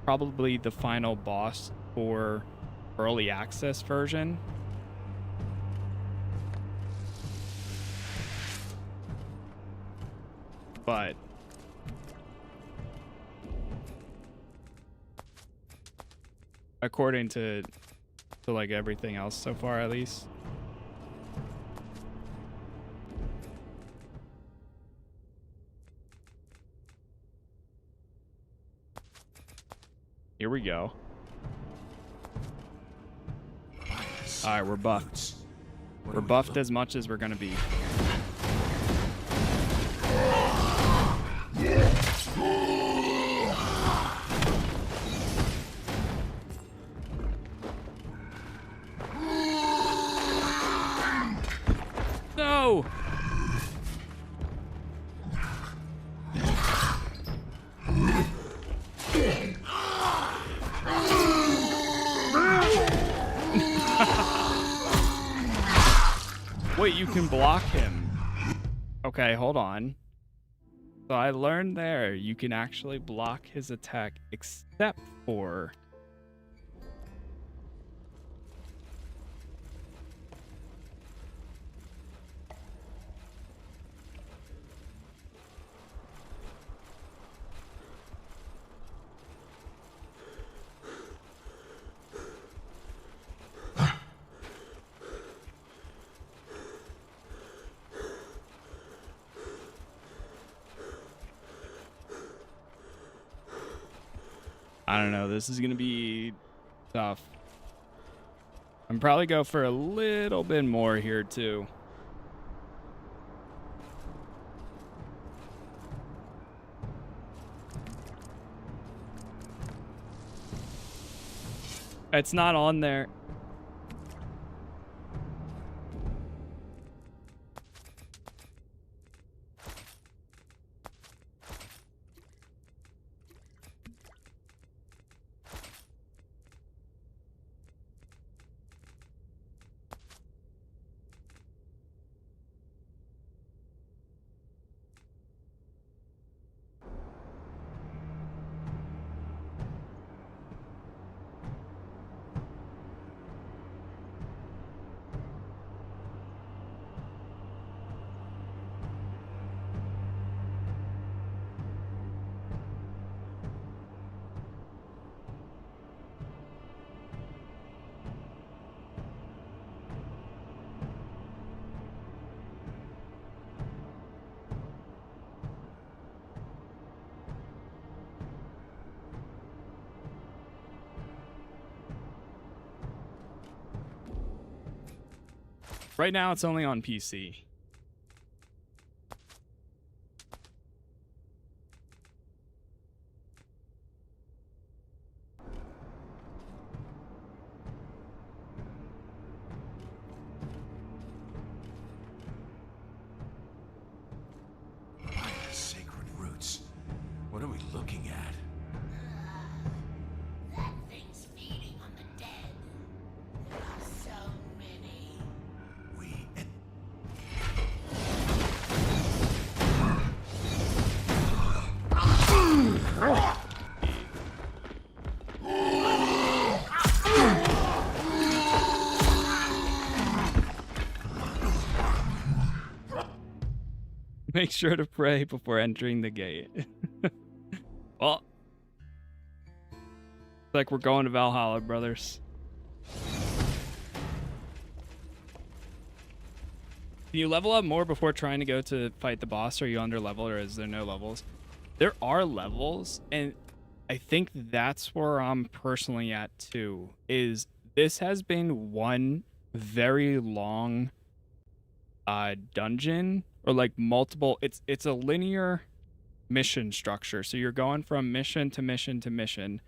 probably the final boss for early access version. But according to like everything else so far, at least. Here we go. All right, we're buffed. We're buffed as much as we're gonna be. No! Wait, you can block him. Okay, hold on. So I learned there you can actually block his attack except for I don't know, this is gonna be tough. I'm probably go for a little bit more here too. It's not on there. Right now it's only on PC. Make sure to pray before entering the gate. Well, it's like we're going to Valhalla, brothers. Can you level up more before trying to go to fight the boss? Or are you under level, or is there no levels? There are levels, and I think that's where I'm personally at too. Is this has been one very long dungeon, or like multiple. It's a linear mission structure, so you're going from mission to mission to mission.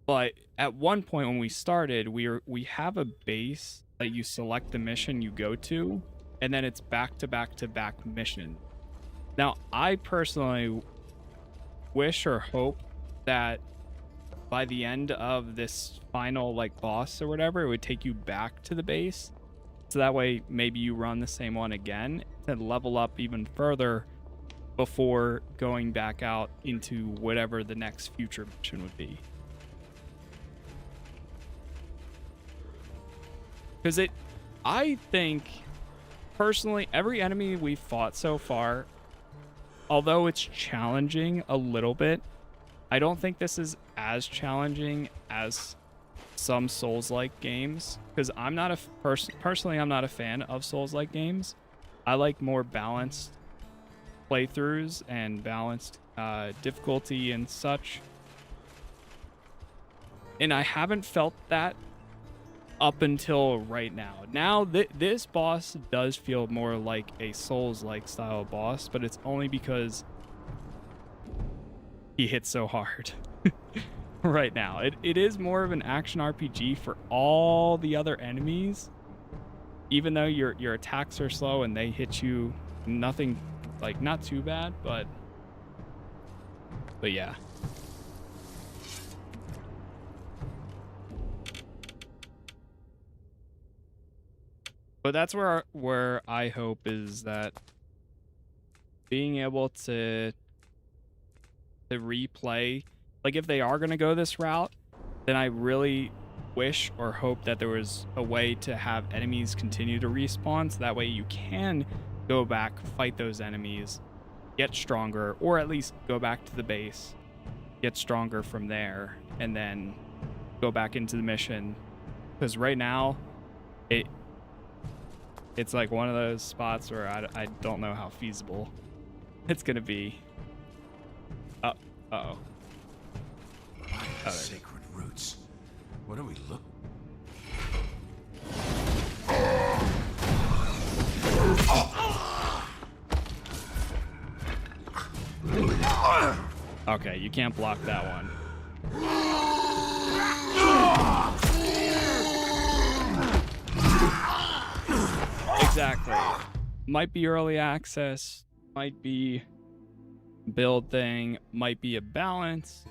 But at one point when we started, we have a base that you select the mission you go to, and then it's back to back to back mission. Now, I personally wish or hope that by the end of this final like boss or whatever, it would take you back to the base, so that way maybe you run the same one again to level up even further before going back out into whatever the next future mission would be. Because I think, personally, every enemy we've fought so far, although it's challenging a little bit, I don't think this is as challenging as some Souls-like games. Because I'm not personally, I'm not a fan of Souls-like games. I like more balanced playthroughs and balanced difficulty and such. And I haven't felt that up until right now. Now this boss does feel more like a Souls-like style boss, but it's only because he hits so hard. Right now it is more of an action RPG for all the other enemies, even though your attacks are slow and they hit you nothing, like not too bad, but yeah. But that's where I hope is that being able to replay, like if they are going to go this route, then I really wish or hope that there was a way to have enemies continue to respawn, so that way you can go back, fight those enemies, get stronger, or at least go back to the base, get stronger from there, and then go back into the mission. Because right now, it's like one of those spots where I don't know how feasible it's gonna be. Uh-oh.
Sacred roots. What do we look?
Okay, you can't block that one. Exactly. Might be early access, might be build thing, might be a balance.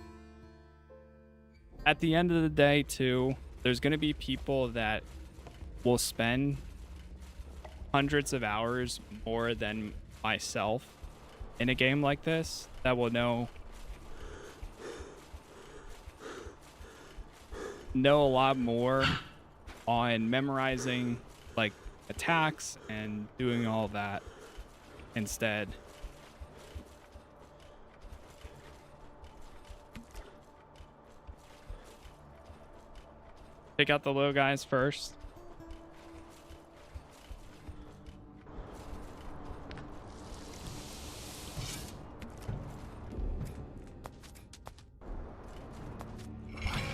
At the end of the day, too, there's going to be people that will spend hundreds of hours more than myself in a game like this, that will know a lot more on memorizing like attacks and doing all that instead. Take out the little guys first.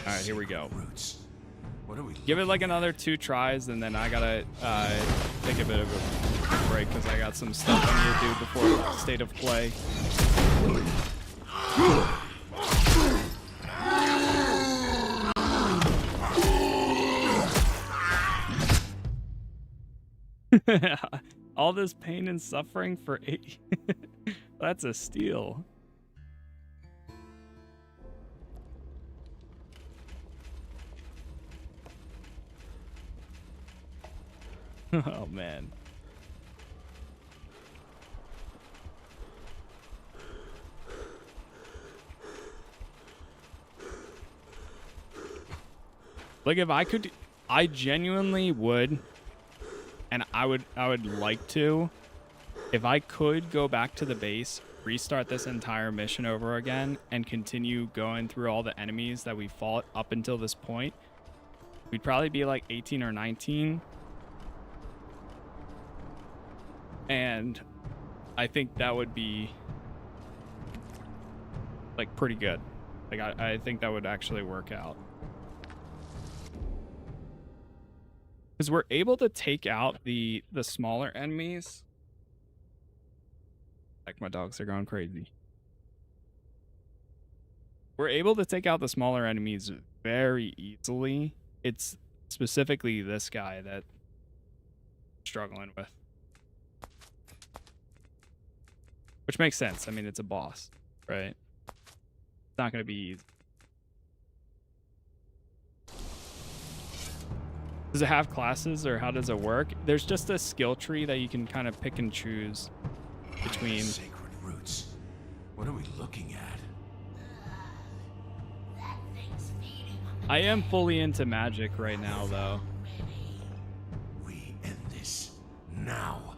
All right, here we go.
Roots. What do we
Give it like another 2 tries, and then I gotta take a bit of a break because I got some stuff I need to do before state of play. All this pain and suffering for 8. That's a steal. Oh man. Like if I could, I genuinely would, and I would like to, If I could go back to the base, restart this entire mission over again, and continue going through all the enemies that we fought up until this point, we'd probably be like 18 or 19. And I think that would be like pretty good. Like I think that would actually work out. Because we're able to take out the smaller enemies. Like, my dogs are going crazy. We're able to take out the smaller enemies very easily. It's specifically this guy that I'm struggling with. Which makes sense. I mean, it's a boss, right? It's not going to be easy. Does it have classes, or how does it work? There's just a skill tree that you can kind of pick and choose between.
Sacred roots. What are we looking at?
That thing's feeding on the
I am fully into magic right now, though.
many.
We end this now.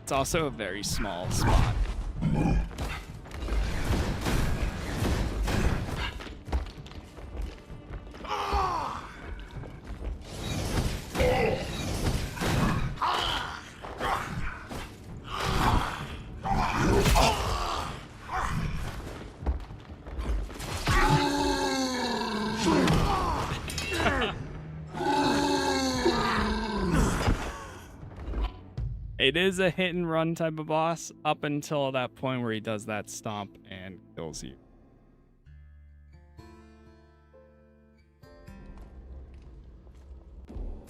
It's also a very small spot. It is a hit and run type of boss up until that point where he does that stomp and kills you.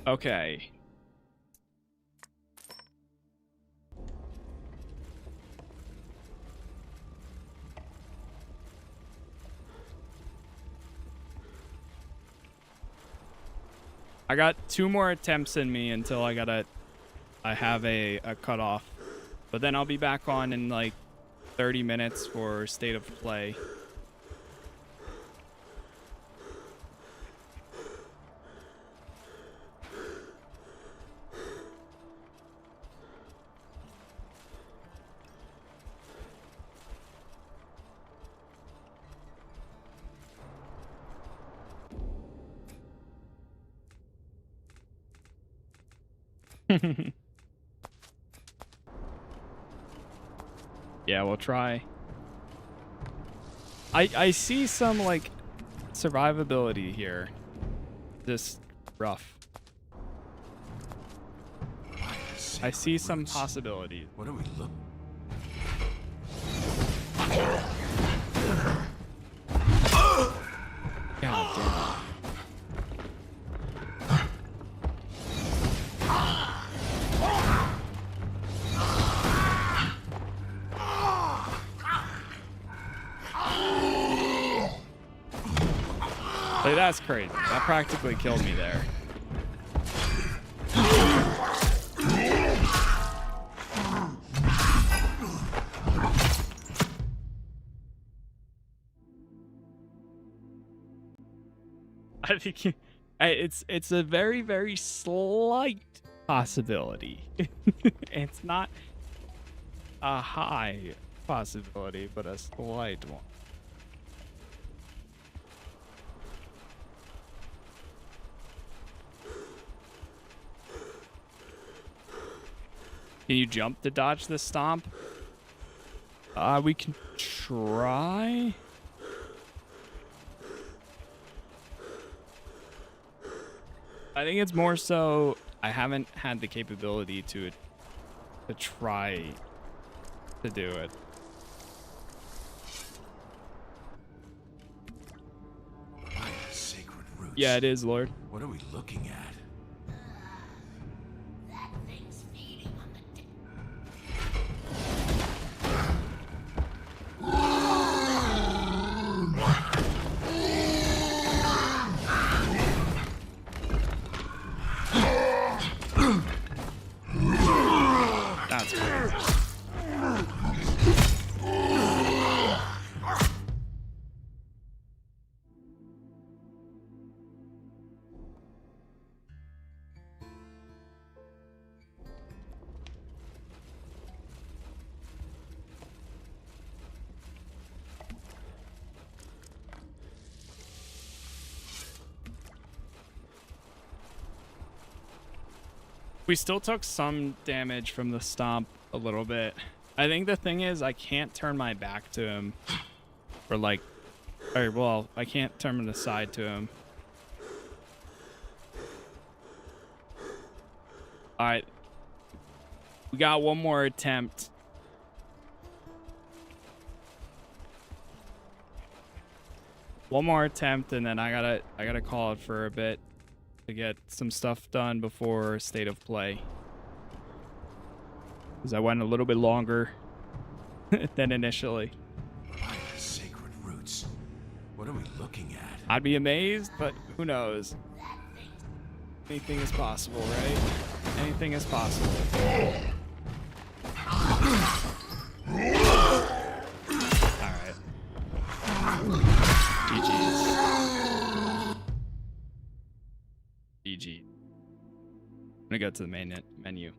Okay. I got 2 more attempts in me until I have a cutoff, but then I'll be back on in like 30 minutes for state of play. Yeah, we'll try. I see some like survivability here. Just rough. I see some possibilities.
What are we looking?
God damn. Like, that's crazy. That practically killed me there. I think it's a very, very slight possibility. It's not a high possibility, but a slight one. Can you jump to dodge the stomp? We can try. I think it's more so I haven't had the capability to try to do it.
Sacred roots.
Yeah, it is, Lord.
What are we looking at?
That thing's feeding on the
That's crazy. We still took some damage from the stomp a little bit. I think the thing is I can't turn my back to him. Or like, or well, I can't turn the side to him. All right. We got one more attempt. One more attempt, and then I gotta call it for a bit to get some stuff done before state of play. Because I went a little bit longer than initially.
By the sacred roots. What are we looking at?
I'd be amazed, but who knows? Anything is possible, right? Anything is possible. Alright. GG's. GG. I'm gonna go to the main menu.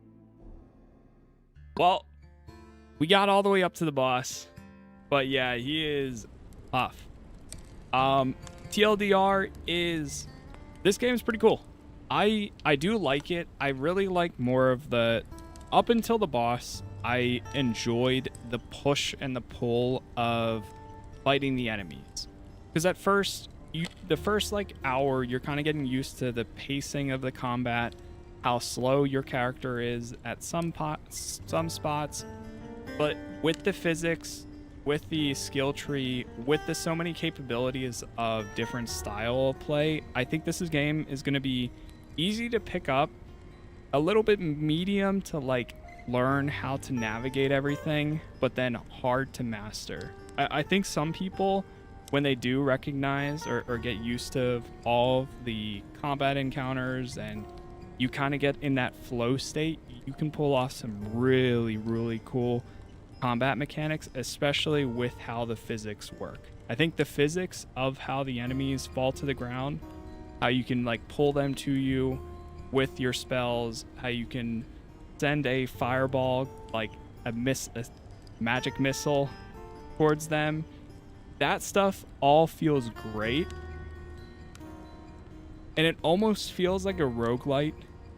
Well, we got all the way up to the boss, but yeah, he is tough. TLDR is, this game is pretty cool. I do like it. I really like more of the, up until the boss, I enjoyed the push and the pull of fighting the enemies. Because at first, the first like hour, you're kind of getting used to the pacing of the combat, how slow your character is at some spots, but with the physics, with the skill tree, with the so many capabilities of different style of play, I think this game is going to be easy to pick up, a little bit medium to like learn how to navigate everything, but then hard to master. I think some people, when they do recognize or get used to all of the combat encounters and you kind of get in that flow state, you can pull off some really, really cool combat mechanics, especially with how the physics work. I think the physics of how the enemies fall to the ground, how you can like pull them to you with your spells, how you can send a fireball, like a magic missile towards them, that stuff all feels great. And it almost feels like a roguelite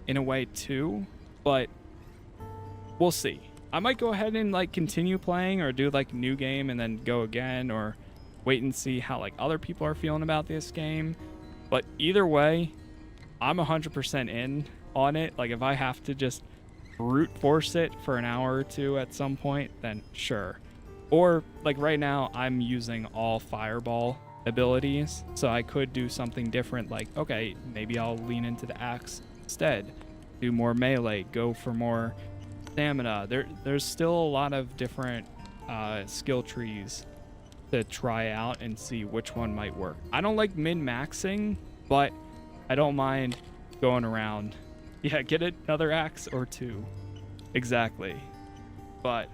in a way too, but we'll see. I might go ahead and like continue playing or do like new game and then go again, or wait and see how like other people are feeling about this game. But either way, I'm 100% in on it. Like if I have to just brute force it for an hour or two at some point, then sure. Or like right now, I'm using all fireball abilities, so I could do something different. Like, okay, maybe I'll lean into the axe instead, do more melee, go for more stamina. There's still a lot of different skill trees to try out and see which one might work. I don't like min-maxing, but I don't mind going around. Yeah, get another axe or two. Exactly. But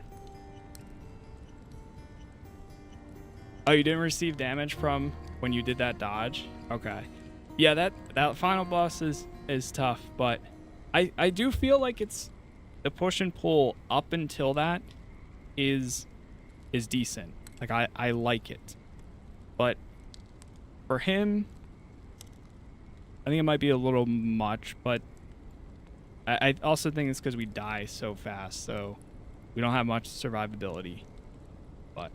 oh, you didn't receive damage from when you did that dodge? Okay. Yeah, that final boss is tough, but I do feel like it's the push and pull up until that is decent. Like I like it. But for him, I think it might be a little much, but I also think it's because we die so fast, so we don't have much survivability. But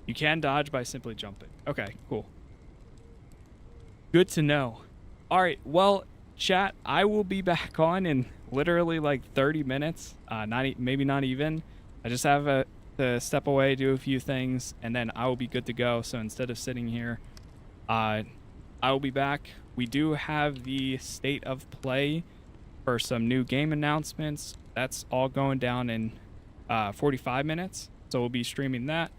you can dodge by simply jumping. Okay, cool. Good to know. All right, well, chat, I will be back on in literally like 30 minutes. Maybe not even. I just have to step away, do a few things, and then I will be good to go. So instead of sitting here, I will be back. We do have the state of play for some new game announcements. That's all going down in 45 minutes. So we'll be streaming that.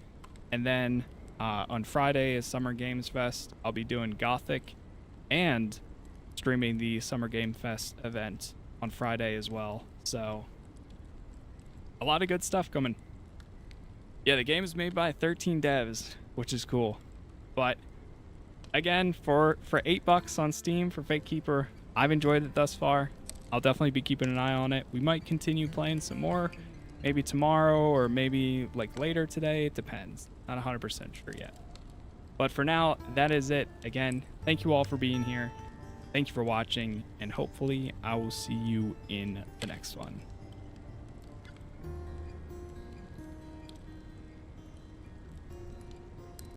And then on Friday is Summer Games Fest. I'll be doing Gothic and streaming the Summer Game Fest event on Friday as well. So a lot of good stuff coming. Yeah, the game is made by 13 devs, which is cool. But again, for $8 on Steam for Fatekeeper, I've enjoyed it thus far. I'll definitely be keeping an eye on it. We might continue playing some more, maybe tomorrow or maybe like later today. It depends. Not 100% sure yet. But for now, that is it. Again, thank you all for being here. Thank you for watching, and hopefully I will see you in the next next one.